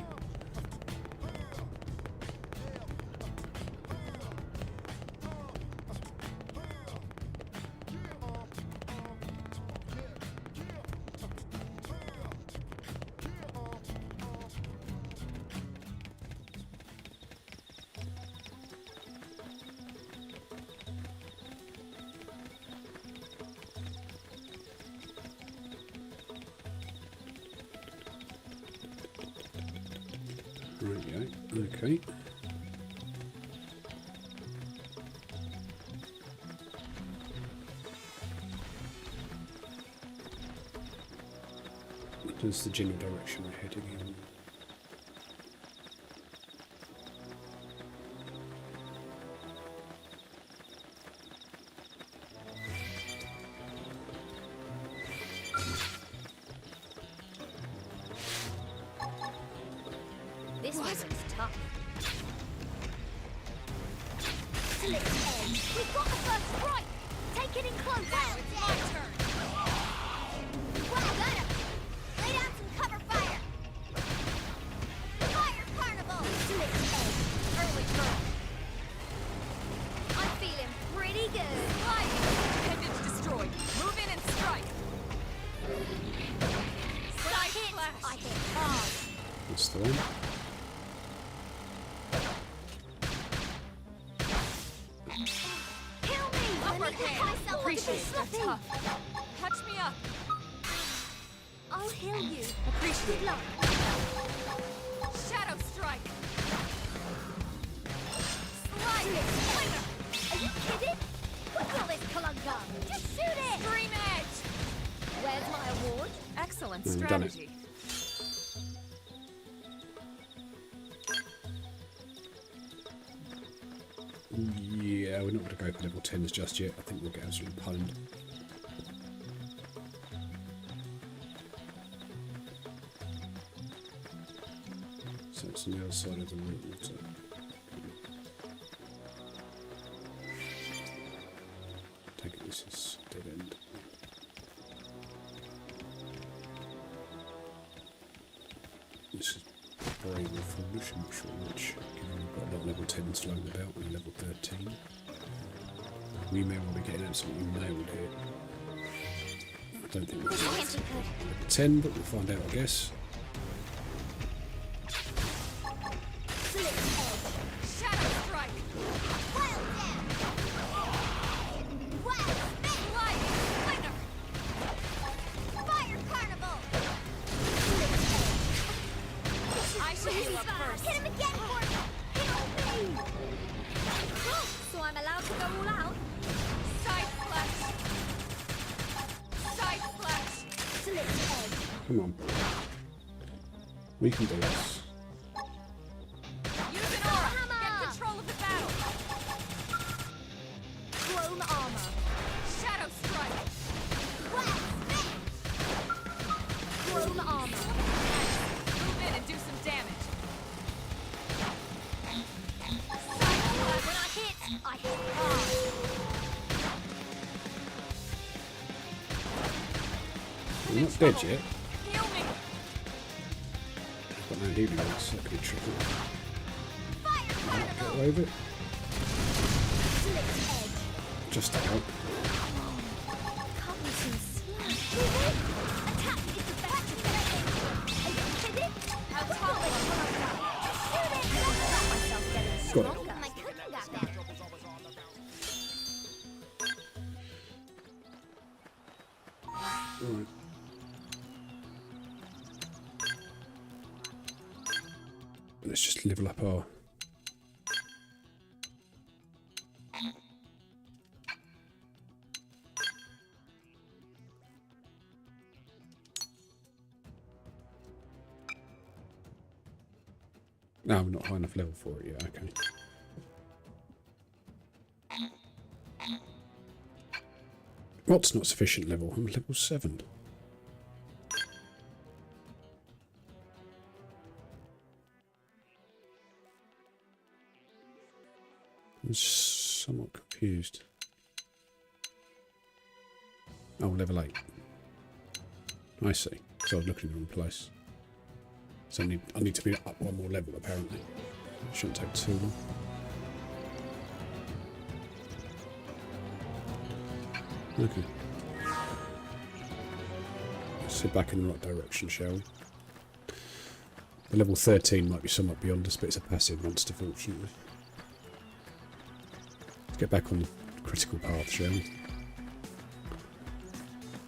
Okay. What is the general direction we're heading in? This one's tough. Slip edge. We've got the first strike. Take it in close. Now it's my turn. Well, got him. Lay down some cover fire. Fire carnival. Slip edge. Early bird. I'm feeling pretty good. Sliding. Appendage destroyed. Move in and strike. When I hit, I hit hard. That's the one. Kill me! Upper Let me hand. put myself Appreciate into they're something. tough. Patch me up. I'll heal you. Appreciate Good luck. Shadow strike. Slide it. Fire. Are you kidding? Look at this Kalunga. Just shoot it. Scream edge. Where's my award? Excellent We've done it. strategy. Yeah, we're not going to go for level 10s just yet. I think we'll get absolutely pwned. So it's on the other side of the route water. Take it, this is dead end. This is brave or foolish, I'm not sure which. Given we've got a lot of level 10s floating about and level 13. We may well be getting absolutely nailed here. I don't think we'll get level 10, but we'll find out, I guess. Slip edge. Shadow strike. Wild down. Wild spin. Lightning splinter. Fire carnival. Slip edge. I should heal up first. Hit him again for me. Hit me. Oh, so I'm allowed to go all out? Side flash. Side flash. Slip edge. Come on. We can do this. Use an aura. Get control of the battle. Chrome armor. Shadow strike. Wild spin. Chrome armor. Move in and do some damage. When I hit hard. We're not dead yet. Heal me. I've got no healing, that's that could be tricky. Fire Get carnival. away with it. Slip edge. Just about. Can't be too slow. Attack is the best defense. Are you kidding? How Look tall at this Kalunga. Shoot it. I felt myself getting Got it. stronger. My cooking got better. Alright. Let's just level up our... No, I'm not high enough level for it yet, okay. What's not sufficient level? I'm level 7. I'm somewhat confused. Oh, level 8. I see. So I was looking in the wrong place. So I need to be up one more level, apparently. Shouldn't take too long. Okay. Let's head back in the right direction, shall we? The level 13 might be somewhat beyond us, but it's a passive monster, fortunately. Let's get back on the critical path, shall we?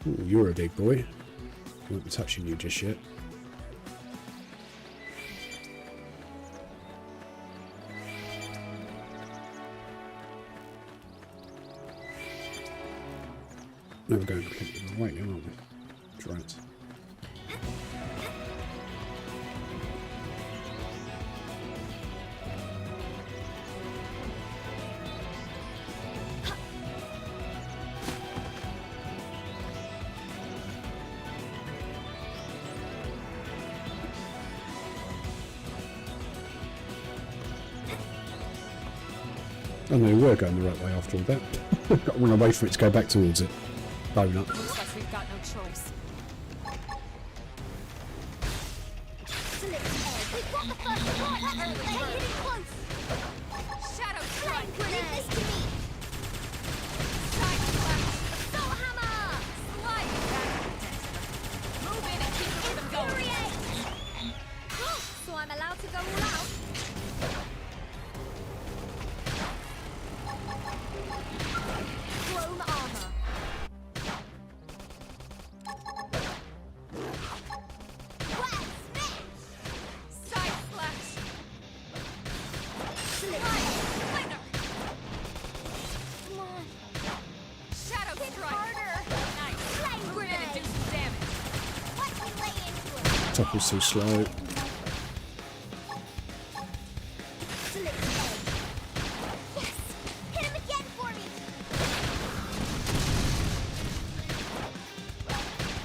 Ooh, you're a big boy. I won't be touching you just yet. No, we're going completely the wrong way now, aren't we? That's right. Oh no, we're going the right way after all that. Got to run away for it to go back towards it. Bone up. Looks like we've got no choice. We've got the first support! They're hitting close! Shadow Flame strike! grenade! Leave this to me! Side slash! Soul hammer! Slide! Move in and keep the rhythm going! Infuriate! So I'm allowed to go all out? Chrome armor. Well, smash! Side slash! Slide. Flinger! Come on. Shadow Hit strike! harder. Nice! Flame Move in and do grenade. some damage! Let me lay into it. Topple's too slow. Slip edge. Yes! Hit him again for me!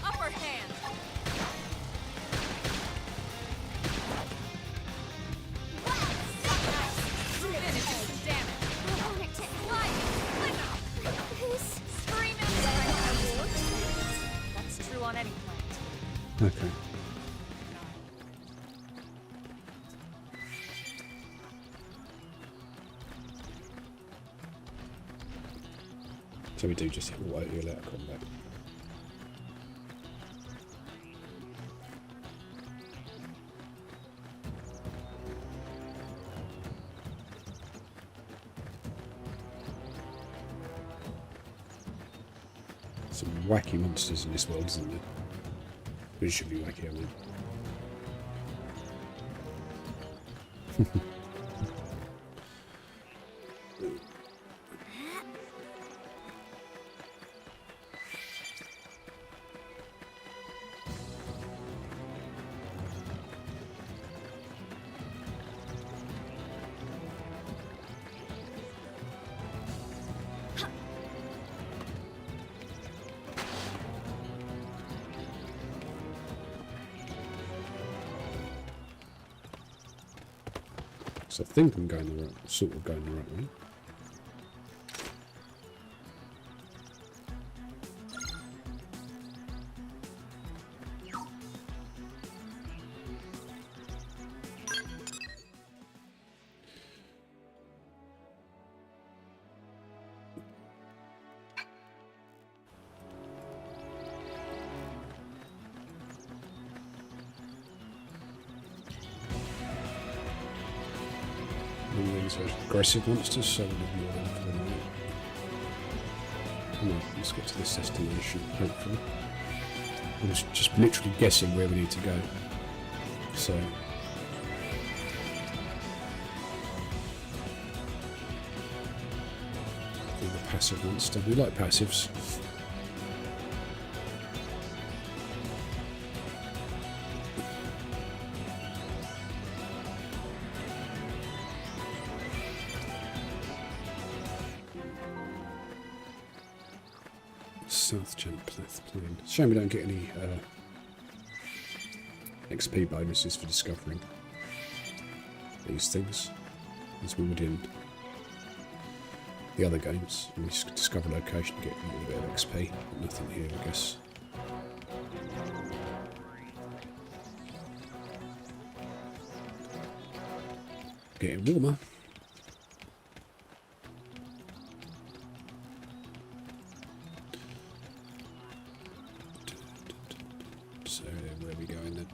Upper hand! Well, Nice! Move in and do some damage! I want it to Slide! Flinger! Who's Screaming! That's true on any plant. Okay. So we do just hit auto heal out of combat. Some wacky monsters in this world, isn't there? It should be wacky, I mean. So I think I'm going the right, sort of going the right way. These are aggressive monsters, so we'll ignore them for the moment. Come on, let's get to this destination, hopefully. I was just literally guessing where we need to go. So. The passive monster. We like passives. South Champ Plain. Shame we don't get any XP bonuses for discovering these things, as we would in the other games. We just discover a location and get a little bit of XP. Nothing here, I guess. Getting warmer. So where are we going then?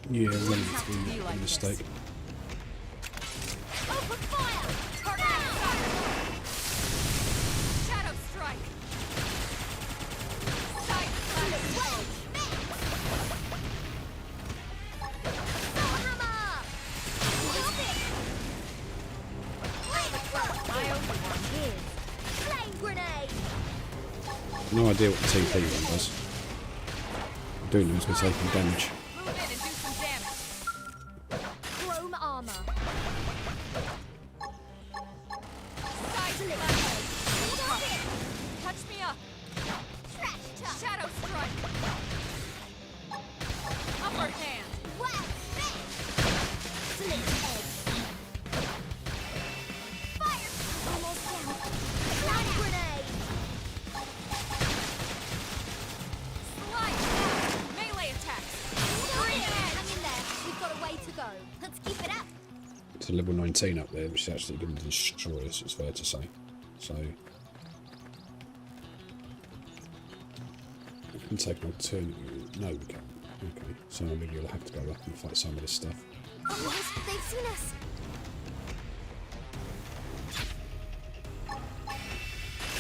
Yeah, running through a mistake. open fire! Target fire! Shadow strike! Side slash! Well, smash! Soul hammer! Stop it! Flame throw! I owe you one. Here's flame grenade! No idea what the TP one does. I do know it's going to take some damage. Move in and do some damage. Chrome armor. Side slash! Stop it! Touch me up! Trash talk! Shadow strike! to level 19 up there, which is actually going to destroy us, it's fair to say. So, we can take an alternative. No, we can't. Okay, so maybe you'll have to go up and fight some of this stuff. Oh, they've seen us.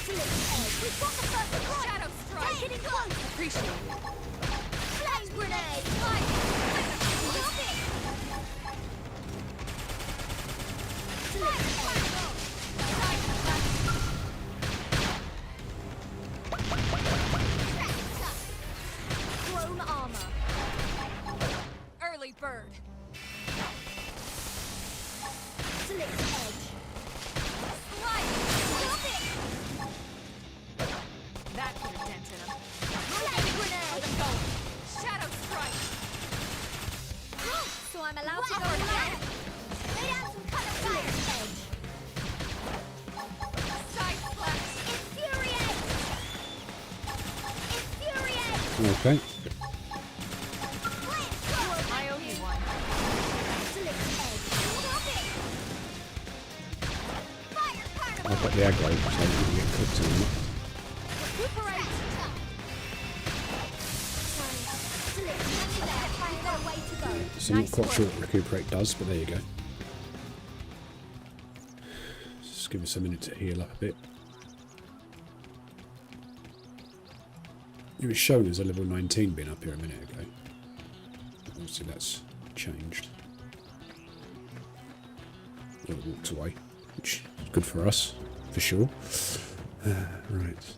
We've got the first one. Shadow strike! Getting close. Appreciate it. Flame grenade. Stop it! Chrome armor. Early bird. Slit edge. Slide! Stop it. That put a dent in him. Flame grenade. Shadow strike! So I'm allowed to go again. Lay down some color fire. Edge. Side flash! Infuriate. Infuriate. Okay. I owe you one. Slit edge. Stop it. Fire particle. I've got the aggro, so I'm going to get cooked in a minute. Recuperate. Slit. We've got a way to go. So I'm not quite sure what recuperate does, but there you go. Just give us a minute to heal up a bit. It was shown as a level 19 being up here a minute ago. Obviously that's changed. Well, it walked away, which is good for us, for sure. Right.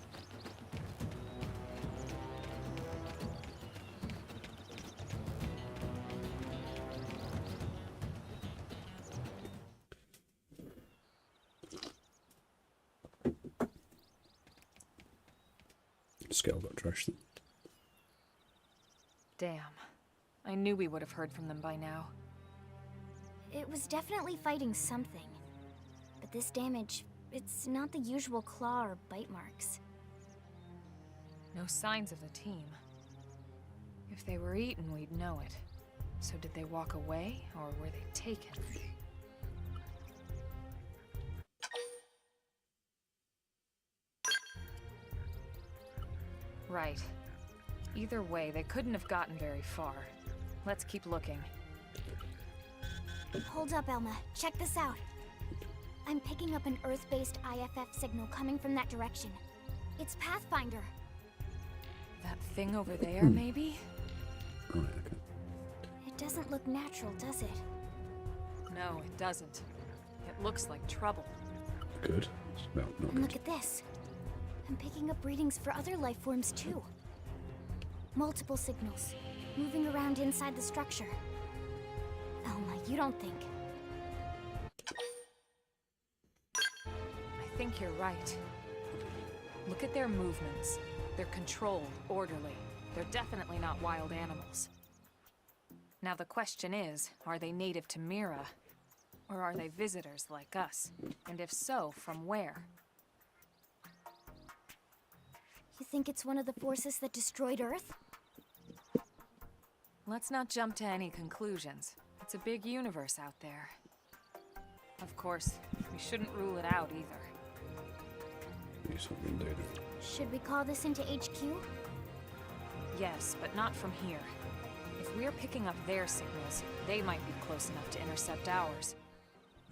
Scale got trashed then. Damn. I knew we would have heard from them by now. It was definitely fighting something. But this damage, it's not the usual claw or bite marks. No signs of the team. If they were eaten, we'd know it. So did they walk away, or were they taken? Right. Either way, they couldn't have gotten very far. Let's keep looking. Hold up, Elma. Check this out. I'm picking up an Earth-based IFF signal coming from that direction. It's Pathfinder. That thing over there, maybe? Right, okay. It doesn't look natural, does it? No, it doesn't. It looks like trouble. Good. It's about not And good. look at this. I'm picking up readings for other life forms, too. Multiple signals, moving around inside the structure. Elma, you don't think... I think you're right. Look at their movements. They're controlled, orderly. They're definitely not wild animals. Now the question is, are they native to Mira? Or are they visitors like us? And if so, from where? You think it's one of the forces that destroyed Earth? Let's not jump to any conclusions. It's a big universe out there. Of course, we shouldn't rule it out either. Use something to do that. Should we call this into HQ? Yes, but not from here. If we're picking up their signals, they might be close enough to intercept ours.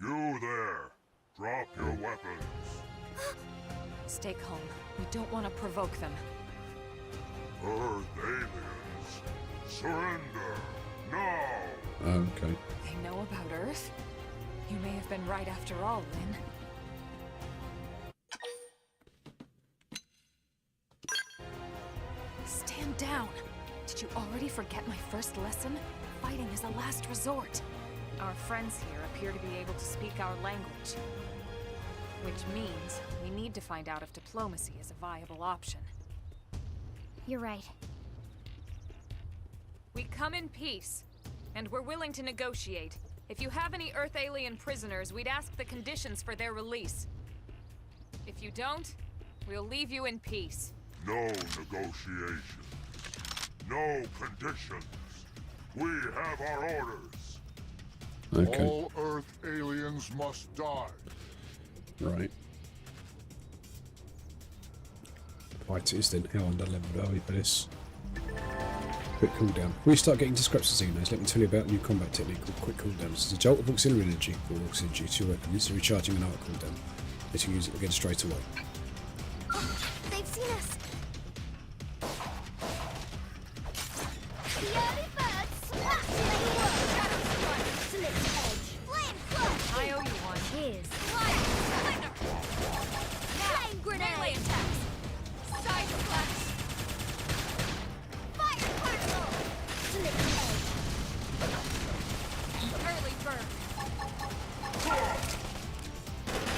You there! Drop your weapons! Stay calm. We don't want to provoke them. Earth aliens! Surrender! Now! Okay. They know about Earth? You may have been right after all, Lynn. Stand down! Did you already forget my first lesson? Fighting is a last resort. Our friends here appear to be able to speak our language. Which means we need to find out if diplomacy is a viable option. You're right. We come in peace, and we're willing to negotiate. If you have any Earth alien prisoners, we'd ask the conditions for their release. If you don't, we'll leave you in peace. No negotiation. No conditions. We have our orders. Okay. All Earth aliens must die. Right. Right, it is then. How under level are we for this? Quick cooldown. When you start getting discrepancies, let me tell you about a new combat technique called quick cooldown. This is a jolt of auxiliary energy, or auxiliary to your weapon, instantly recharging an auto cooldown. Let you use it again straight away. They've seen us. The early bird smashing the world. Shadow strike. Slip edge. Flame flash. I owe you one. Cheers. Light. Thunder. Flame grenade. Melee attacks. Side slash. Fire particle. Slip edge. Early burn.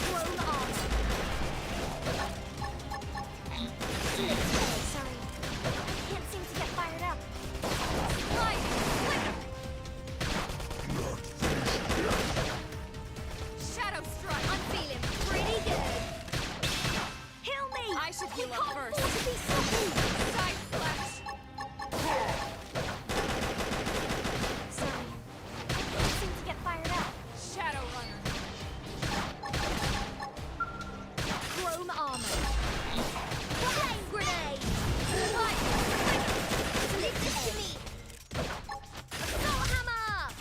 Blown armor. Slip edge. Sorry. Can't seem to get fired up. Light. Flicker. Shadow strike. I'm feeling pretty good. Heal me. I should heal You up can't first. afford to be sloppy. Side slash. Sorry. I can't seem to get fired up. Shadow runner. Chrome armor. Flame grenade. Light. Leave this to me. Soul hammer.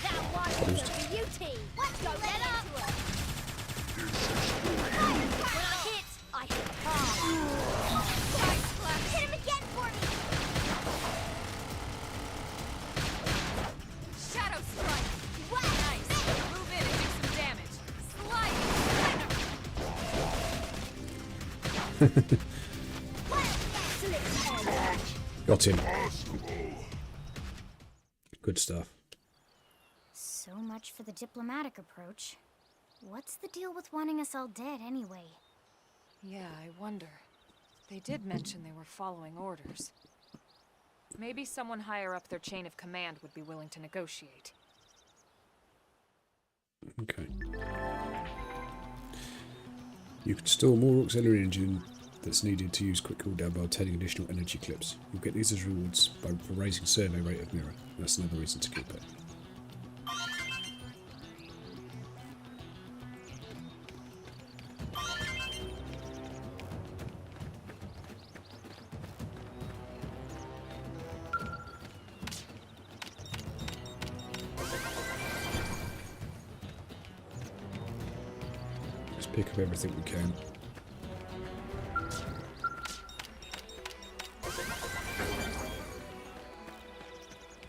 That one is a beauty. Let's go get up. When I hit hard. Side slash. Hit him again for me. Shadow strike. Nice. Move in and do some damage. Slide. Got him. Good stuff. So much for the diplomatic approach. What's the deal with wanting us all dead anyway? Yeah, I wonder. They did mention they were following orders. Maybe someone higher up their chain of command would be willing to negotiate. Okay. You can store more auxiliary energy that's needed to use quick cooldown by obtaining additional energy clips. You'll get these as rewards for raising survey rate of Mira. That's another reason to keep it. Let's pick up everything we can.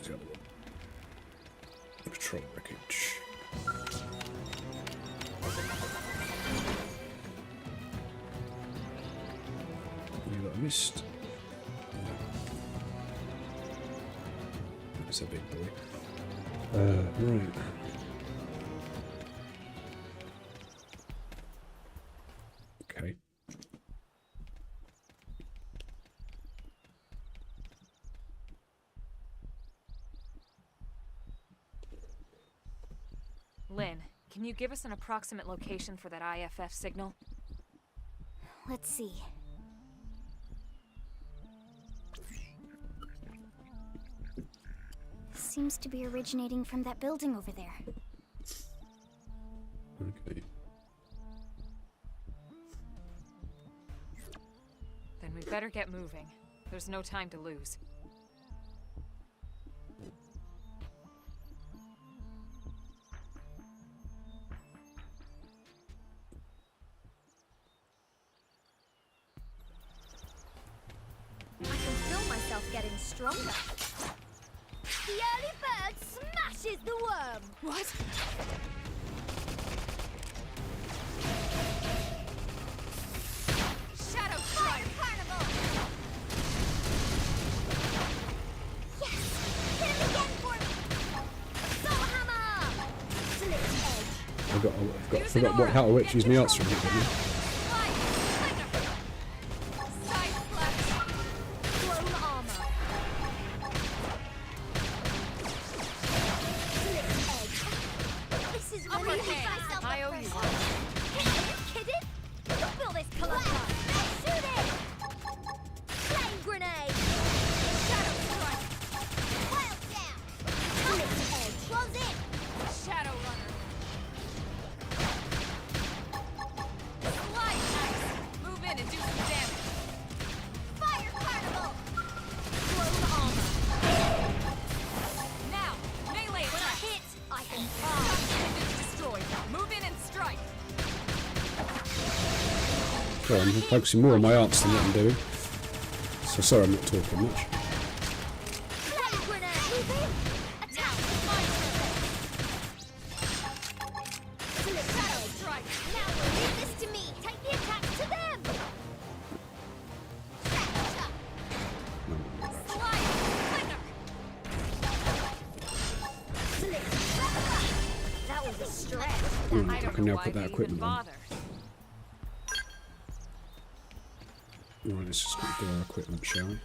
The other one. Patrol wreckage. You that I missed? No. That's a big boy. Right. Okay. Lynn, can you give us an approximate location for that IFF signal? Let's see. Seems to be originating from that building over there. Okay. Then we better get moving. There's no time to lose. I can feel myself getting stronger. The early bird smashes the worm! What? Shadow Fire strike. carnival! Yes! Hit him again for me! Soul hammer! Slip edge! I forgot how to use my arts from it. Slide. Flicker. Side slash. Clone armor! Slip edge! This is Upper really hand. myself I owe you one. Are you kidding? Don't feel this collapse! Shoot it! Flame grenade! Shadow strike. Wild down! Slip edge! Well, I'm focusing more on my answers than what I'm doing. So sorry I'm not talking much. I can now put that equipment on. Right, let's just do our equipment, shall we?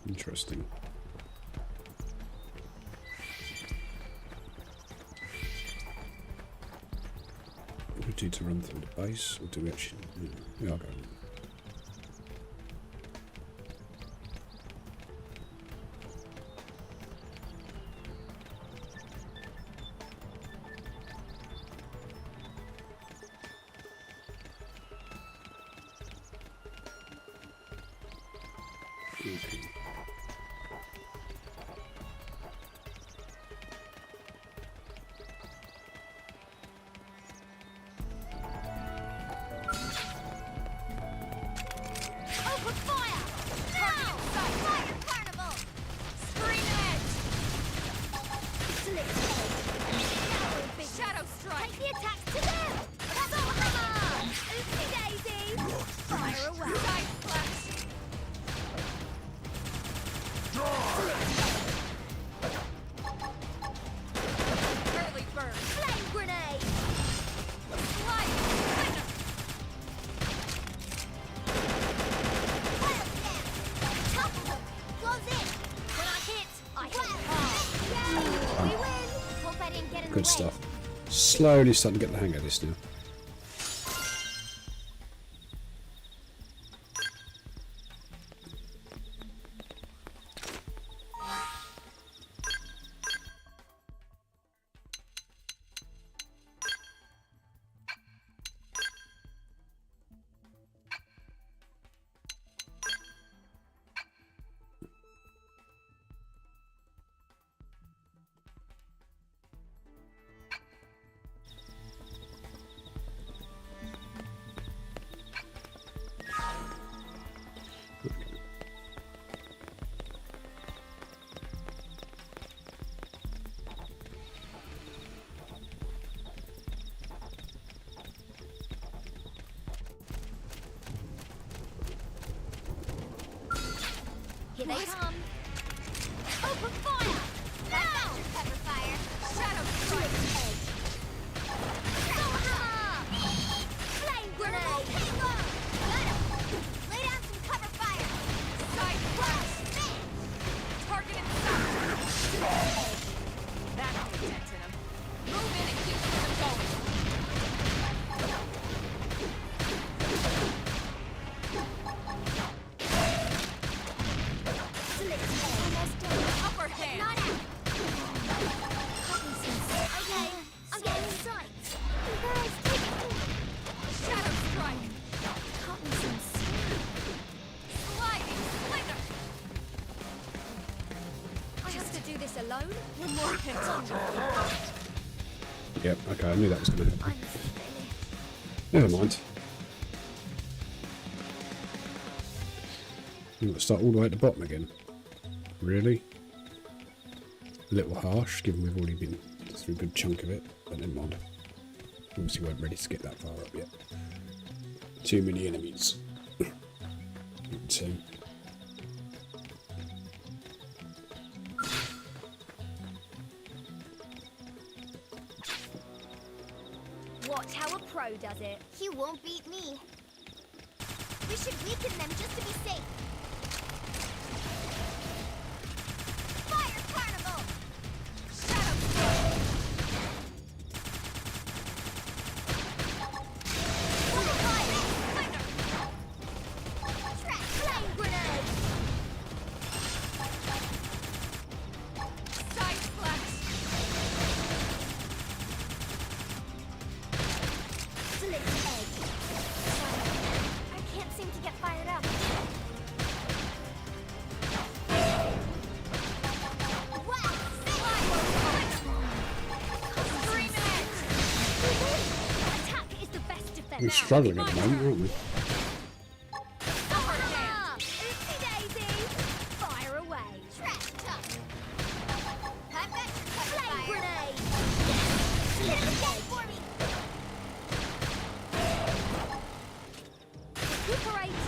Interesting. We do to run through the base, or do we actually? Yeah, I'll go. Okay. Good stuff. Slowly starting to get the hang of this now. Here they come. Open fire! Now! Pepper fire. Shadow strike. Flame grenade. Hang on. Got him. Lay down some cover fire. Side flash. Target in sight. That'll be dent in him. Move in and keep them going. Yep, okay, I knew that was going to happen. Never mind. I'm going to start all the way at the bottom again. Really? A little harsh, given we've already been through a good chunk of it, but never mind. Obviously we weren't ready to get that far up yet. Too many enemies. Watch how a pro does it. He won't beat me. We should weaken them just to be safe. Fire Carnival! We're struggling at the moment, aren't we? Oopsie daisy! Fire away! Trash talk! I've got your flame grenade! Hit him again for me! Recuperate!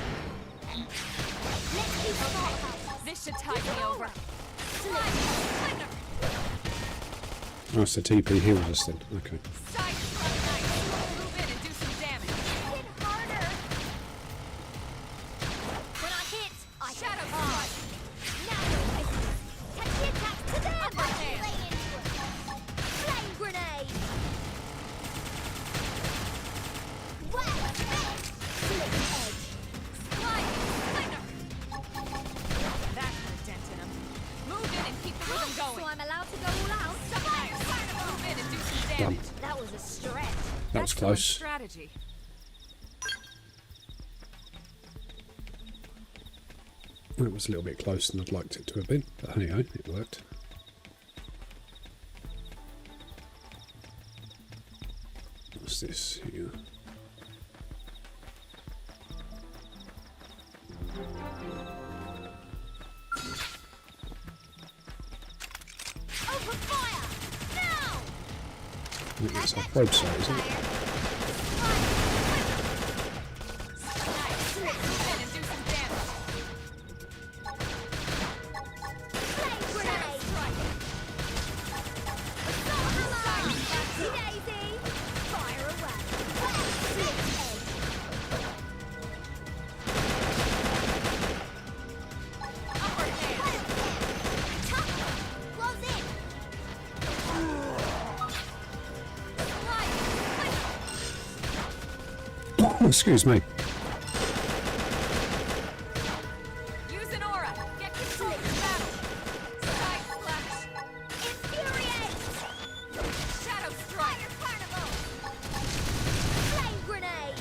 Let's keep the ball. This should tide me over. Oh, so TP heals us then. Okay. Move in and do some damage. Hit harder! When I hit, I shadow strike! Now you're busy! Take the attack to them! Lay into it! Flame grenade! Wow! Slick edge! Slide! Cleaner! That put a dent in him. Move in and keep the rhythm going. So I'm allowed to go all out? Move in and do some Done. damage. That was a stretch. That was Excellent close. strategy. That was a little bit closer than I'd liked it to have been, but hey ho, it worked. What's this here? Open fire! Now! I think it's our probe site, isn't it? Move in and do some damage. Flame grenade! Assault hammer! Oopsie daisy! Fire away! Slick edge! Upper hand. Close in! Excuse me. Use an aura. Get control of the battle. Side flash. Infuriate! Shadow strike. Fire carnival! Flame grenade!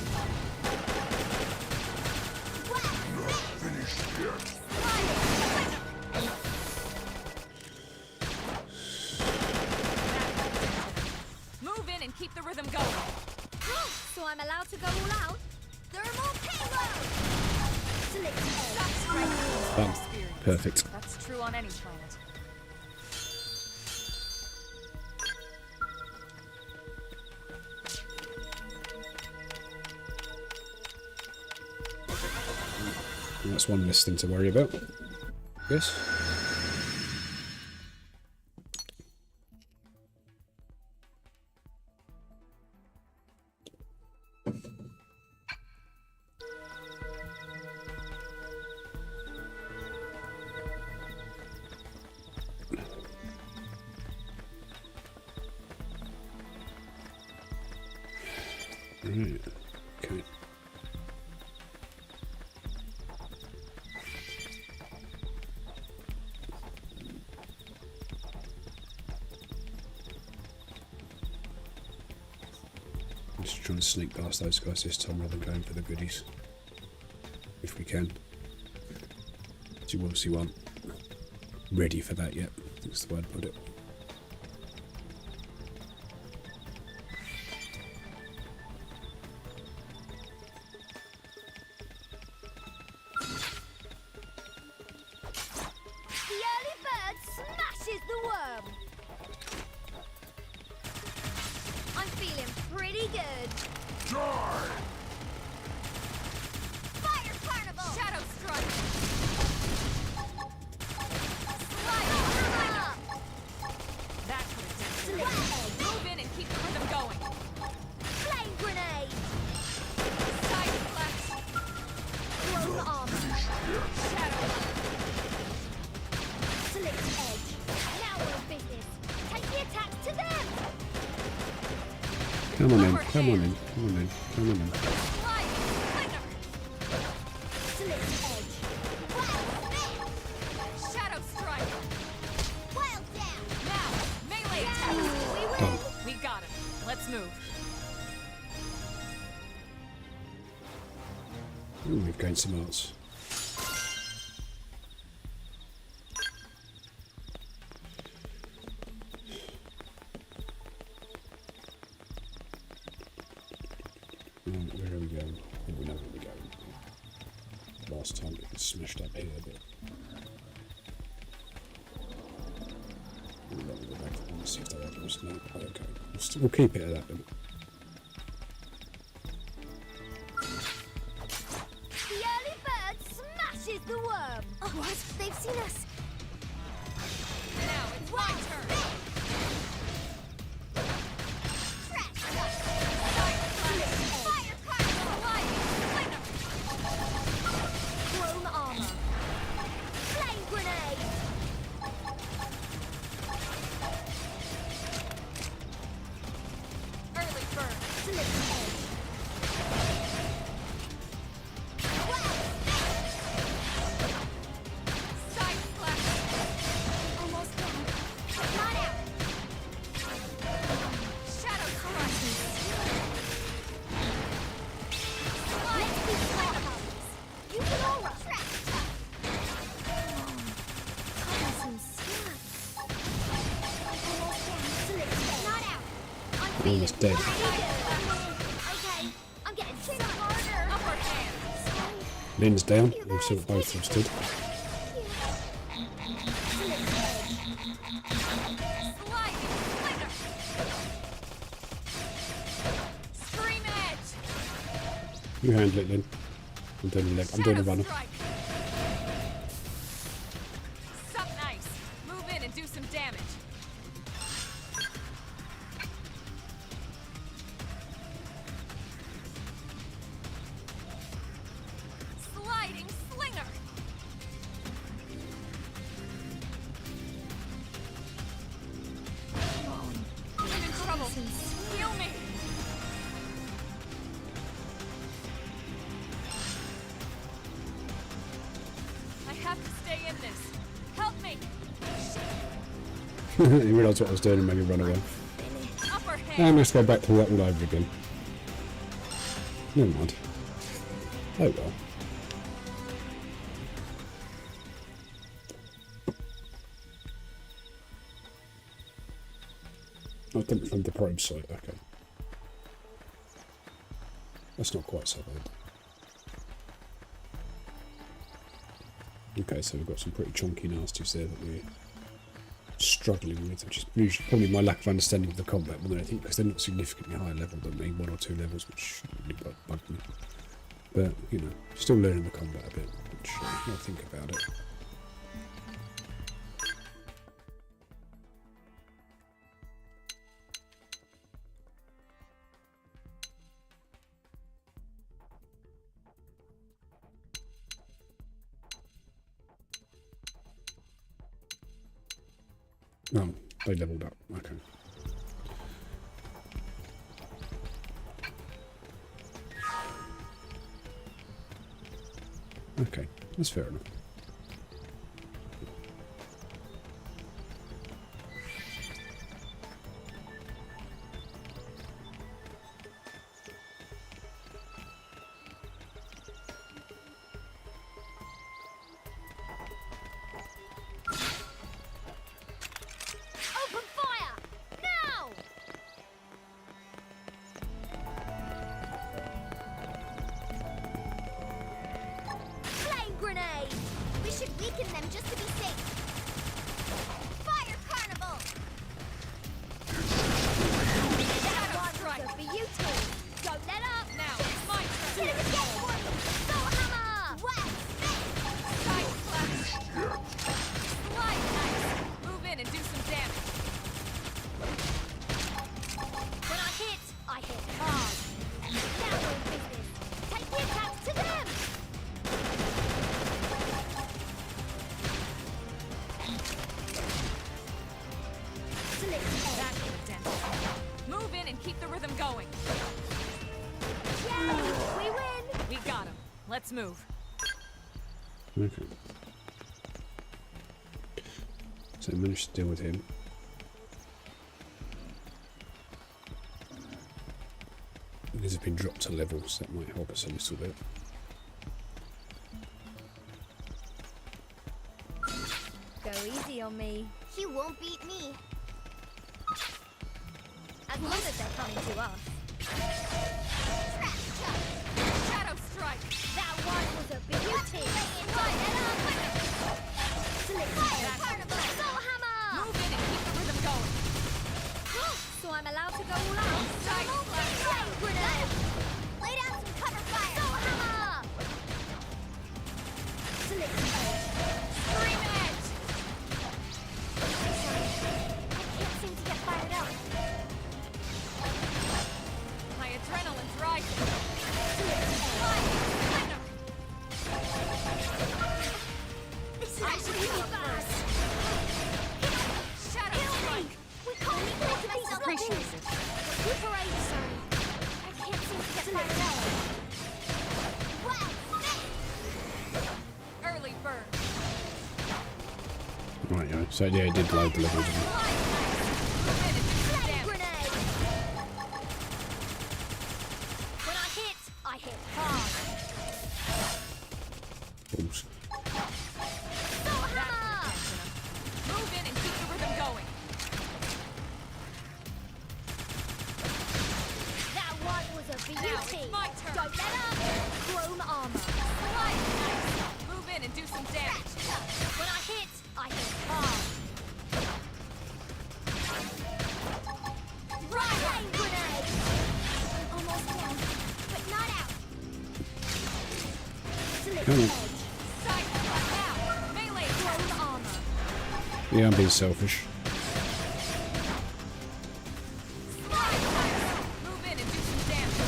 Move in and keep the rhythm going. So I'm allowed to go all out? Thermal payload! Slick edge! Done. Perfect. That's true on any planet. That's one less thing to worry about. Yes. Right. Okay. I'm just trying to sneak past those guys this time rather than going for the goodies. If we can. So you obviously aren't ready for that yet. That's the way I'd put it. The early bird smashes the worm! I'm feeling pretty good. Die! Fire carnival! Shadow strike. That put a dent in him. Move in and keep the rhythm going. Flame grenade! Side flash. Clone armor! Shadow. Slick edge! Now we're in business! Take the attacks to them! Come on in, come on in, come on in, come on in. Slide. Cleaner. Slick edge! Wow! Shadow strike. Wild down! Now, melee attack. We win! Done. We got him. Let's move. Ooh, we've gained some arts. Where we're going. I think we know where we're going. Last time it was smashed up here, but we'll go back and see if there was no. Okay, we'll keep it at that then. The early bird smashes the worm! Oh, what? They've seen us! Now it's my turn! Chrome armor! Flame grenade! Early bird! Slip edge! Side splash! Almost down! Not out! Shadow crush! Let's be smart! You can aura! Cutting some slugs! Almost down! Slip edge! Not out! I'm Almost dead. Okay, I'm getting shit harder! Upper hand! Lynn's down. We've still got both of them stood. Sliding slinger! Scream edge! You handle it, Lynn. I'm doing a leg. I'm doing a runner. Strike. Sup nice. Move in and do some damage. Sliding slinger. I'm in trouble. Heal me. I have to stay in this. Help me. He realised what I was doing and made me run away. Upper hand. And let's go back to that all over again. Never mind. Oh well. Oh, coming from the probe site, okay. That's not quite so bad. Okay, so we've got some pretty chunky nasties there that we're struggling with, which is usually probably my lack of understanding of the combat more than anything, because they're not significantly higher level than me, 1 or 2 levels, which shouldn't really bug me. But, you know, still learning the combat a bit, which I think about it. No, they leveled up. Okay. Okay, that's fair enough. Open fire! Now! Flame grenade! We should weaken them just to be safe. Fire carnival! That one for you two. Don't let up! Now it's my turn. Hit him again, boy! Soul hammer! West! Side splash. Slide nice. Move in and do some damage. When I hit hard. Now we're in business. Take the attacks to them! Slip That hit a dent. Move in and keep the rhythm going. Yay! We win! We got him. Let's move. Okay. So I managed to deal with him. These have been dropped to levels, that might help us a little bit. Go easy on me. He won't beat me. As long as they're coming to us. Trap Move in and keep the rhythm going. So I'm allowed to go last. Grenade. Lay down some cover fire. Soul hammer. Scream edge. I can't seem to get fired up. My adrenaline's rising. I should heal up first. Shadow strike. We can't leave it to myself. Appreciate it. Recuperate, sorry. I can't seem to get fired up. Early bird. Right, yeah. So yeah, it did load the levels. Didn't Grenade. When I hit hard. it? Balls. Move in and keep the rhythm going. That one was a beauty. Now it's my turn. Don't let up. Chrome armor. Move in and do some damage. When I hit hard. Right. Grenade. Almost down, but not out. Come on. Sight now. Melee chrome armor. Yeah, I'm being selfish. Move in and do some damage.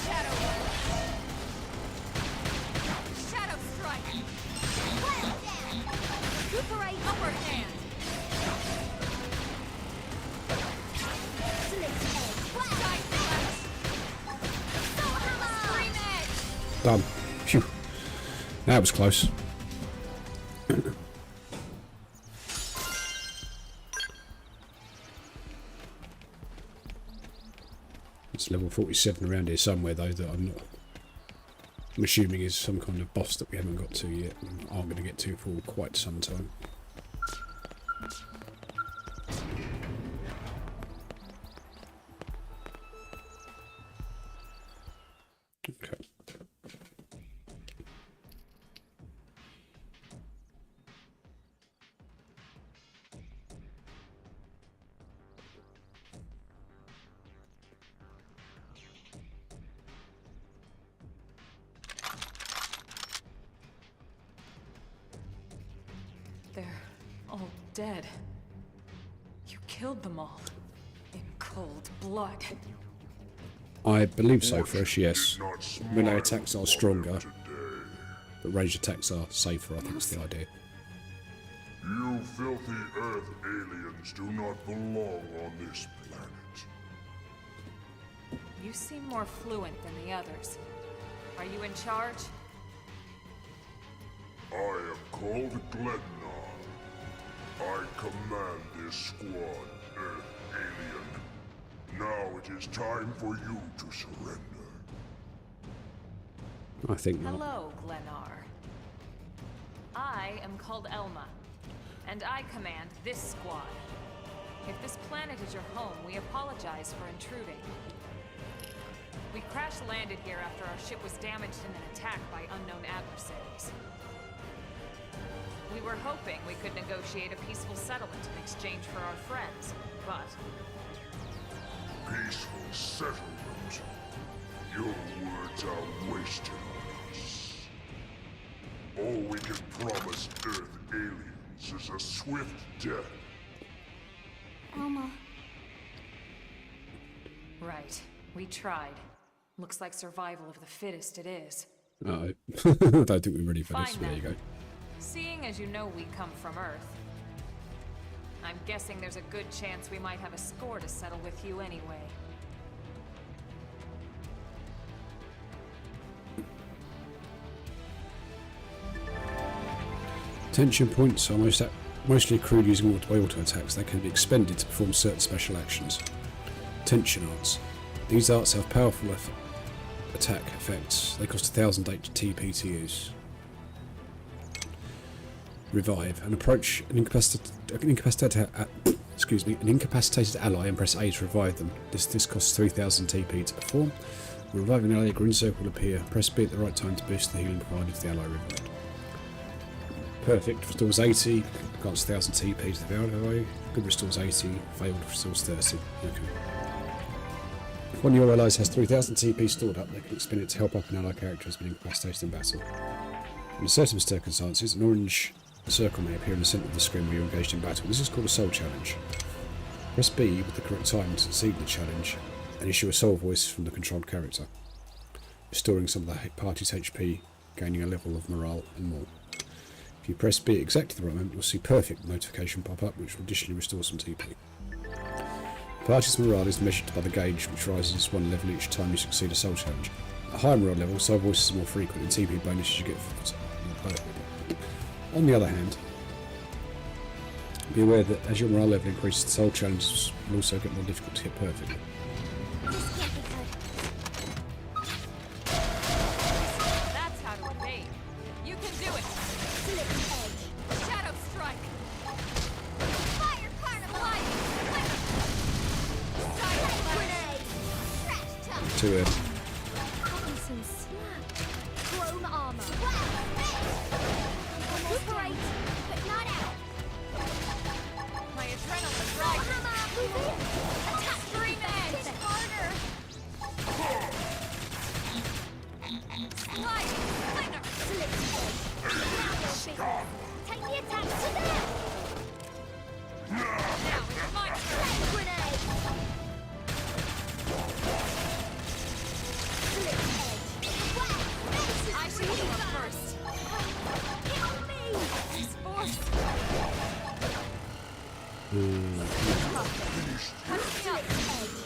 Shadow. Shadow strike. Well down. Recuperate upper hand. Side slash. Scream edge. Done. Phew. That was close. It's level 47 around here somewhere though that I'm assuming is some kind of boss that we haven't got to yet and aren't going to get to for quite some time. Okay. They're all dead. You killed them all. In cold blood. I believe so, Fresh, yes. Melee attacks are stronger, but ranged attacks are safer, I think is the idea. You filthy Earth aliens do not belong on this planet. You seem more fluent than the others. Are you in charge? I am called Glennar. I command this squad, Earth alien. Now it is time for you to surrender. I think not. Hello, Glennar. I am called Elma, and I command this squad. If this planet is your home, we apologize for intruding. We crash-landed here after our ship was damaged in an attack by unknown adversaries. We were hoping we could negotiate a peaceful settlement in exchange for our friends, but... Peaceful settlement? Your words are wasted on us. All we can promise Earth aliens is a swift death. Elma. Right. We tried. Looks like survival of the fittest it is. No, I don't think we're ready for this. Fine, There you then. go. Seeing as you know we come from Earth, I'm guessing there's a good chance we might have a score to settle with you anyway. Tension points are mostly accrued using auto attacks that can be expended to perform certain special actions. Tension arts. These arts have powerful attack effects. They cost 1000 TP to use. Revive. An incapacitated ally and press A to revive them. This costs 3000 TP to perform. When reviving an ally, a green circle will appear. Press B at the right time to boost the healing provided if the ally revived. Perfect. Restores 80. Grants 1000 TP to the ally. Good restores 80. Failed restores 30. Okay. If one of your allies has 3000 TP stored up, they can expend it to help up an ally character who has been incapacitated in battle. In certain circumstances, an orange circle may appear in the centre of the screen where you're engaged in battle. This is called a soul challenge. Press B with the correct time to succeed in the challenge and issue a soul voice from the controlled character, restoring some of the party's HP, gaining a level of morale and more. If you press B at exactly the right moment, you'll see perfect notification pop up, which will additionally restore some TP. The party's morale is measured by the gauge, which rises 1 level each time you succeed a soul challenge. At a higher morale level, soul voices are more frequent and TP bonuses you get for On the other hand, be aware that as your morale level increases, the soul challenges will also get more difficult to hit perfectly. This can't be good. That's how to evade. You can do it. Slip edge. Shadow strike. Fire carnival. Side Grenade. Trash talk. Too early. Copy some slap. Chrome armor. Almost great, but not out. My adrenaline rising. Hammer. Move in. Attack. Stream edge. Hit harder. Slide. Splinter. Slip edge. Now your business. Take the attack to them. Now it's my turn. Flame grenade. Slip edge. Wow. I should go first. Kill me. Use force. Slip edge.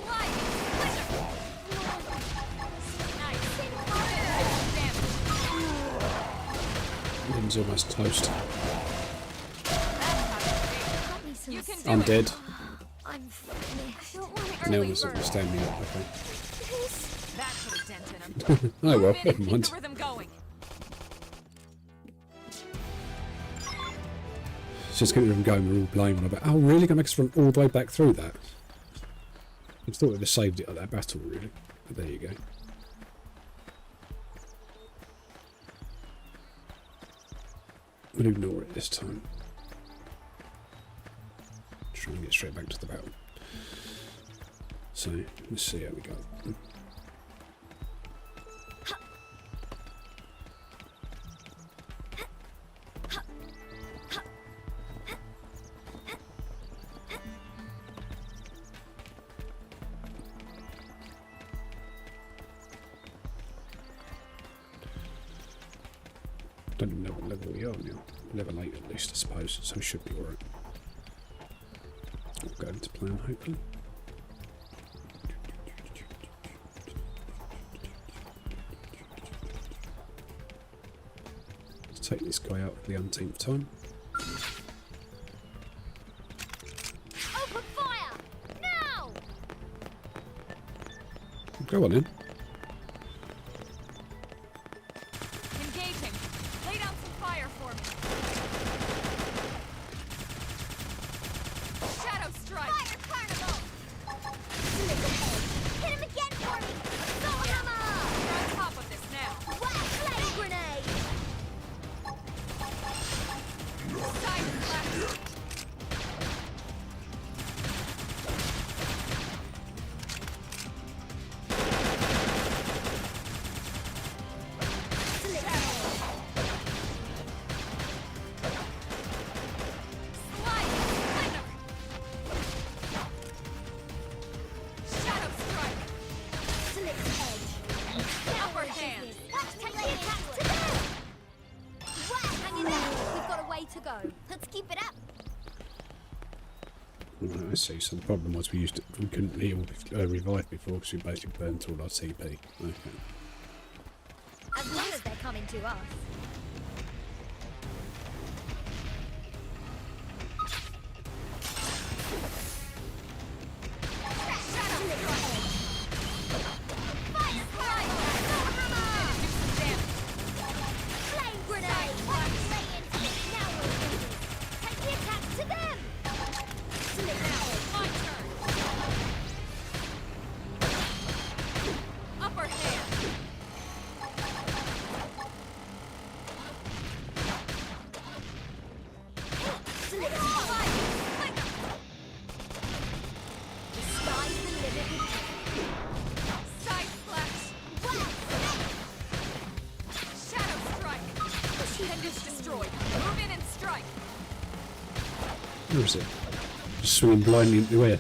Slide. Splinter. Nice. Hit harder. Damage. Limb's almost toast. That's how to evade. Got me some You can do I'm it. dead. I'm finished. Don't want to No early one's bird. stand me up, okay. That put a dent in him. Oh well, Move in and never keep mind. the rhythm going. Just getting them going, we're all blaming about, oh really, gonna make us run all the way back through that? I thought we'd have saved it at that battle, really. But there you go. We'll ignore it this time. Try and get straight back to the battle. So, let's see how we go. Don't even know what level we are now. Level 8 at least, I suppose, so we should be alright. We'll go into plan, hopefully. Let's take this guy out for the umpteenth time. Open fire! Now! Go on in. Engaging. Lay down some fire for me. Shadow strike. Fire carnival! Slip edge. Hit him again for me! Soul hammer! We're on top of this now. Wow! Flame grenade! Side left. Slip edge. Slide. Splinter. Shadow strike. Slip edge. Upper hand. Let's take the attack to them! Wow! Hang in there. We've got a way to go. Let's keep it up. Right, I see. So the problem was we couldn't heal, revive before because we basically burnt all our TP. Okay. As long as they're coming to us. Flame grenade! Lay into it. Now we're moving. Take the attack to them! Slip edge. My turn. is it? Just swinging blindly into the air.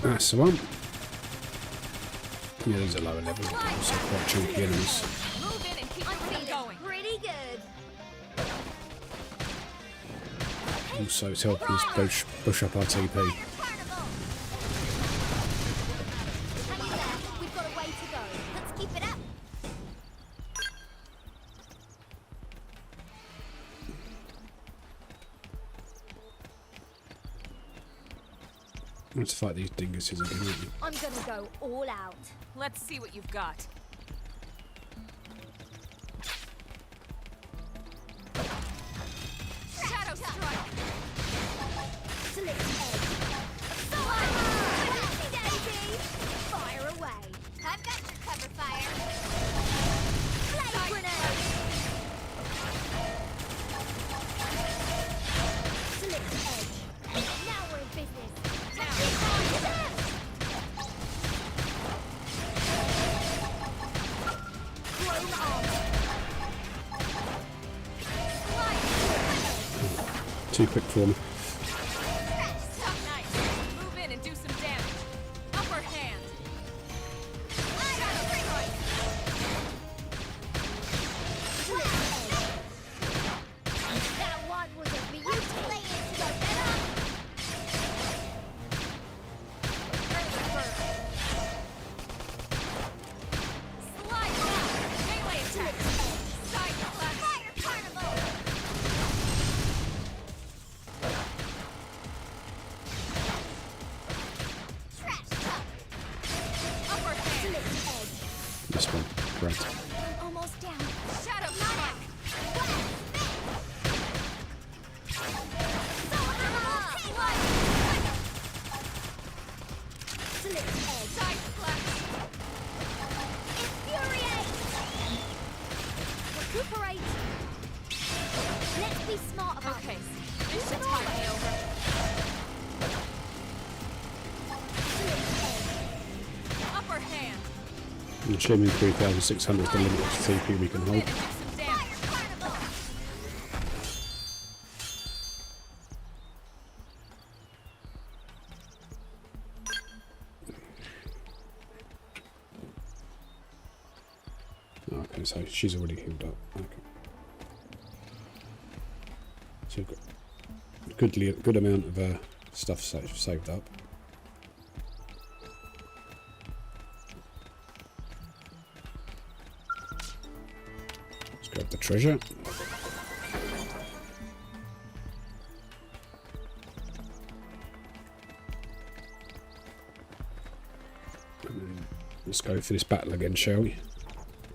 That's the one. Yeah, these are lower level, also quite chunky enemies. Move in and keep going. Pretty good. Also, it's helping us push up our TP. Hang in there. We've got a way to go. Let's keep it up. Let's fight these dinguses again, aren't we? I'm gonna go all out. Let's see what you've got. Shadow strike. Slit edge. Daisy. Fire away. I've got your cover fire. Flame grenade. Slit edge. Now we're in business. Too quick for me. Nice. Move in and do some damage. Upper hand. That one was a beautiful lay into the better. Slide down. Melee attack. Side clap. Fire carnival. Trash talk. Upper hand. This one, great. I'm almost down. Shadow strike. Side clap. Infuriate. Recuperate. Let's be smart about Okay. this. This should tide me over. Upper hand. I'm assuming 3,600 is the limit of TP we can Move in hold. and do some damage. Okay, so she's already healed up. Okay. So we've got a good amount of stuff saved up. Let's grab the treasure. And then let's go for this battle again, shall we?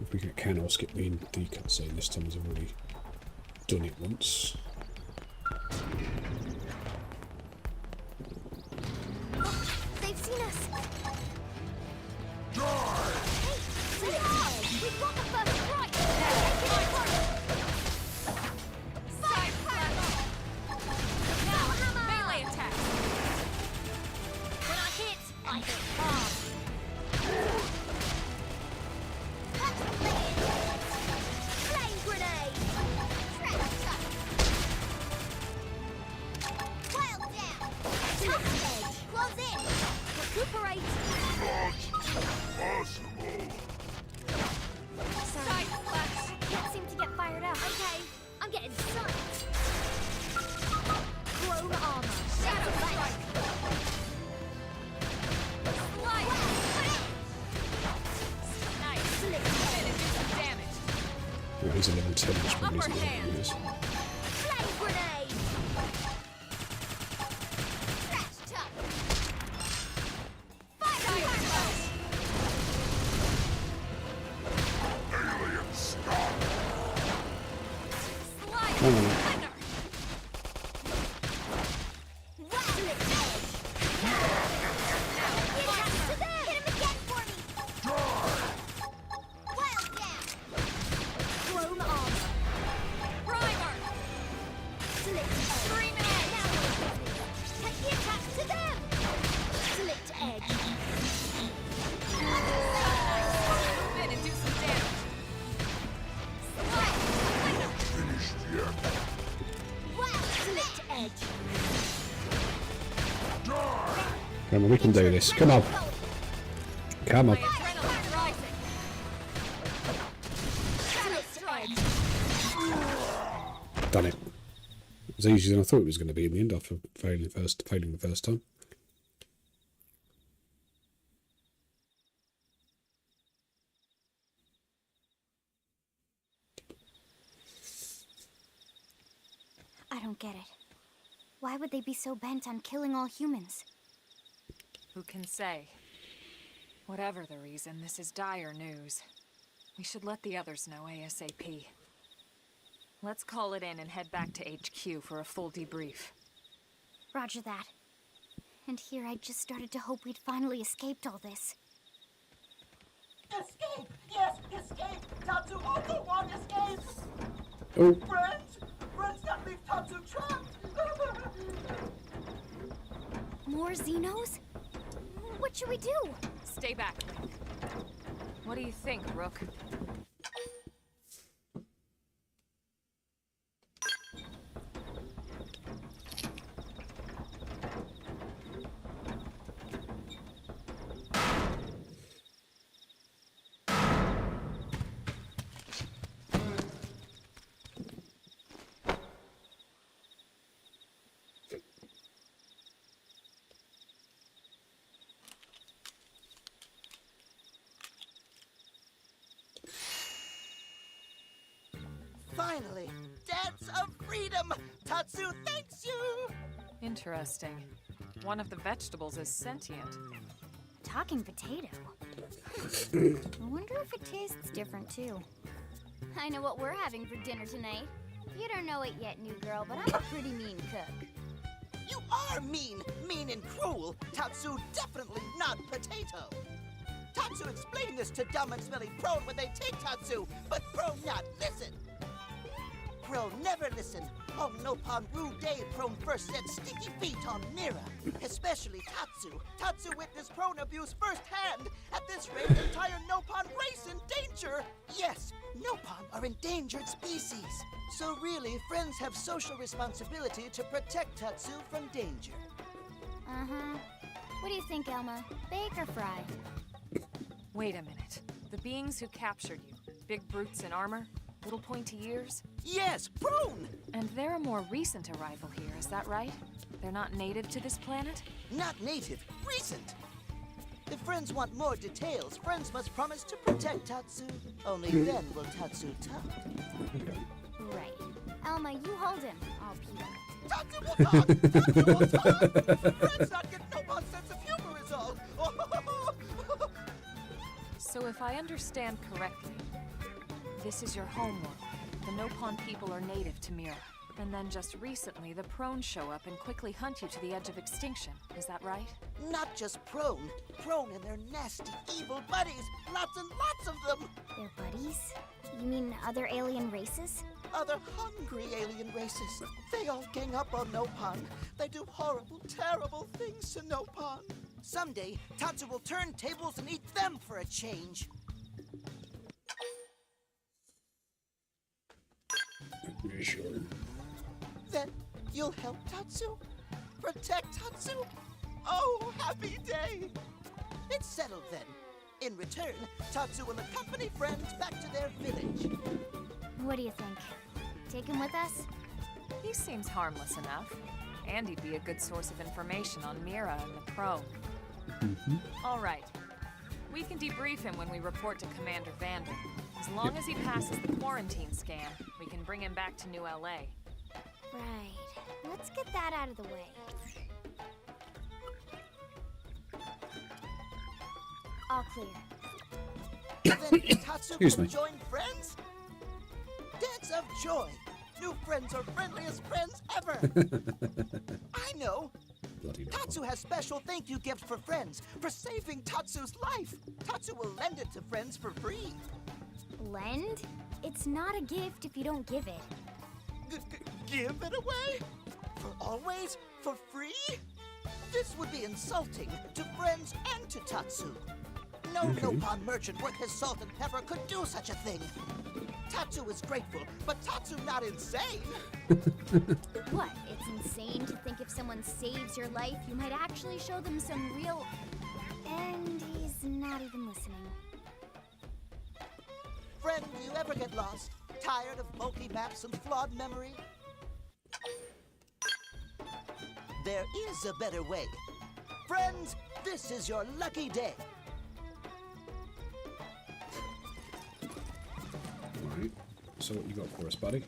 If we can, I'll skip the cutscene this time as I've already done it once. They've seen us. Hey, we've got the first right. Side clap. Now, melee attack. When I hit hard. Flame grenade. Wild down. Tough edge. Close in. Recuperate. Side clap. Can't seem to get fired up. Okay, I'm getting sucked. Chrome armor. Shadow strike. Slide. Nice. Move in and do some damage. Well, he's a level 10, which probably Upper isn't what hand. he is. Flame grenade. Trash talk. Fire. Hang on. Come on, we can do this. Come on. Come on. Done it. It was easier than I thought it was going to be in the end after failing the first time. I don't get it. Why would they be so bent on killing all humans? Who can say? Whatever the reason, this is dire news. We should let the others know ASAP. Let's call it in and head back to HQ for a full debrief. Roger that. And here I just started to hope we'd finally escaped all this. Escape! Yes, escape! Tatsu also want escape! Oh. Friends! Friends, don't leave Tatsu trapped! More Xenos? What should we do? Stay back, Link. What do you think, Rook? Finally! Dance of freedom! Tatsu thanks you! Interesting. One of the vegetables is sentient. A talking potato? I wonder if it tastes different too. I know what we're having for dinner tonight. You don't know it yet, new girl, but I'm a pretty mean cook. You are mean! Mean and cruel! Tatsu definitely not potato! Tatsu explained this to dumb and smelly Prone when they take Tatsu, but Prone not listen! Prone never listen. On Nopon Wu Day, Prone first set sticky feet on Mira. Especially Tatsu. Tatsu witnessed Prone abuse firsthand. At this rate, the entire Nopon race in danger. Yes, Nopon are endangered species. So really, friends have social responsibility to protect Tatsu from danger. Uh-huh. What do you think, Elma? Bake or fry? Wait a minute. The beings who captured you, big brutes in armor? Little pointy ears? Yes, Prone! And they're a more recent arrival here, is that right? They're not native to this planet? Not native, recent! If friends want more details, friends must promise to protect Tatsu. Only then will Tatsu talk. Right. Elma, you hold him. I'll pee. Tatsu will talk! Tatsu will talk! Friends not get Nopon sense of humor is all! So if I understand correctly, this is your homeworld. The Nopon people are native to Mira. And then just recently, the Prone show up and quickly hunt you to the edge of extinction. Is that right? Not just Prone. Prone and their nasty, evil buddies. Lots and lots of them. Their buddies? You mean other alien races? Other hungry alien races. They all gang up on Nopon. They do horrible, terrible things to Nopon. Someday, Tatsu will turn tables and eat them for a change. Sure. Then you'll help Tatsu? Protect Tatsu? Oh, happy day! It's settled then. In return, Tatsu will accompany friends back to their village. What do you think? Take him with us? He seems harmless enough. And he'd be a good source of information on Mira and the Prone. All right. We can debrief him when we report to Commander Vander. As long as he passes the quarantine scan, we can bring him back to New LA. Right. Let's get that out of the way. All clear. Then Tatsu Excuse can me. join friends? Dance of joy. new friends are friendliest friends ever! I know! Bloody Tatsu has special thank you gift for friends for saving Tatsu's life. Tatsu will lend it to friends for free. Lend? It's not a gift if you don't give it. Give it away? For always? For free? This would be insulting to friends and to Tatsu. No Nopon merchant worth his salt and pepper could do such a thing. Tatsu is grateful, but Tatsu not insane. What? It's insane to think if someone saves your life, you might actually show them some real... And he's not even listening. Friend, do you ever get lost? Tired of bulky maps and flawed memory? There is a better way. Friends, this is your lucky day. Right. So what you got for us, buddy?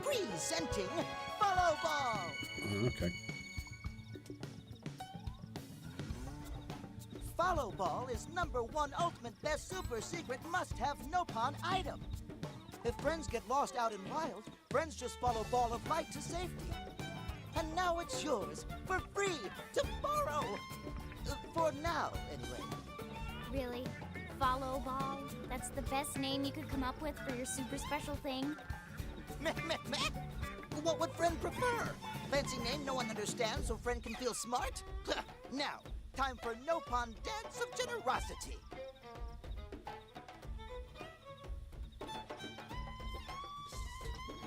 Presenting Follow Ball! Oh, okay. Follow Ball is #1 ultimate best super secret must-have Nopon item. If friends get lost out in wild, friends just follow Ball of Light to safety. And now it's yours, for free, to borrow. For now, anyway. Really? Follow Ball? That's the best name you could come up with for your super special thing? Meh, meh, meh. What would friend prefer? Fancy name no one understands so friend can feel smart? Now, time for Nopon Dance of Generosity.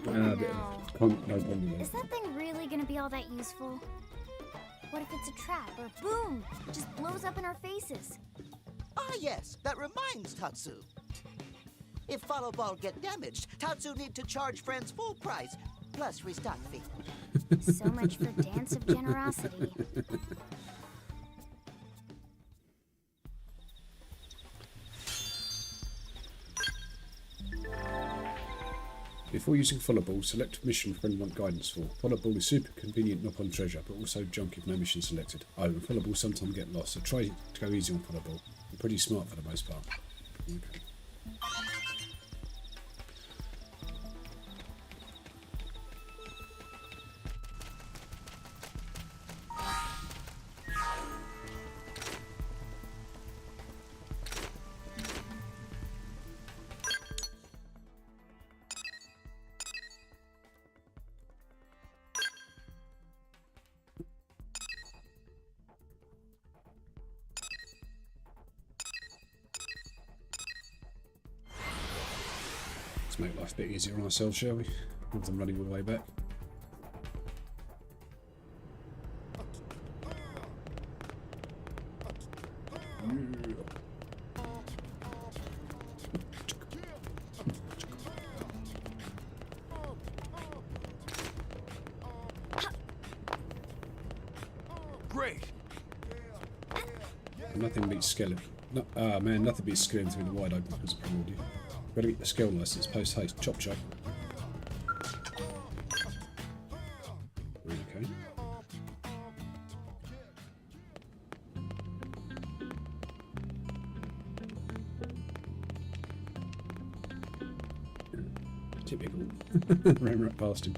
No. No. Is that thing really gonna be all that useful? What if it's a trap, or boom, it just blows up in our faces? Ah yes, that reminds Tatsu. If Follow Ball get damaged, Tatsu need to charge friends full price, plus restock fee. So much for Dance of Generosity. Before using Follow Ball, select a mission friend want guidance for. Follow Ball is super convenient Nopon treasure, but also junk if no mission selected. Oh, and Follow Ball sometimes get lost, so try to go easy on Follow Ball. I'm pretty smart for the most part. Okay. Let's make life a bit easier on ourselves, shall we? Rather than running all the way back. Great. Nothing beats skeleton. No, man, nothing beats skilling through the wide open as a primordial. Gotta get the skill license post haste. Chop chop. Okay. Typical. Ran right past him.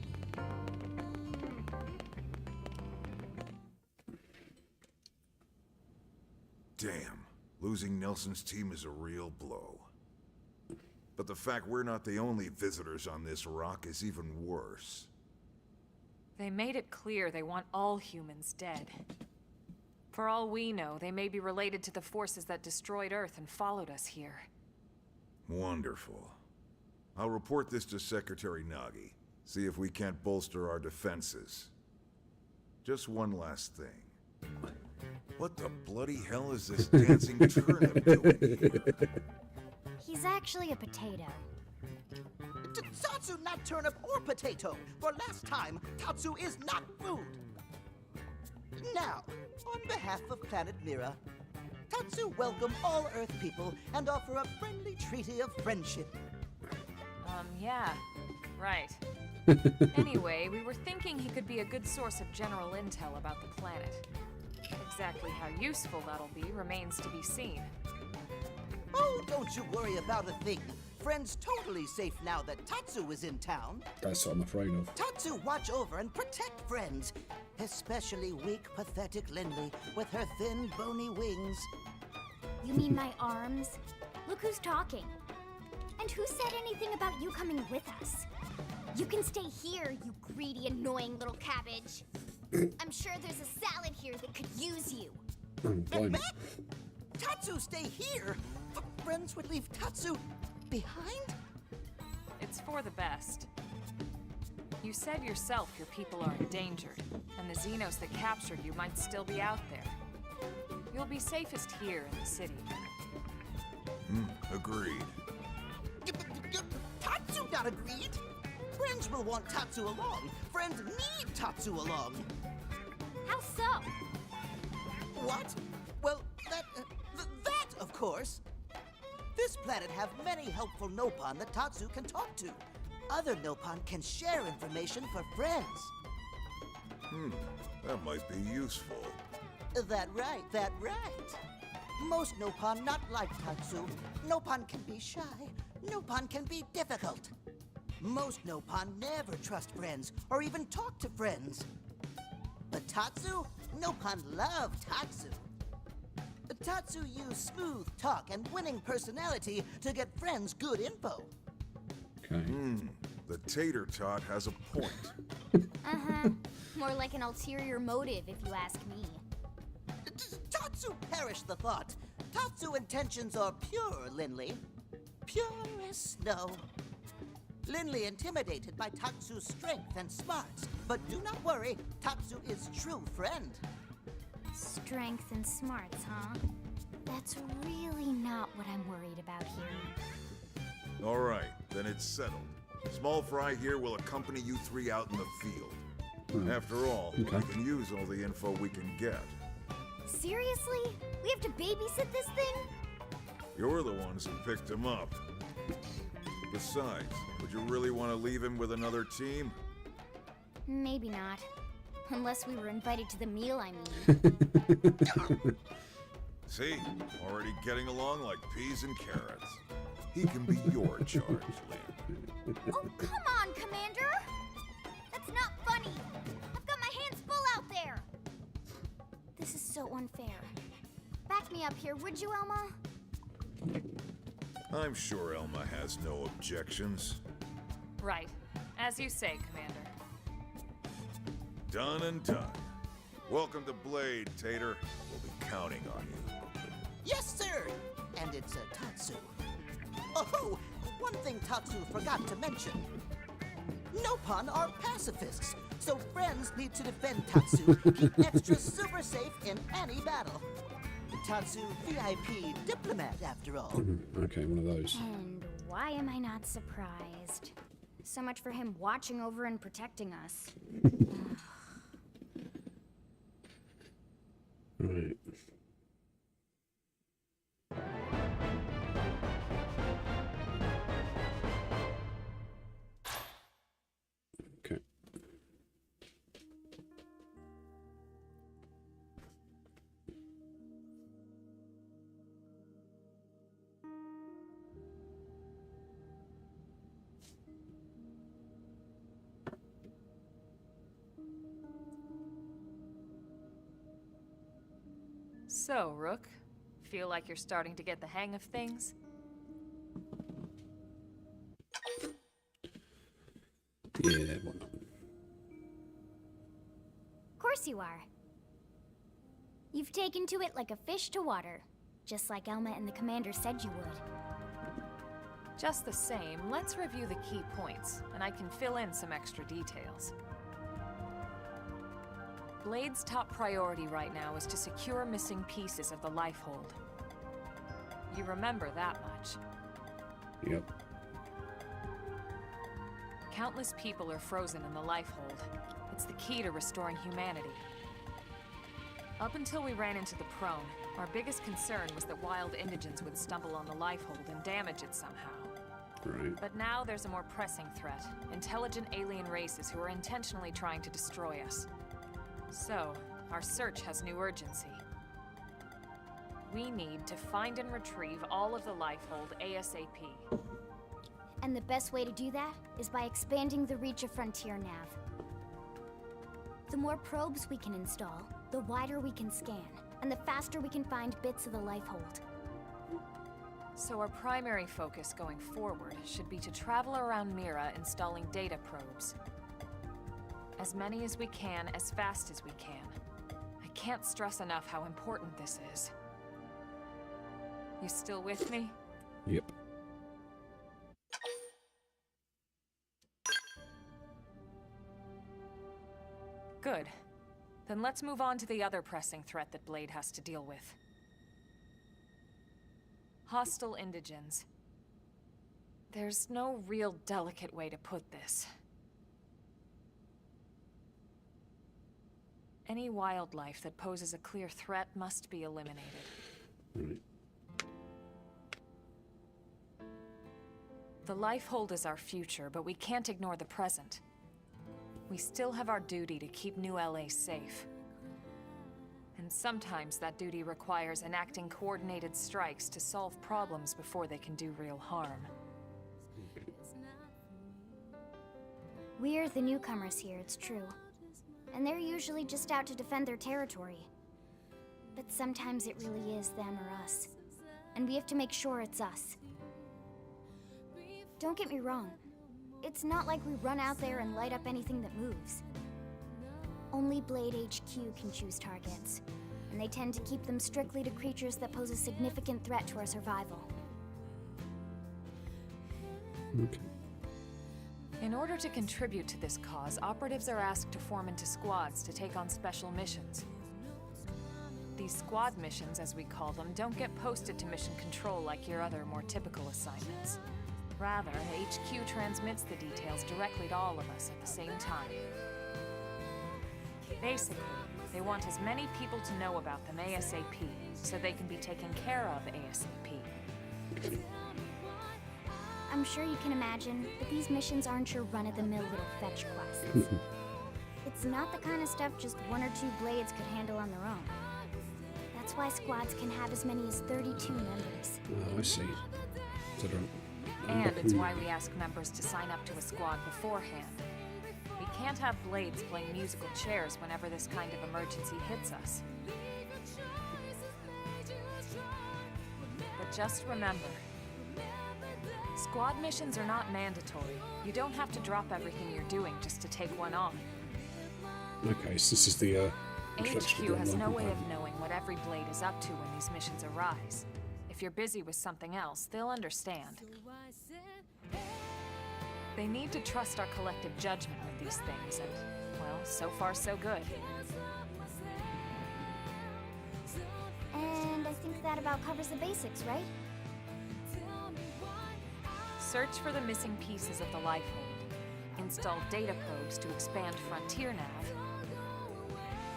Damn, losing Nelson's team is a real blow. But the fact we're not the only visitors on this rock is even worse. They made it clear they want all humans dead. For all we know, they may be related to the forces that destroyed Earth and followed us here. Wonderful. I'll report this to Secretary Nagi. See if we can't bolster our defenses. Just one last thing. What the bloody hell is this dancing turnip doing here? He's actually a potato. Tatsu not turnip or potato. For last time, Tatsu is not food. Now, on behalf of planet Mira, Tatsu welcome all Earth people and offer a friendly treaty of friendship. Yeah, right. Anyway, we were thinking he could be a good source of general intel about the planet. Exactly how useful that'll be remains to be seen. Oh, don't you worry about a thing. Friends totally safe now that Tatsu is in town. That's what I'm afraid of. Tatsu watch over and protect Friends. Especially weak, pathetic Lindley with her thin, bony wings. You mean my arms? Look who's talking. And who said anything about you coming with us? You can stay here, you greedy, annoying little cabbage. I'm sure there's a salad here that could use you. Tatsu stay here? Friends would leave Tatsu behind? It's for the best. You said yourself your people are endangered, and the Xenos that captured you might still be out there. You'll be safest here in the city. Agreed. Tatsu not agreed. Friends will want Tatsu along. Friends need Tatsu along. How so? What? Well, that, of course. This planet have many helpful Nopon that Tatsu can talk to. Other Nopon can share information for Friends. That might be useful. That right. Most Nopon not like Tatsu. Nopon can be shy. Nopon can be difficult. Most Nopon never trust Friends or even talk to Friends. But Tatsu? Nopon love Tatsu. Tatsu use smooth talk and winning personality to get Friends good info. Okay. The tater tot has a point. Uh-huh. More like an ulterior motive, if you ask me. Tatsu perish the thought. Tatsu intentions are pure, Lindley. Pure as snow. Lindley intimidated by Tatsu's strength and smarts. But do not worry, Tatsu is true friend. Strength and smarts, huh? That's really not what I'm worried about here. All right, then it's settled. Small Fry here will accompany you three out in the field. After all, we can use all the info we can get. Seriously? We have to babysit this thing? You're the ones who picked him up. Besides, would you really want to leave him with another team? Maybe not. Unless we were invited to the meal, I mean. See? Already getting along like peas and carrots. He can be your charge, Lynn. Oh, come on, Commander! That's not funny! I've got my hands full out there! This is so unfair. Back me up here, would you, Elma? I'm sure Elma has no objections. Right. As you say, Commander. Done and done. Welcome to Blade, Tater. We'll be counting on you. Yes, sir! And it's Tatsu. Oh, one thing Tatsu forgot to mention. Nopon are pacifists, so Friends need to defend Tatsu, keep extra super safe in any battle. Tatsu VIP diplomat, after all. Okay, one of those. And why am I not surprised? So much for him watching over and protecting us. Right. Okay. So, Rook, feel like you're starting to get the hang of things? Yeah, why not? Of course you are. You've taken to it like a fish to water, just like Elma and the Commander said you would. Just the same, let's review the key points, and I can fill in some extra details. Blade's top priority right now is to secure missing pieces of the Lifehold. You remember that much. Yep. Countless people are frozen in the Lifehold. It's the key to restoring humanity. Up until we ran into the Prone, our biggest concern was that wild indigents would stumble on the Lifehold and damage it somehow. Right. But now there's a more pressing threat. Intelligent alien races who are intentionally trying to destroy us. So, our search has new urgency. We need to find and retrieve all of the Lifehold ASAP. And the best way to do that is by expanding the reach of Frontier Nav. The more probes we can install, the wider we can scan, and the faster we can find bits of the Lifehold. So our primary focus going forward should be to travel around Mira installing data probes. As many as we can, as fast as we can. I can't stress enough how important this is. You still with me? Yep. Good. Then let's move on to the other pressing threat that Blade has to deal with. Hostile indigens. There's no real delicate way to put this. Any wildlife that poses a clear threat must be eliminated. Right. The Lifehold is our future, but we can't ignore the present. We still have our duty to keep New LA safe. And sometimes that duty requires enacting coordinated strikes to solve problems before they can do real harm. We're the newcomers here, it's true. And they're usually just out to defend their territory. But sometimes it really is them or us. And we have to make sure it's us. Don't get me wrong. It's not like we run out there and light up anything that moves. Only Blade HQ can choose targets, and they tend to keep them strictly to creatures that pose a significant threat to our survival. Okay. In order to contribute to this cause, operatives are asked to form into squads to take on special missions. These squad missions, as we call them, don't get posted to mission control like your other, more typical assignments. Rather, HQ transmits the details directly to all of us at the same time. Basically, they want as many people to know about them ASAP, so they can be taken care of ASAP. I'm sure you can imagine that these missions aren't your run-of-the-mill little fetch quests. It's not the kind of stuff just one or two Blades could handle on their own. That's why squads can have as many as 32 members. Oh, I see. So And it's why we ask members to sign up to a squad beforehand. We can't have Blades playing musical chairs whenever this kind of emergency hits us. But just remember, squad missions are not mandatory. You don't have to drop everything you're doing just to take one on. Okay, so this is the introduction HQ has to the no online way of component. knowing what every Blade is up to when these missions arise. If you're busy with something else, they'll understand. They need to trust our collective judgment with these things, and, well, so far so good. And I think that about covers the basics, right? Search for the missing pieces of the Lifehold, install data probes to expand Frontier Nav,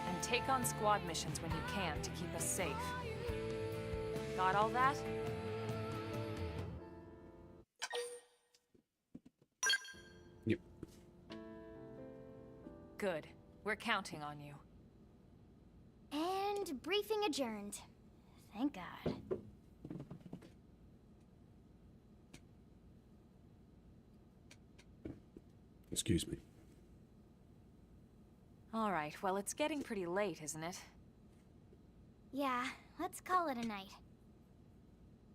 and take on squad missions when you can to keep us safe. Got all that? Yep. Good. We're counting on you. And briefing adjourned. Thank God. Excuse me. All right, well, it's getting pretty late, isn't it? Yeah, let's call it a night.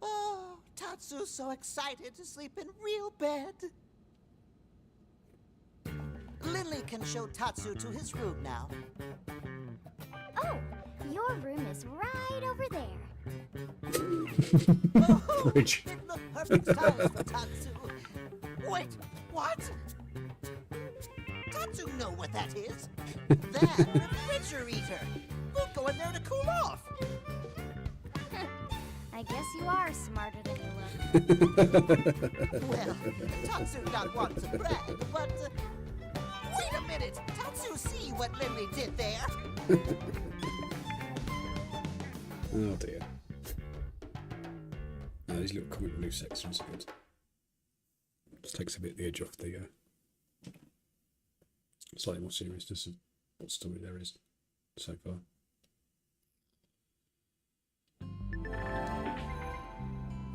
Oh, Tatsu's so excited to sleep in real bed. Lily can show Tatsu to his room now. Oh, your room is right over there. Oh, Rich. pick the perfect size for Tatsu. Wait, what? Tatsu know what that is. That refrigerator. We'll go in there to cool off. I guess you are smarter than you look. Well, Tatsu not want to brag, but... wait a minute! Tatsu see what Lily did there? Oh dear. Oh, these little comic relief sections are good. Just takes a bit of the edge off the slightly more seriousness of what story there is so far.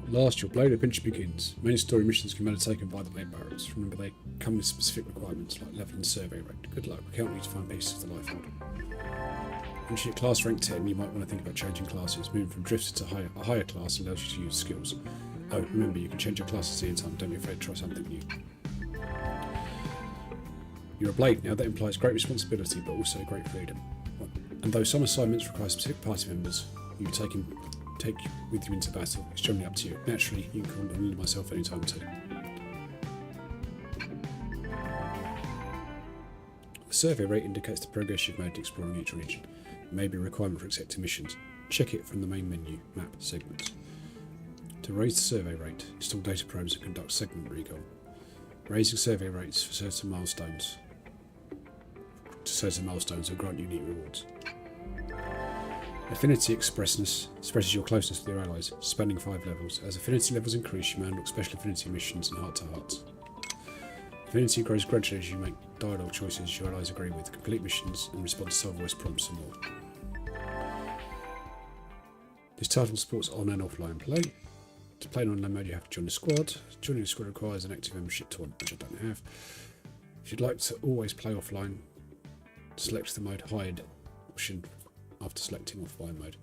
Last, your blade adventure begins. Main story missions can be undertaken by the blade barracks. Remember, they come with specific requirements like level and survey rate. Good luck, we can't need to find pieces of the life order. Once you hit class rank 10, you might want to think about changing classes. Moving from drifter to a higher class allows you to use skills. Oh, remember, you can change your classes any time. Don't be afraid to try something new. You're a blade now. That implies great responsibility, but also great freedom. And though some assignments require specific party members, you take with you into battle. It's generally up to you. Naturally, you can call on myself anytime too. The survey rate indicates the progress you've made exploring each region. It may be a requirement for accepting missions. Check it from the main menu, Map Segments. To raise the survey rate, install data probes and conduct segment recon. Raising survey rates for certain milestones will grant unique rewards. Affinity Expressness expresses your closeness with your allies, spanning 5 levels. As affinity levels increase, you may unlock special affinity missions and heart-to-hearts. Affinity grows gradually as you make dialogue choices your allies agree with, complete missions, and respond to self-voice prompts and more. This title supports on and offline play. To play in online mode, you have to join the squad. Joining the squad requires an active membership to one, which I don't have. If you'd like to always play offline, select the mode hide option after selecting offline mode.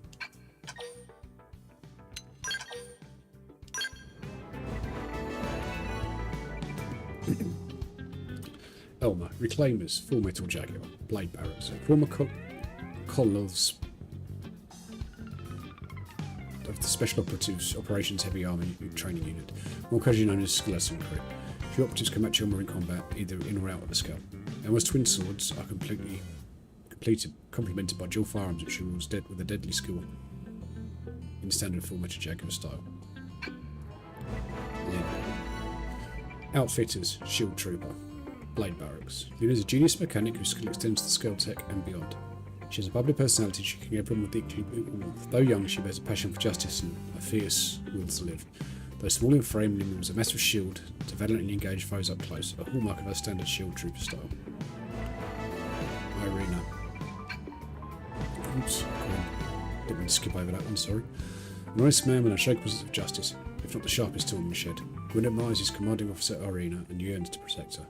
Elma, Reclaimers, Full Metal Jaguar, Blade Barracks, former colonels of the Special Operatives Operations Heavy Army Training Unit, more casually known as Skeleton Crew. Few operatives can match Elma in combat, either in or out of a scout. Elma's twin swords are complemented by dual firearms, which she wields with a deadly skill in standard Full Metal Jaguar style. Outfitters, Shield Trooper, Blade Barracks. Luna is a genius mechanic whose skill extends to scale tech and beyond. She has a bubbly personality, she can give everyone with equal warmth. Though young, she bears a passion for justice and a fierce will to live. Though small in frame, Luna wields a massive shield to valiantly engage foes up close, a hallmark of her standard Shield Trooper style. Irina. Oops, didn't mean to skip over that one, sorry. An honest man with an unshakable sense of justice, if not the sharpest tool in the shed. Gwyn admires his commanding officer Irina and yearns to protect her,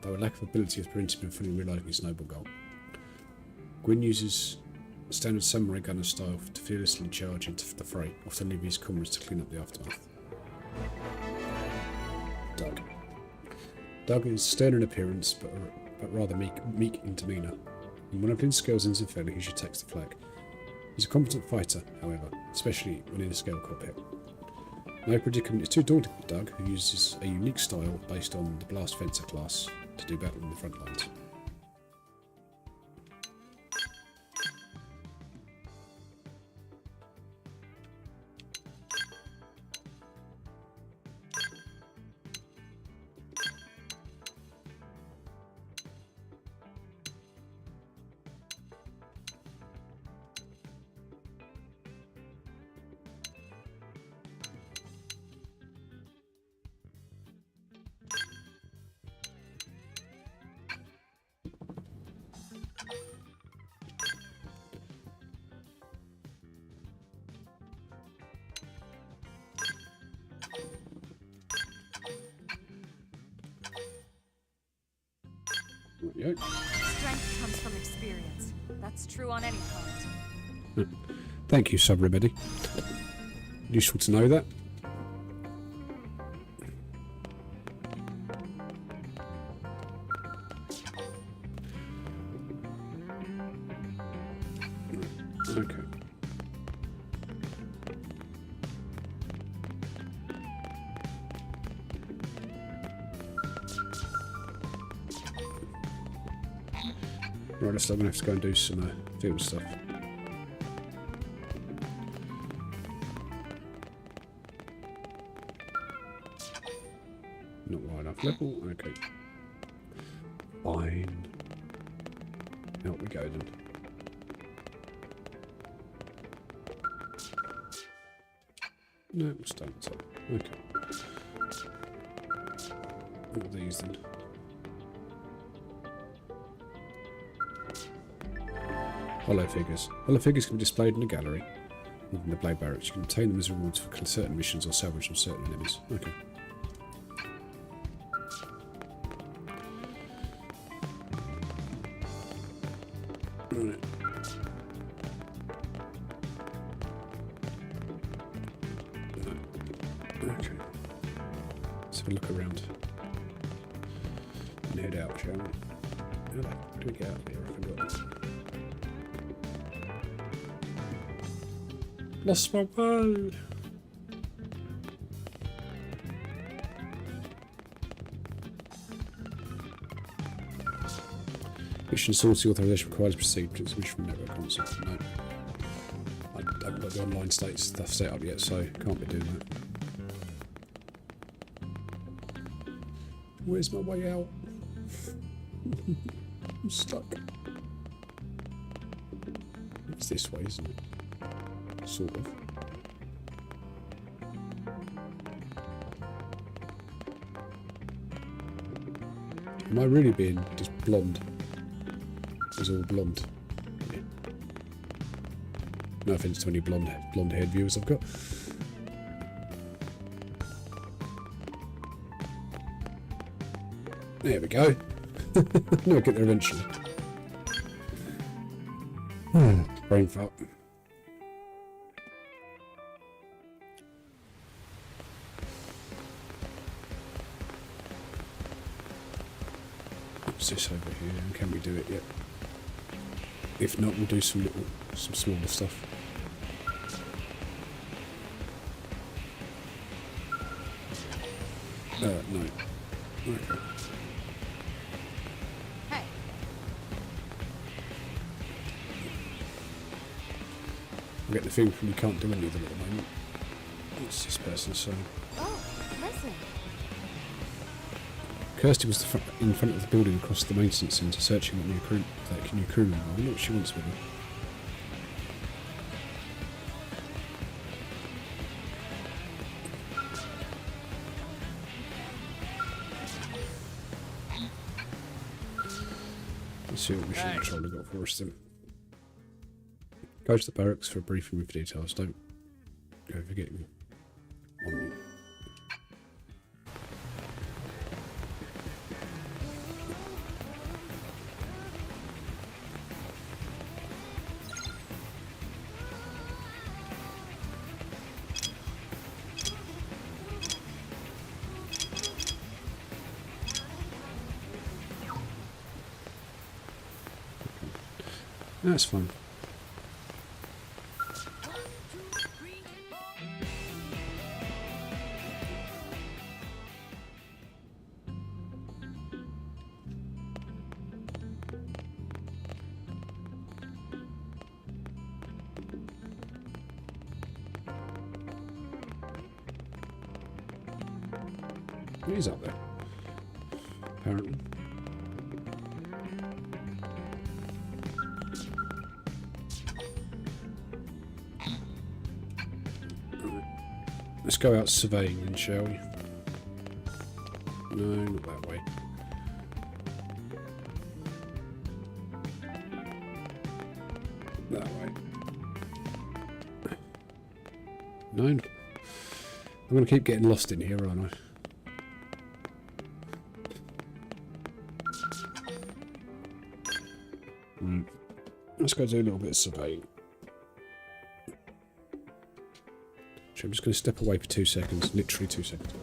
though a lack of ability has prevented him from fully realising his noble goal. Gwyn uses a standard samurai gunner style to fearlessly charge into the fray, often leaving his comrades to clean up the aftermath. Doug. Doug is stern in appearance, but rather meek in demeanour. In one of Lynn's skills in Zinfella, he takes the flag. He's a competent fighter, however, especially when in a scale cockpit. No predicament is too daunting for Doug, who uses a unique style based on the Blast Fencer class to do battle in the front lines. Strength comes from experience. That's true on any planet. Thank you, Subremedy. Useful to know that. Okay. Right, I'm going to have to go and do some field stuff. Not wide enough level, okay. Fine. Out we go then. No, we'll start with that. Okay. What are these then? Hollow figures. Hollow figures can be displayed in a gallery. Within the blade barracks, you can obtain them as rewards for certain missions or salvage from certain enemies. Okay. Right. Okay. Let's have a look around. And head out, shall we? How do we get out of here? I forgot. Lost my way. Mission source authorization required to proceed to mission from network console. No. I haven't got the online state stuff set up yet, so can't be doing that. Where's my way out? I'm stuck. It's this way, isn't it? Sort of. Am I really being just blonde? It's all blonde. Yeah. No offense to any blonde-haired viewers I've got. There we go. No, I'll get there eventually. Brain fart. What's this over here? Can we do it yet? If not, we'll do some smaller stuff. No. Okay. Hey. I get the feeling we can't do any of them at the moment. What's this person saying? Oh, listen. Kirsty was in front of the building across the maintenance centre searching that new crew member. I wonder what she wants with her. Let's see what mission controller got for us then. Go to the barracks for a briefing with details. Don't go forgetting on you. That's fun. He's up there, apparently. Let's go out surveying then, shall we? No, not that way. That way. No. I'm going to keep getting lost in here, aren't I? Let's go do a little bit of surveying. So I'm just going to step away for 2 seconds, literally 2 seconds.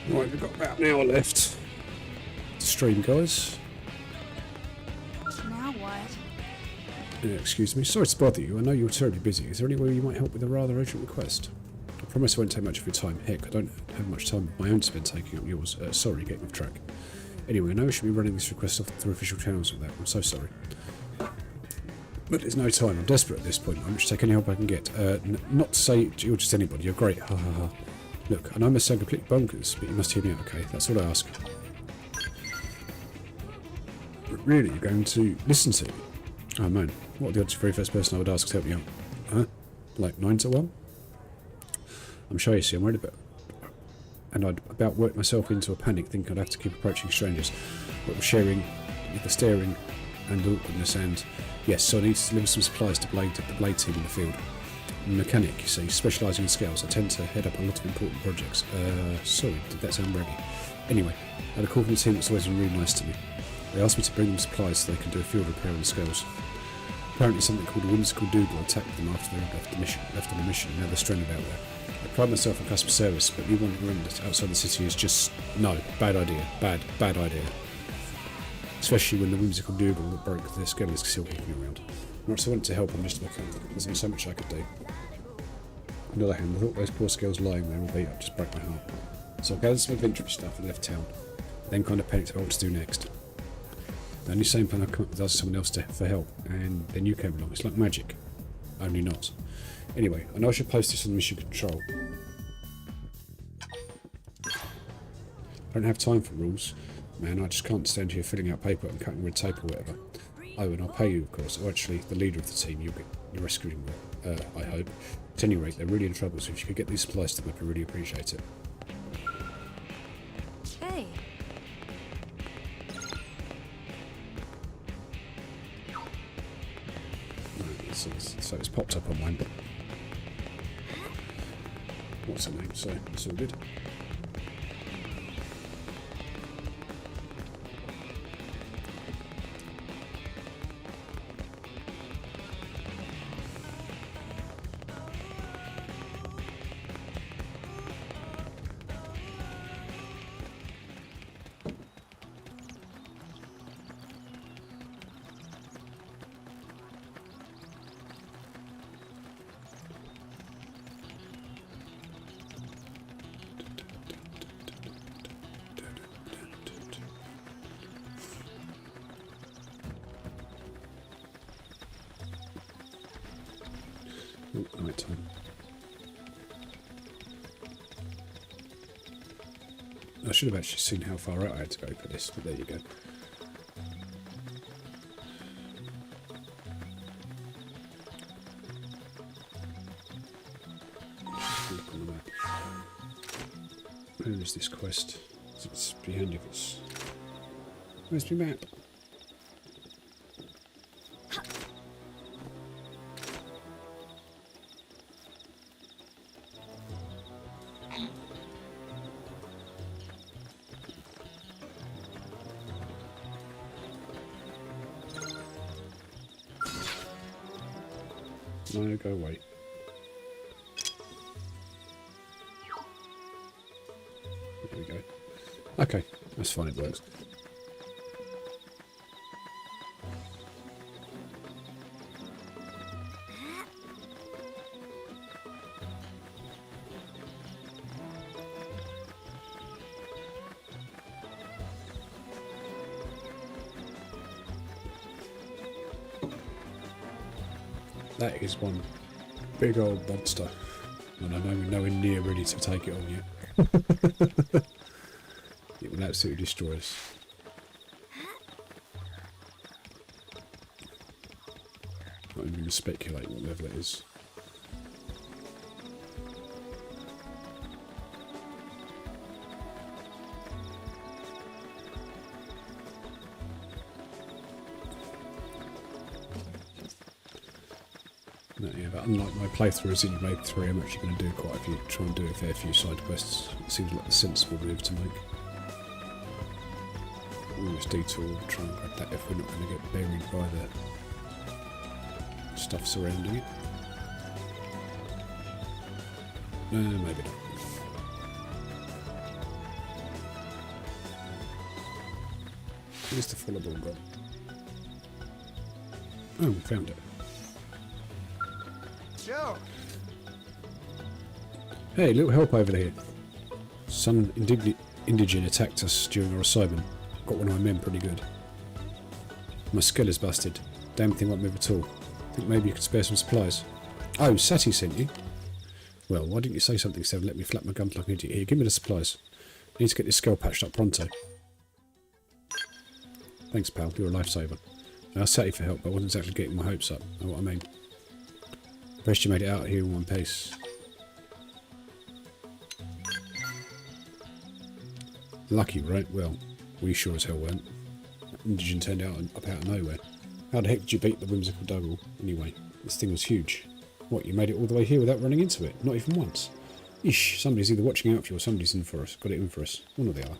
Right, we've got about an hour left to stream, guys. Now what? Excuse me, sorry to bother you. I know you're terribly busy. Is there any way you might help with a rather urgent request? I promise I won't take much of your time. Heck, I don't have much time of my own to spend taking up yours. Sorry, getting off track. Anyway, I know I should be running this request off through official channels with that. I'm so sorry. But there's no time. I'm desperate at this point. I'm just take any help I can get. Not to say you're just anybody. You're great. Ha ha ha. Look, I know I must sound completely bonkers, but you must hear me out, okay? That's all I ask. But really, you're going to listen to me? Oh man, what are the odds the very first person I would ask to help me out? Huh? Like 9 to 1? I'm sure you see, I'm worried about... And I'd about worked myself into a panic, thinking I'd have to keep approaching strangers, but was sharing with the staring and awkwardness and... Yes, so I need to deliver some supplies to the Blade team in the field. I'm a mechanic, you see, specialising in scales. I tend to head up a lot of important projects. Sorry, did that sound braggy? Anyway, I had a call from the team that's always been really nice to me. They asked me to bring them supplies so they can do a field repair on the scales. Apparently something called a whimsical doodle attacked them after they left on a mission, and now they're stranded out there. I pride myself on customer service, but me wandering around outside the city is just... No, bad idea. Bad idea. Especially when the whimsical doodle that broke their skull is still kicking around. Not so I wanted to help, I'm just a mechanic. There's only so much I could do. On the other hand, I thought those poor skills lying there all beat up just broke my heart. So I gathered some adventure stuff and left town. Then kind of panicked about what to do next. The only same plan I come up with asked someone else for help, and then you came along. It's like magic. Only not. Anyway, I know I should post this on mission control. I don't have time for rules. Man, I just can't stand here filling out paper and cutting red tape or whatever. Oh, and I'll pay you, of course. Or actually, the leader of the team, you're rescuing them, I hope. At any rate, they're really in trouble, so if you could get these supplies to them, I'd really appreciate it. Hey. Right, so it's popped up on mine, but... What's her name? So, it's all good. Night time. I should have actually seen how far out I had to go for this, but there you go. Look on the map. Where is this quest? It's behind us. Where's my map? No, go away. There we go. Okay, that's fine, it works. That is one big old monster, and I know we're nowhere near ready to take it on yet. It will absolutely destroy us. Not even going to speculate what level it is. No, yeah, but unlike my playthrough of Xenoblade 3, I'm actually going to do quite a few, try and do a fair few side quests. It seems like the sensible move to make. Almost detour, try and grab that if we're not going to get buried by the stuff surrounding it. No, maybe not. Where's the follow ball gone? Oh, we found it. Joe! Hey, little help over there. Some indigene attacked us during our assignment. Got one of my men pretty good. My skill is busted. Damn thing won't move at all. Think maybe you could spare some supplies. Oh, Sati sent you? Well, why didn't you say something instead of let me flap my gums like an idiot? Here, give me the supplies. I need to get this skull patched up pronto. Thanks, pal. You're a lifesaver. I asked Sati for help, but I wasn't exactly getting my hopes up. Know what I mean? Best you made it out here in one piece. Lucky, right? Well, we sure as hell weren't. Indigene turned out up out of nowhere. How the heck did you beat the whimsical Dougal? Anyway, this thing was huge. What, you made it all the way here without running into it? Not even once? Ish, somebody's either watching out for you or somebody's in for us. Got it in for us. One or the other.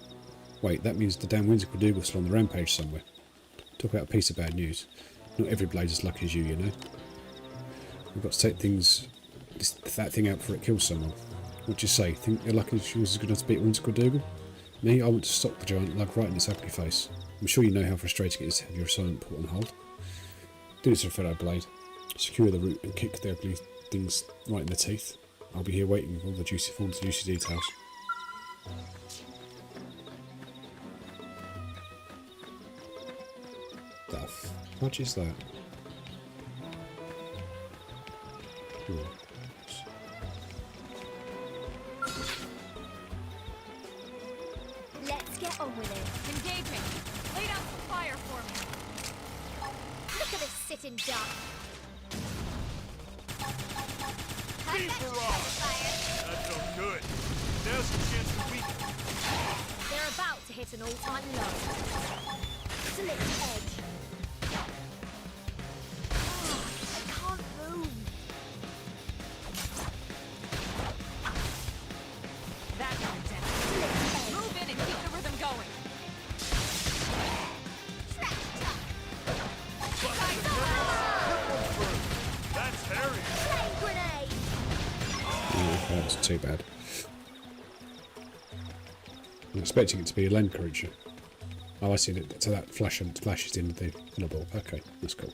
Wait, that means the damn whimsical Dougal's still on the rampage somewhere. Talk about a piece of bad news. Not every blade's as lucky as you, you know. We've got to take that thing out before it kills someone. What'd you say? Think your luck is yours is good enough to beat whimsical Dougal? Me, I want to stop the giant lug right in its ugly face. I'm sure you know how frustrating it is to have your assignment put on hold. Do this for a fellow blade. Secure the root and kick the ugly things right in the teeth. I'll be here waiting with all the juicy details. The fudge is that? Let's get on with it. Engaging. Lay down some fire for me. Look at this sitting duck. Be barrage! That felt good. Now's your chance to weaken. They're about to hit an all-time low. Slip edge. Oh, I can't move. That one's it. Move in and keep the rhythm going. That's Harry. Flame grenade. That's too bad. I'm expecting it to be a land creature. Oh, I see it. So that flashes into the fireball. Okay, that's cool.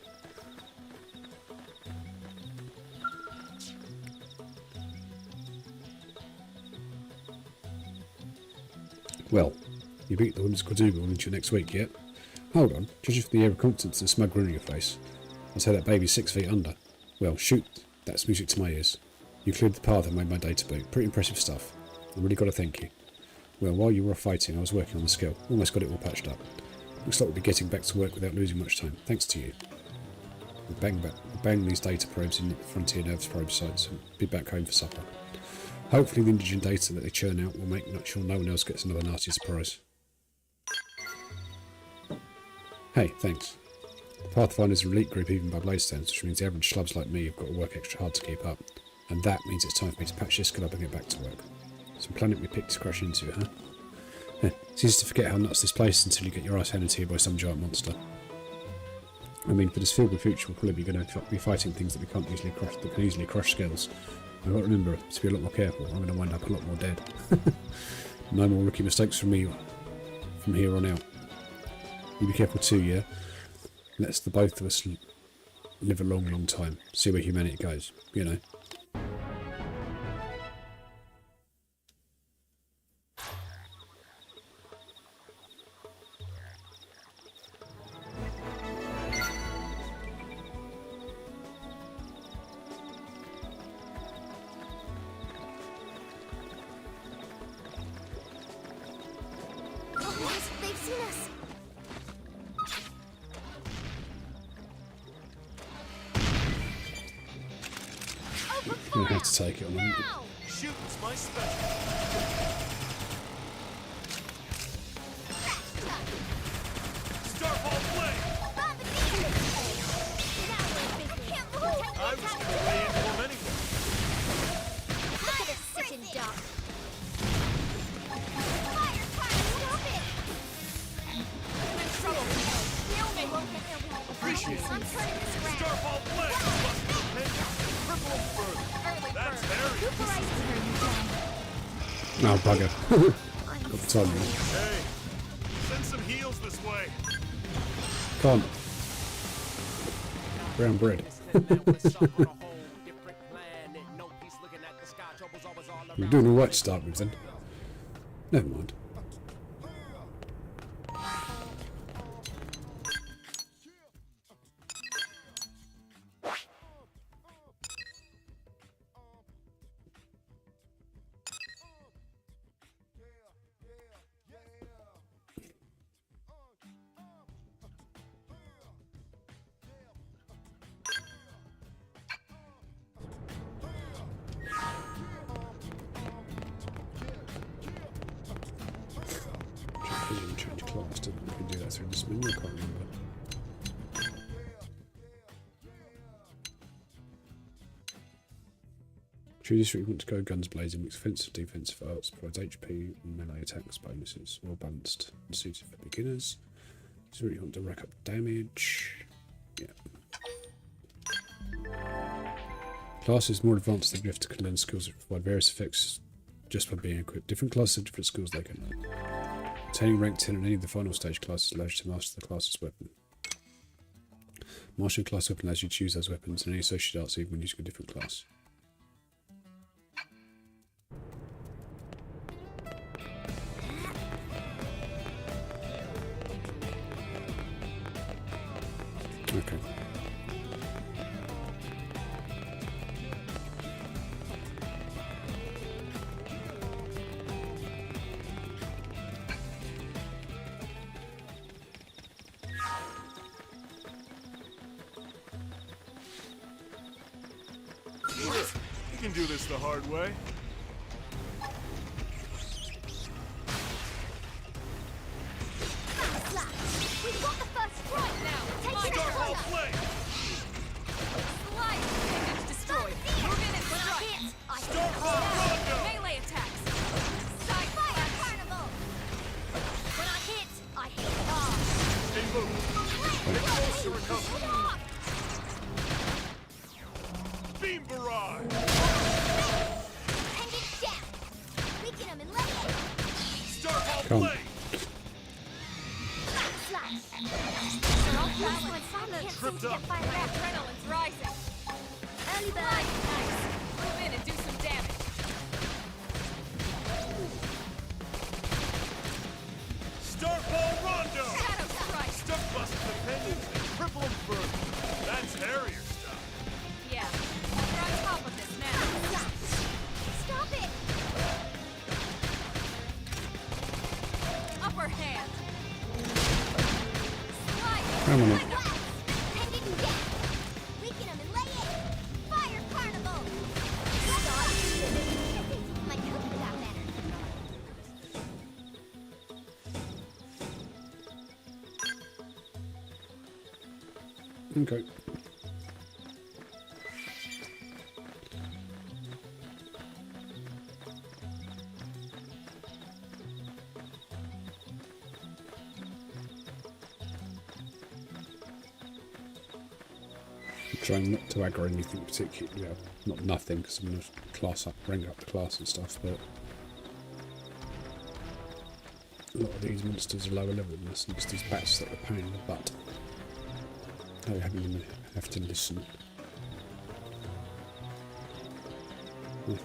Well, you beat the whimsical Dougal into next week yet? Hold on, judging from the air of confidence and smug grin on your face, I'd say that baby's 6 feet under. Well, shoot, that's music to my ears. You cleared the path and made my day to boot. Pretty impressive stuff. I really got to thank you. Well, while you were off fighting, I was working on the skill. Almost got it all patched up. Looks like we'll be getting back to work without losing much time, thanks to you. We'll bang these data probes in the Frontier Nerves probe sites and be back home for supper. Hopefully the indigene data that they churn out will make sure no one else gets another nasty surprise. Hey, thanks. The Pathfinder's an elite group even by blade standards, which means the average schlubs like me have got to work extra hard to keep up. And that means it's time for me to patch this skill up and get back to work. Some planet we picked to crash into, huh? It's easy to forget how nuts this place is until you get your ass handed to you by some giant monster. I mean, for this field of future, we'll probably be going to be fighting things that can easily crush skulls. I've got to remember to be a lot more careful. I'm going to wind up a lot more dead. No more rookie mistakes from me from here on out. You be careful too, yeah? Let's the both of us live a long, long time. See where humanity goes, you know. They've seen us. I'm going to have to take it on. Now! Shooting's my special. Starfall flame! I was going to lay into them anyway. Look at this sitting duck. Fire! Stop it! I'm in trouble. Kill me. Appreciate it. I'm turning this around. Starfall flame! Triple further. That's Harry. No, bugger. Got the timing. Hey, send some heals this way. Can't. Brown bread. We're doing all right to start with then. Never mind. Change class, didn't we? We can do that through this menu, I can't remember. Choose this route you want to go, guns blazing, mix offensive defensive arts, provides HP and melee attacks bonuses, well balanced and suited for beginners. This route you want to rack up damage. Yeah. Classes more advanced than drift can learn skills that provide various effects just by being equipped. Different classes have different skills they can learn. Attaining rank 10 in any of the final stage classes allows you to master the class's weapon. Mastering class weapon allows you to choose those weapons and any associated arts even when using a different class. Okay. You can do this the hard way. We've got the first strike now. Take it Starfall flame! Slide appendage destroyed. Move in and strike. Starfall rondo! Melee attacks. Side fire carnival. When I hit hard. Stay moving. Get close to recover. Beam barrage! Pendant down. Weaken him and let it. Starfall Come. flame! Tripped up. My adrenaline's rising. Early bird. Nice. Move in and do some damage. Starfall rondo! Shadow strike. Stuff bust the pendants and cripple them further. That's Harrier stuff. Yeah. We're on top of this now. Stop it. Upper hand. Slide. Come on. Pendant down. Weaken him and let it. Fire carnival. My cooking got better. Okay. Trying not to aggro anything particularly, well, not nothing, because I'm going to class up, rank up the class and stuff, but a lot of these monsters are lower level than this, and just these bats that are a pain in the butt. I have to listen. Okay.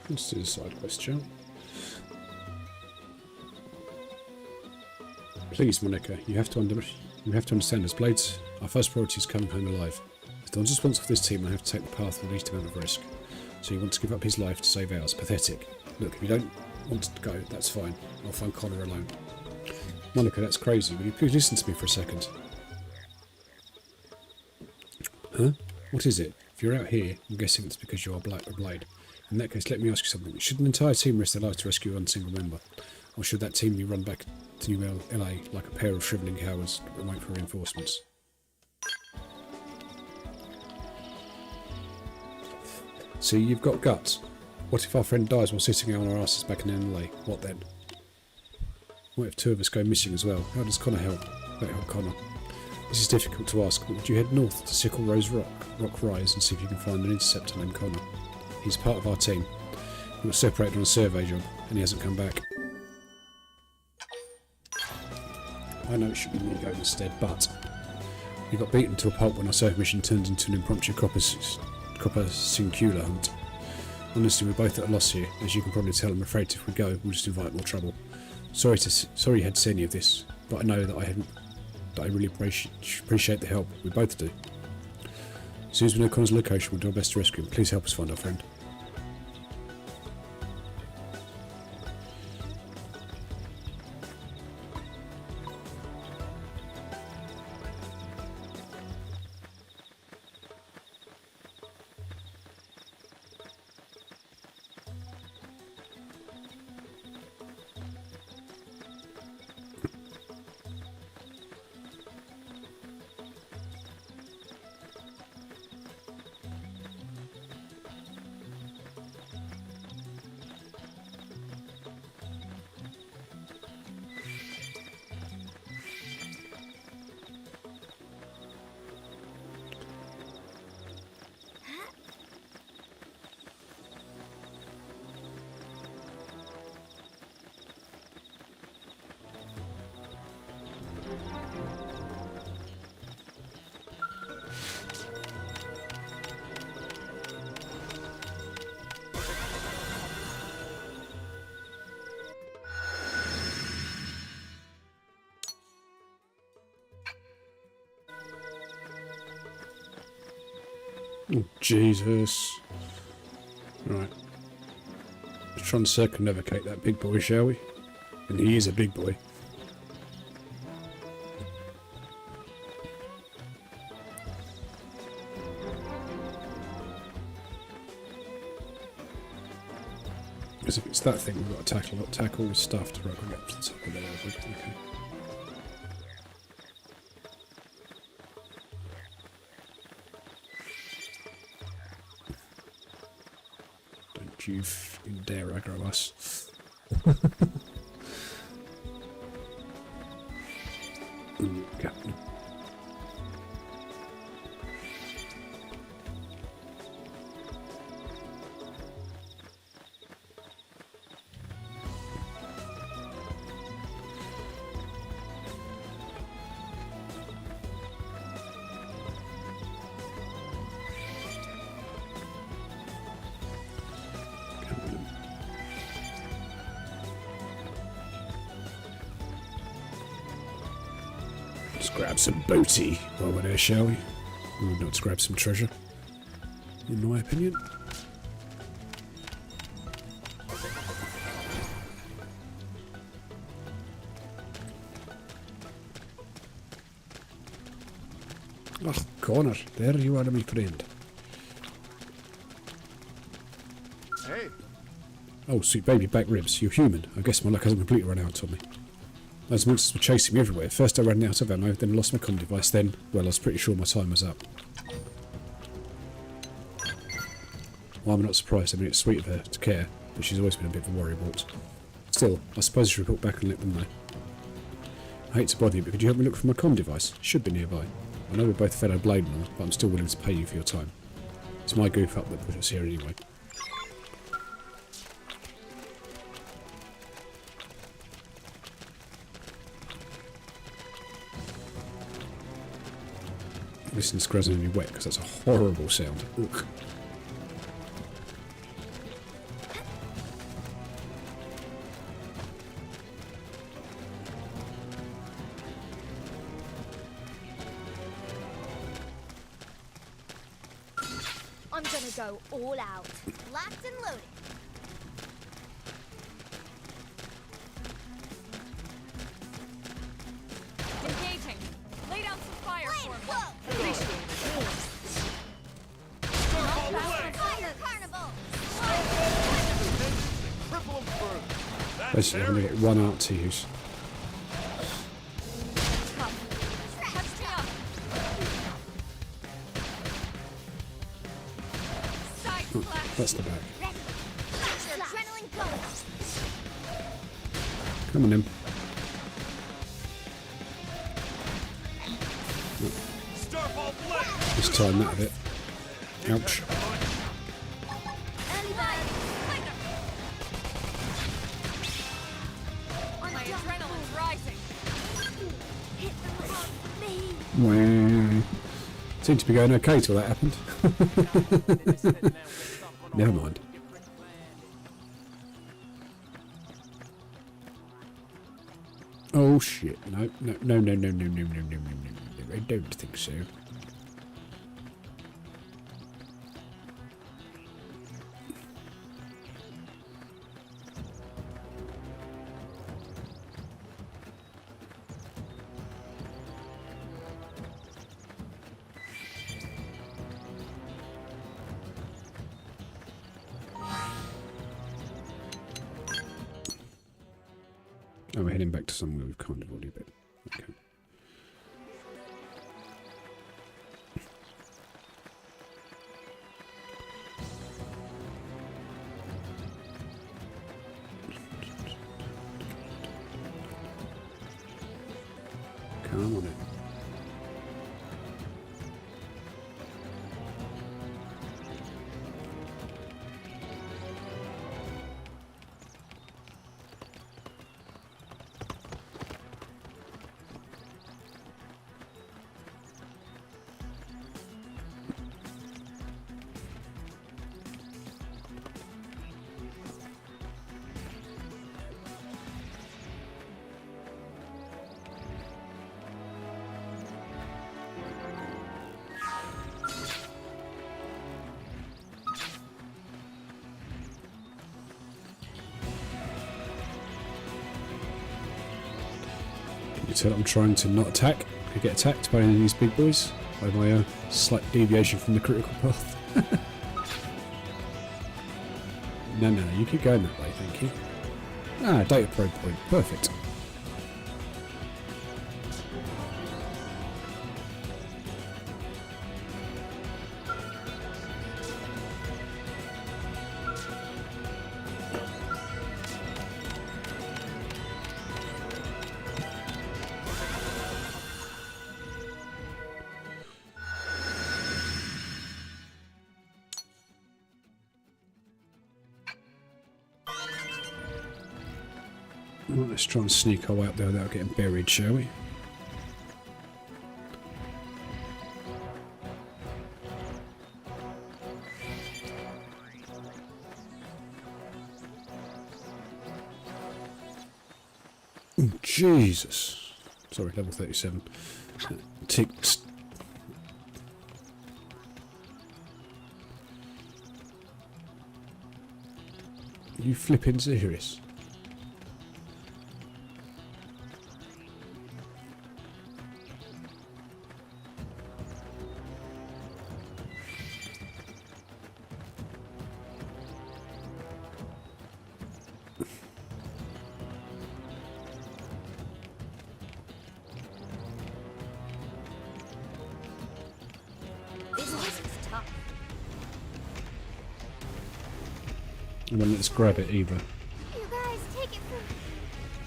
Let's do the side quest, shall we? Please, Monica, you have to understand as Blades, our first priority is coming home alive. As the ones responsible for this team, I have to take the path with the least amount of risk. So you want to give up his life to save ours? Pathetic. Look, if you don't want to go, that's fine. I'll find Connor alone. Monica, that's crazy. Will you please listen to me for a second? Huh? What is it? If you're out here, I'm guessing it's because you're a Blade. In that case, let me ask you something. Should an entire team risk their life to rescue one single member? Or should that team be run back to New LA like a pair of shrivelling cowards that wait for reinforcements? See, you've got guts. What if our friend dies while sitting on our asses back in LA? What then? What if two of us go missing as well? How does Connor help? Help Connor? This is difficult to ask, but would you head north to Sickle Rose Rock Rise and see if you can find an interceptor named Connor? He's part of our team. We got separated on a survey job, and he hasn't come back. I know it should be me going instead, but we got beaten to a pulp when our survey mission turned into an impromptu copper cincula hunt. Honestly, we're both at a loss here. As you can probably tell, I'm afraid if we go, we'll just invite more trouble. Sorry you had to see any of this, but I know that I really appreciate the help. We both do. As soon as we know Connor's location, we'll do our best to rescue him. Please help us find our friend. Oh, Jesus. Right. Let's try and circumnavigate that big boy, shall we? And he is a big boy. Because if it's that thing, we've got to tackle all this stuff to get up to the top of the level. Okay. Don't you dare aggro us. Captain. Let's grab some booty while we're there, shall we? Or not to grab some treasure, in my opinion. Oh, Connor, there you are, my friend. Hey. Oh, sweet baby back ribs. You're human. I guess my luck hasn't completely run out on me. Those monsters were chasing me everywhere. First I ran out of ammo, then lost my comm device, then, well, I was pretty sure my time was up. Well, I'm not surprised. I mean, it's sweet of her to care, but she's always been a bit of a worrywart. Still, I suppose I should report back and let them know. I hate to bother you, but could you help me look for my comm device? It should be nearby. I know we're both fellow Blade Lords, but I'm still willing to pay you for your time. It's my goof up that put us here anyway. Listen, it's gradually wet because that's a horrible sound. Ugh. I'm gonna go all out. Locked and loaded. Engaging. Lay down some fire for me. Basically, I'm going to get one art to use. Oh, that's the back. Come on, then. This time that a bit. Ouch. Wow. Seemed to be going okay till that happened. Never mind. Oh shit. No, no, no, no, no, no, no, no, no, no, no. I don't think so. Oh, we're heading back to somewhere we've kind of already been. Okay. Come on in. So I'm trying to not attack. I get attacked by any of these big boys by my slight deviation from the critical path. No, no, you keep going that way, thank you. Ah, data probe point, perfect. Right, let's try and sneak our way up there without getting buried, shall we? Oh, Jesus. Sorry, level 37. Ticks. You flipping serious? I won't let's grab it either. You guys, take it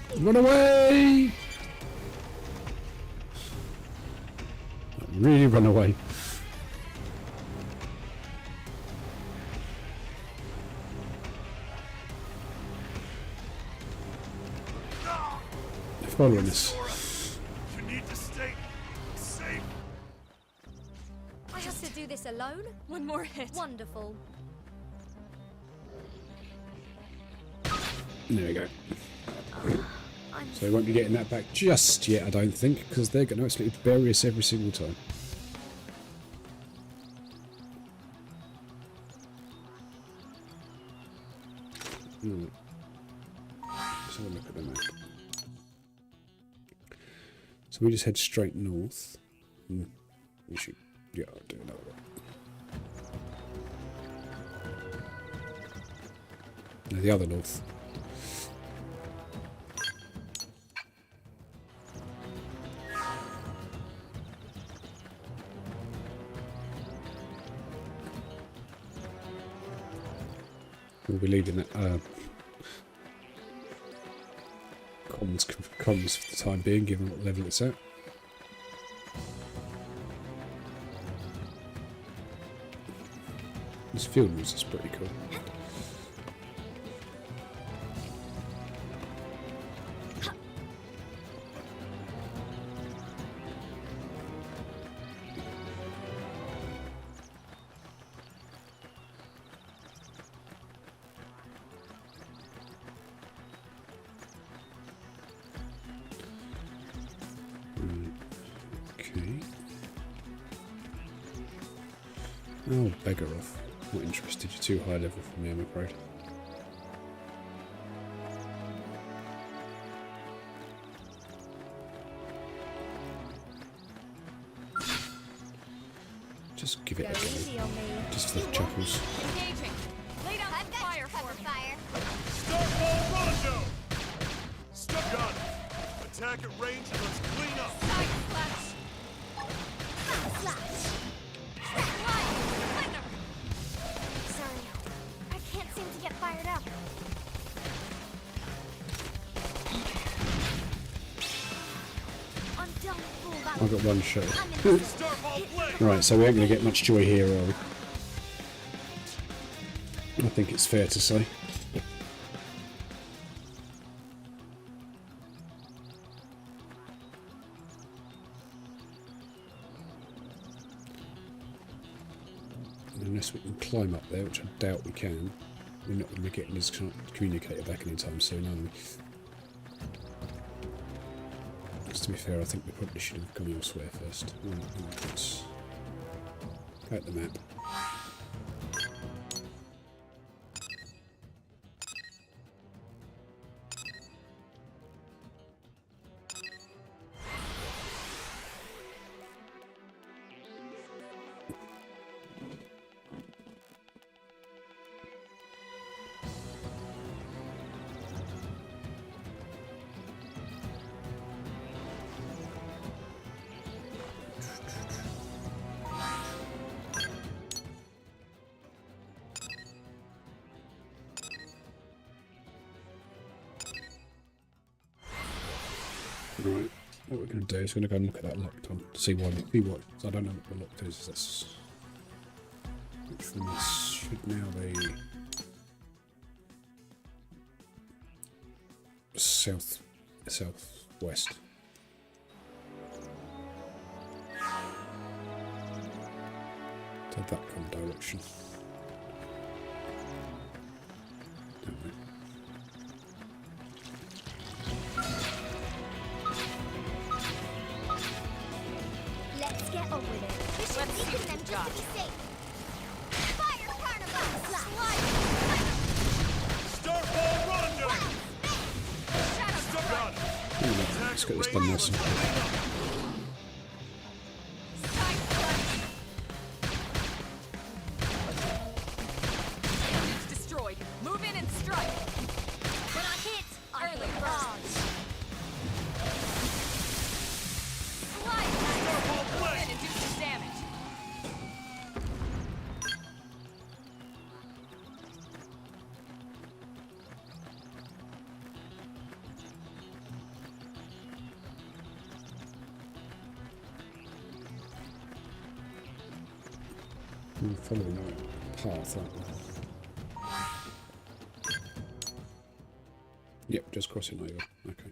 from... Run away! Really run away. They're following us. You need to stay safe. I have to do this alone? One more hit. Wonderful. There we go. So we won't be getting that back just yet, I don't think, because they're going to absolutely bury us every single time. Let's have a look at the map. So we just head straight north. We should, yeah, I'll do another one. No, the other north. We'll be leaving that comms for the time being, given what level it's at. This field news is pretty cool. Oh, beggar off. Not interested. You're too high level for me, I'm afraid. Just give it a go. Just for the chuckles. Engaging. Lay down some fire for me. Fire. Starfall Rondo! Stuck on it. Attack at range and let's clean up. Side slash. Slash. Sorry, I can't seem to get fired up. I've got one shot. Right, so we ain't going to get much joy here, are we? I think it's fair to say. Unless we can climb up there, which I doubt we can, we're not going to be getting his communicator back anytime soon, are we? To be fair, I think we probably should have gone elsewhere first. Right, let's go at the map. Right, what we're going to do is we're going to go and look at that locked on, see what. I don't know what the locked is. That's which one this should now be southwest. To that kind of direction. Don't we? Let's get on with it. We should weaken them just to be safe. Fire carnival! Slide! Starfall Rondo! Shadow Stuck on it. Let's get this done nice and quick. Destroyed. Move in and strike. When I hit, early bird. Slide. Move in and do some damage. We're following the path, aren't we? Yep, just crossing over. Okay.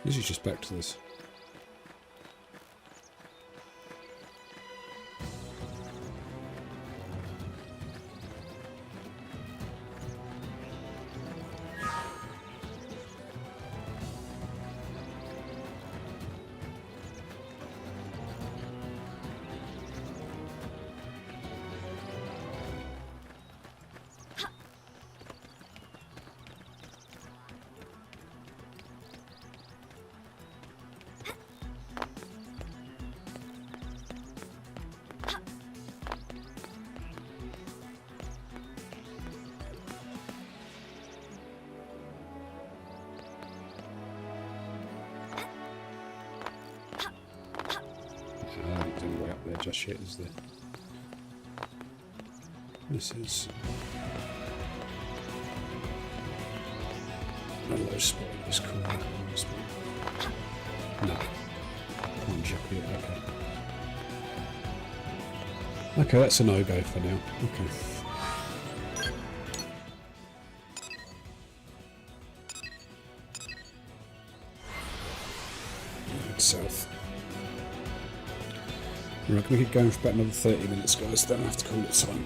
This is just back to this. Any way up there just yet, is there? This is a low spot in this corner. No. Can't jump here, okay. Okay, that's a no-go for now. Okay. Head south. Right, can we keep going for about another 30 minutes, guys? Then I have to call it time.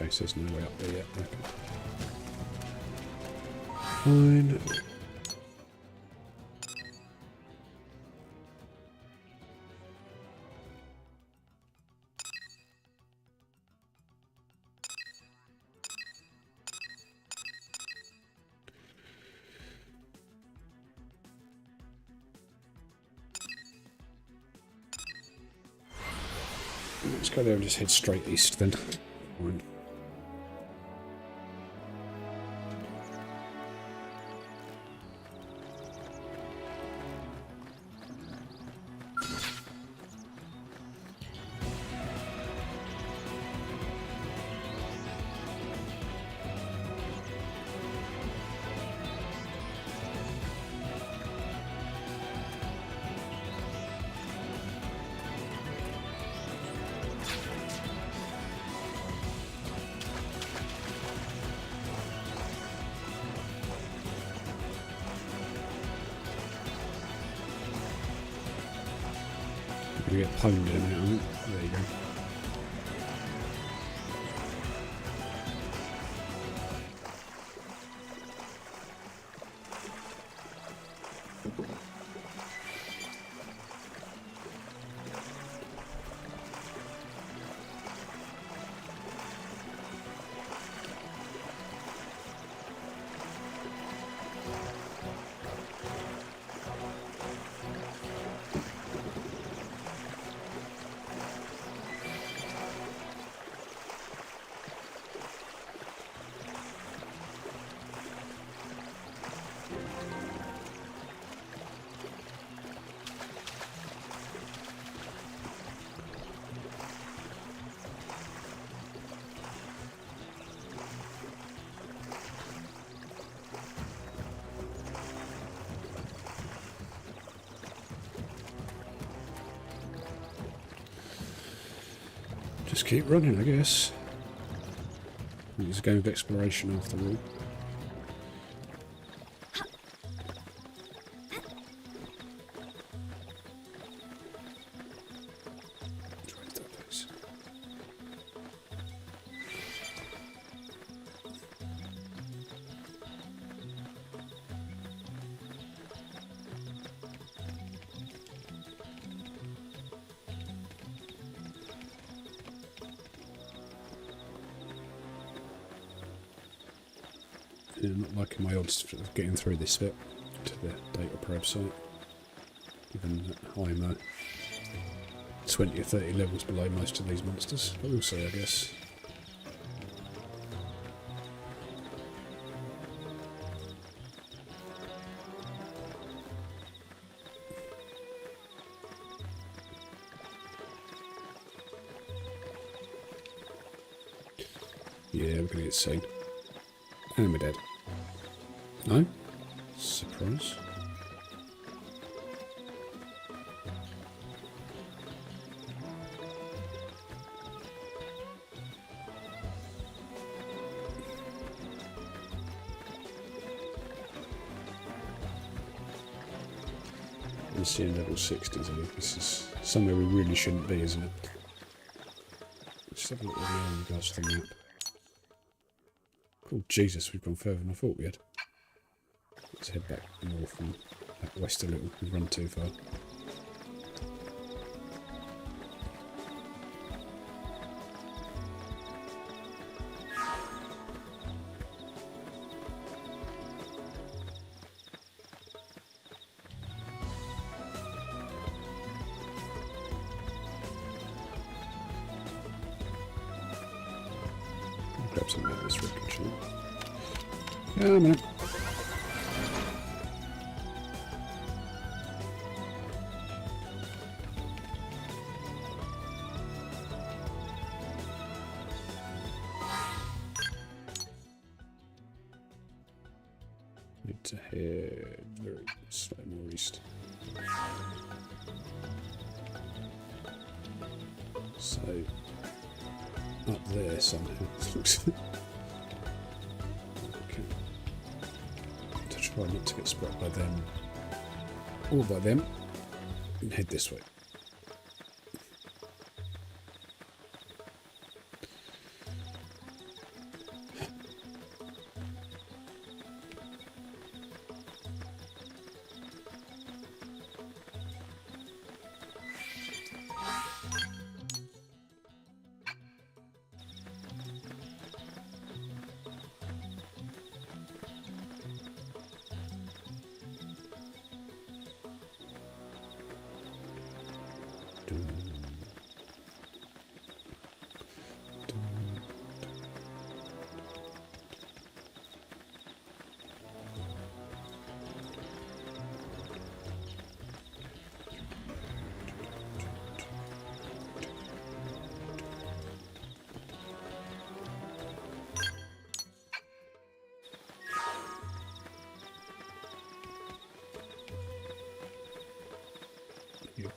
Okay, so there's no way up there yet. Okay. Fine. Let's go there and just head straight east then. Fine. Gonna get pwned in a minute, aren't we? There you go. Just keep running, I guess. It's a game of exploration after all. Where's that place? Yeah, I'm not liking my odds of getting through this bit to the data probe site, given that I'm 20 or 30 levels below most of these monsters, but we'll see, I guess. Yeah, we're gonna get seen. And we're dead. No? Surprise. And seeing level 60s, I think this is somewhere we really shouldn't be, isn't it? Let's have a look around in regards to the map. Oh Jesus, we've gone further than I thought we had. Let's head back north and back west a little. We've run too far. Grab some of this wreckage. Yeah, I'm in it. Need to head very slightly more east. So up there somehow. Okay. To try not to get spotted by them or by them, and head this way.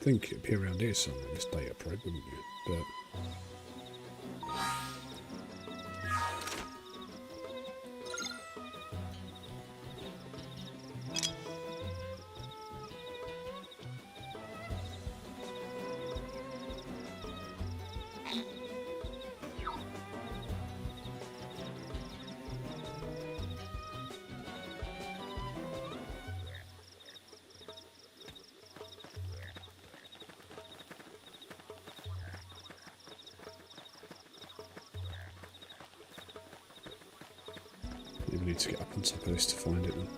think it'd be around here somewhere, this data probe, wouldn't you? But we need to get up on top of this to find it then.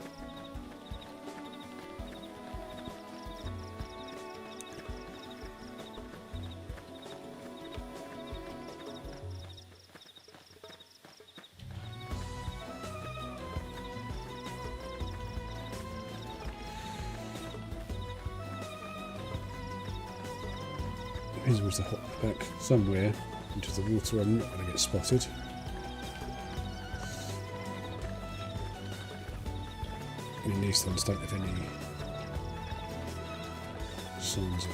Here's where to hop back somewhere into the water. I'm not going to get spotted. I mean, these ones don't have any signs of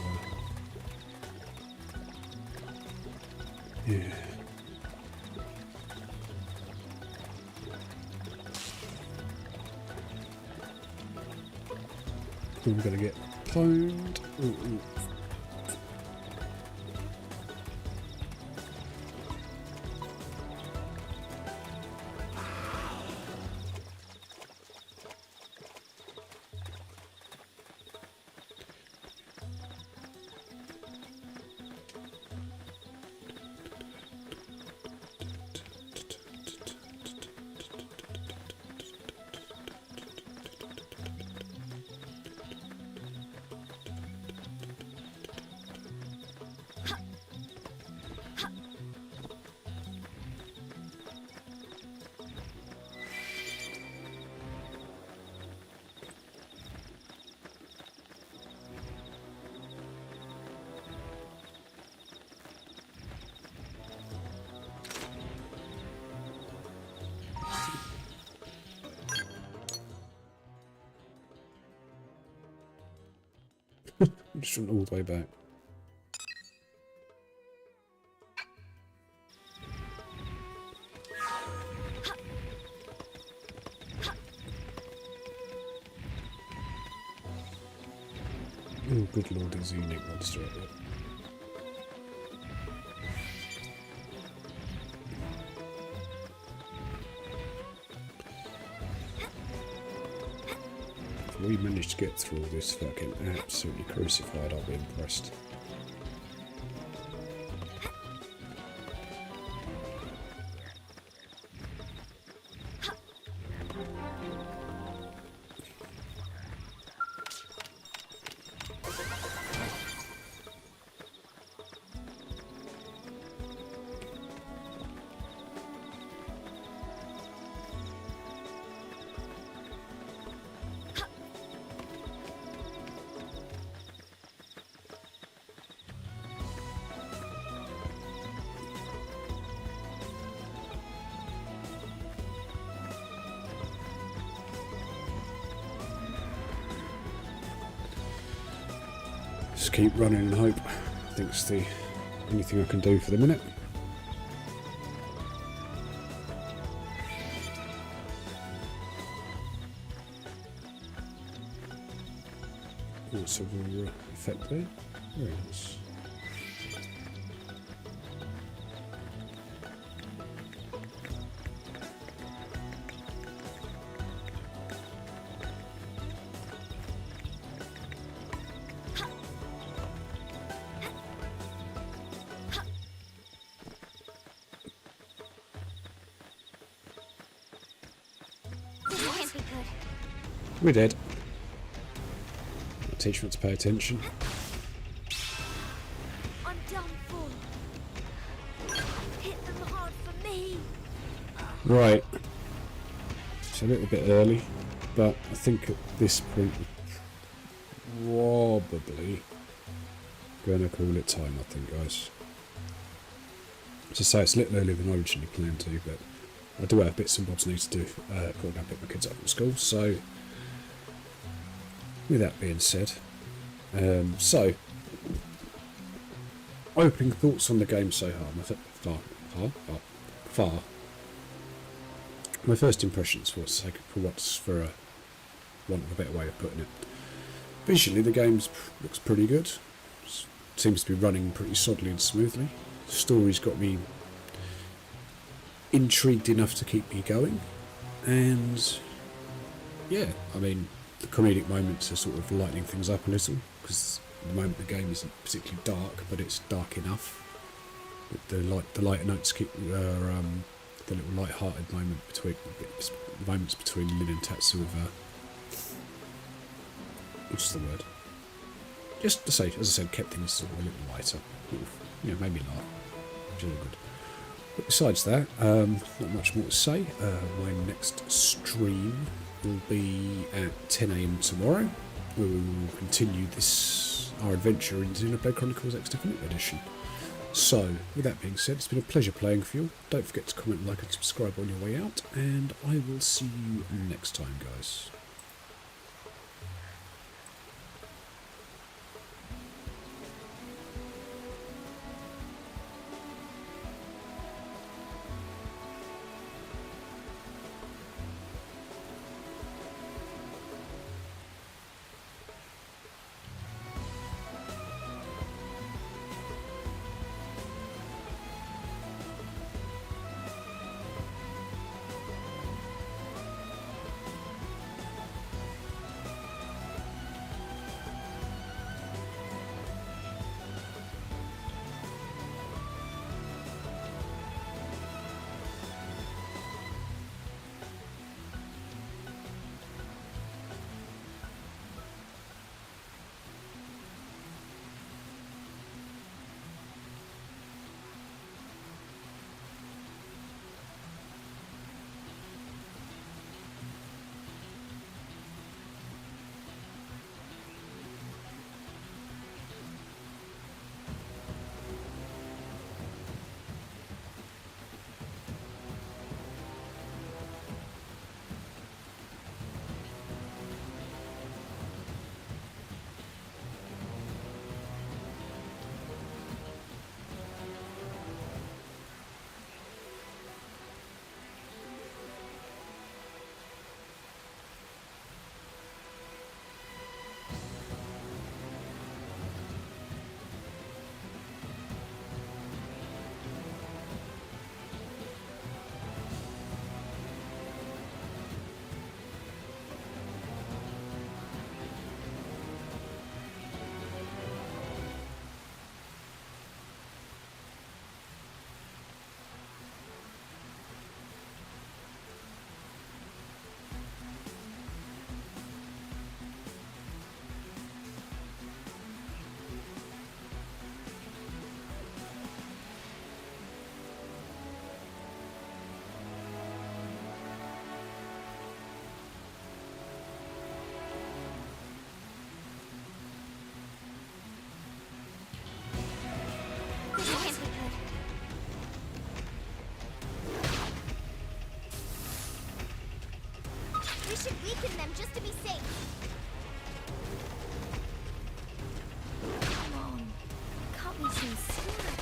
yeah. We're going to get pwned. Ooh. Just went all the way back. Oh, good lord, there's a unique monster out there. If we manage to get through all this fucking absolutely crucified, I'll be impressed. Just keep running and hope. I think it's the only thing I can do for the minute. What's a raw effect there? Very nice. We're dead. I'll teach them to pay attention. I'm done for. Hit them hard for me. Right. It's a little bit early, but I think at this point we're probably going to call it time, I think, guys. To say it's a little earlier than I originally planned to, but I do have bits and bobs I need to do. Got to go pick my kids up from school, so with that being said, opening thoughts on the game so far. My first impressions, for want of a better way of putting it. Visually, the game looks pretty good. Seems to be running pretty solidly and smoothly. The story's got me intrigued enough to keep me going, and yeah, I mean, the comedic moments are sort of lightening things up a little, because at the moment the game isn't particularly dark, but it's dark enough. The lighter notes keep the little light-hearted moments between Lin and Tatsu what's the word? Just to say, as I said, kept things sort of a little lighter. Made me laugh, which is all good. But besides that, not much more to say. My next stream will be at 10 AM tomorrow. We will continue our adventure in Xenoblade Chronicles X Definitive Edition. So, with that being said, it's been a pleasure playing for you. Don't forget to comment, like and subscribe on your way out, and I will see you next time, guys. We should weaken them just to be safe. Come on. Can't we seem smart?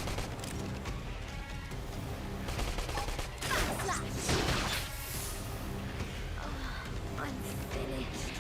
Slash. Oh, I'm finished.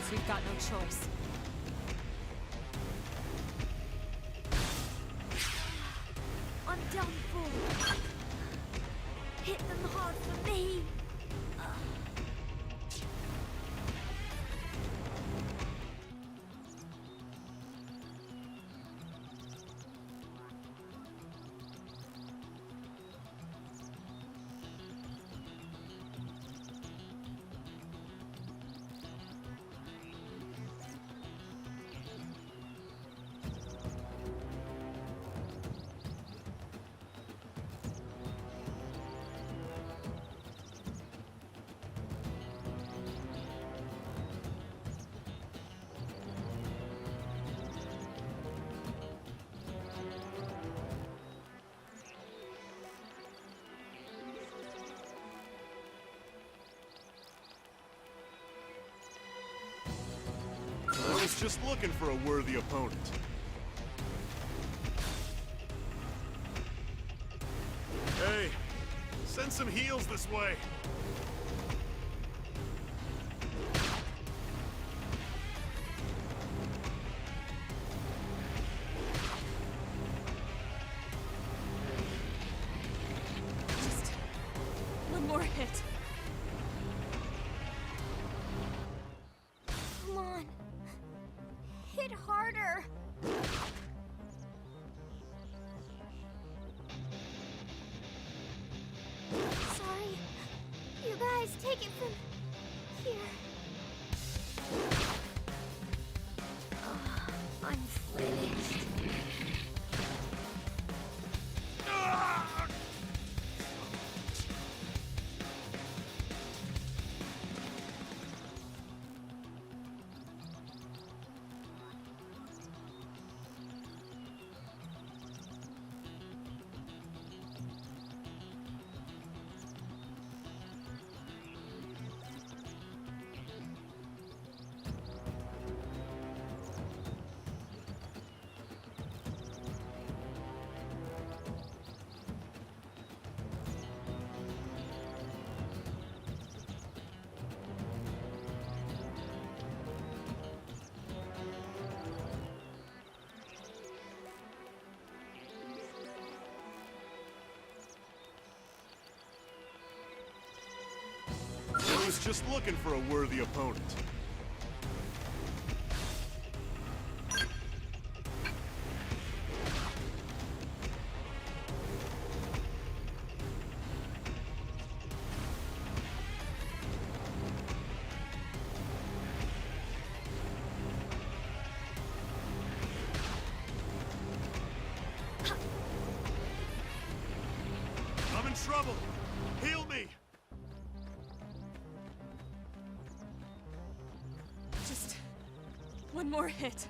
Guess we've got no choice. I'm done for. Hit them hard for me. I was just looking for a worthy opponent. Hey, send some heals this way. Just one more hit. Come on. Hit harder. Sorry. You guys take it from here. I'm finished. I was just looking for a worthy opponent. I'm in trouble. Heal me. Just one more hit.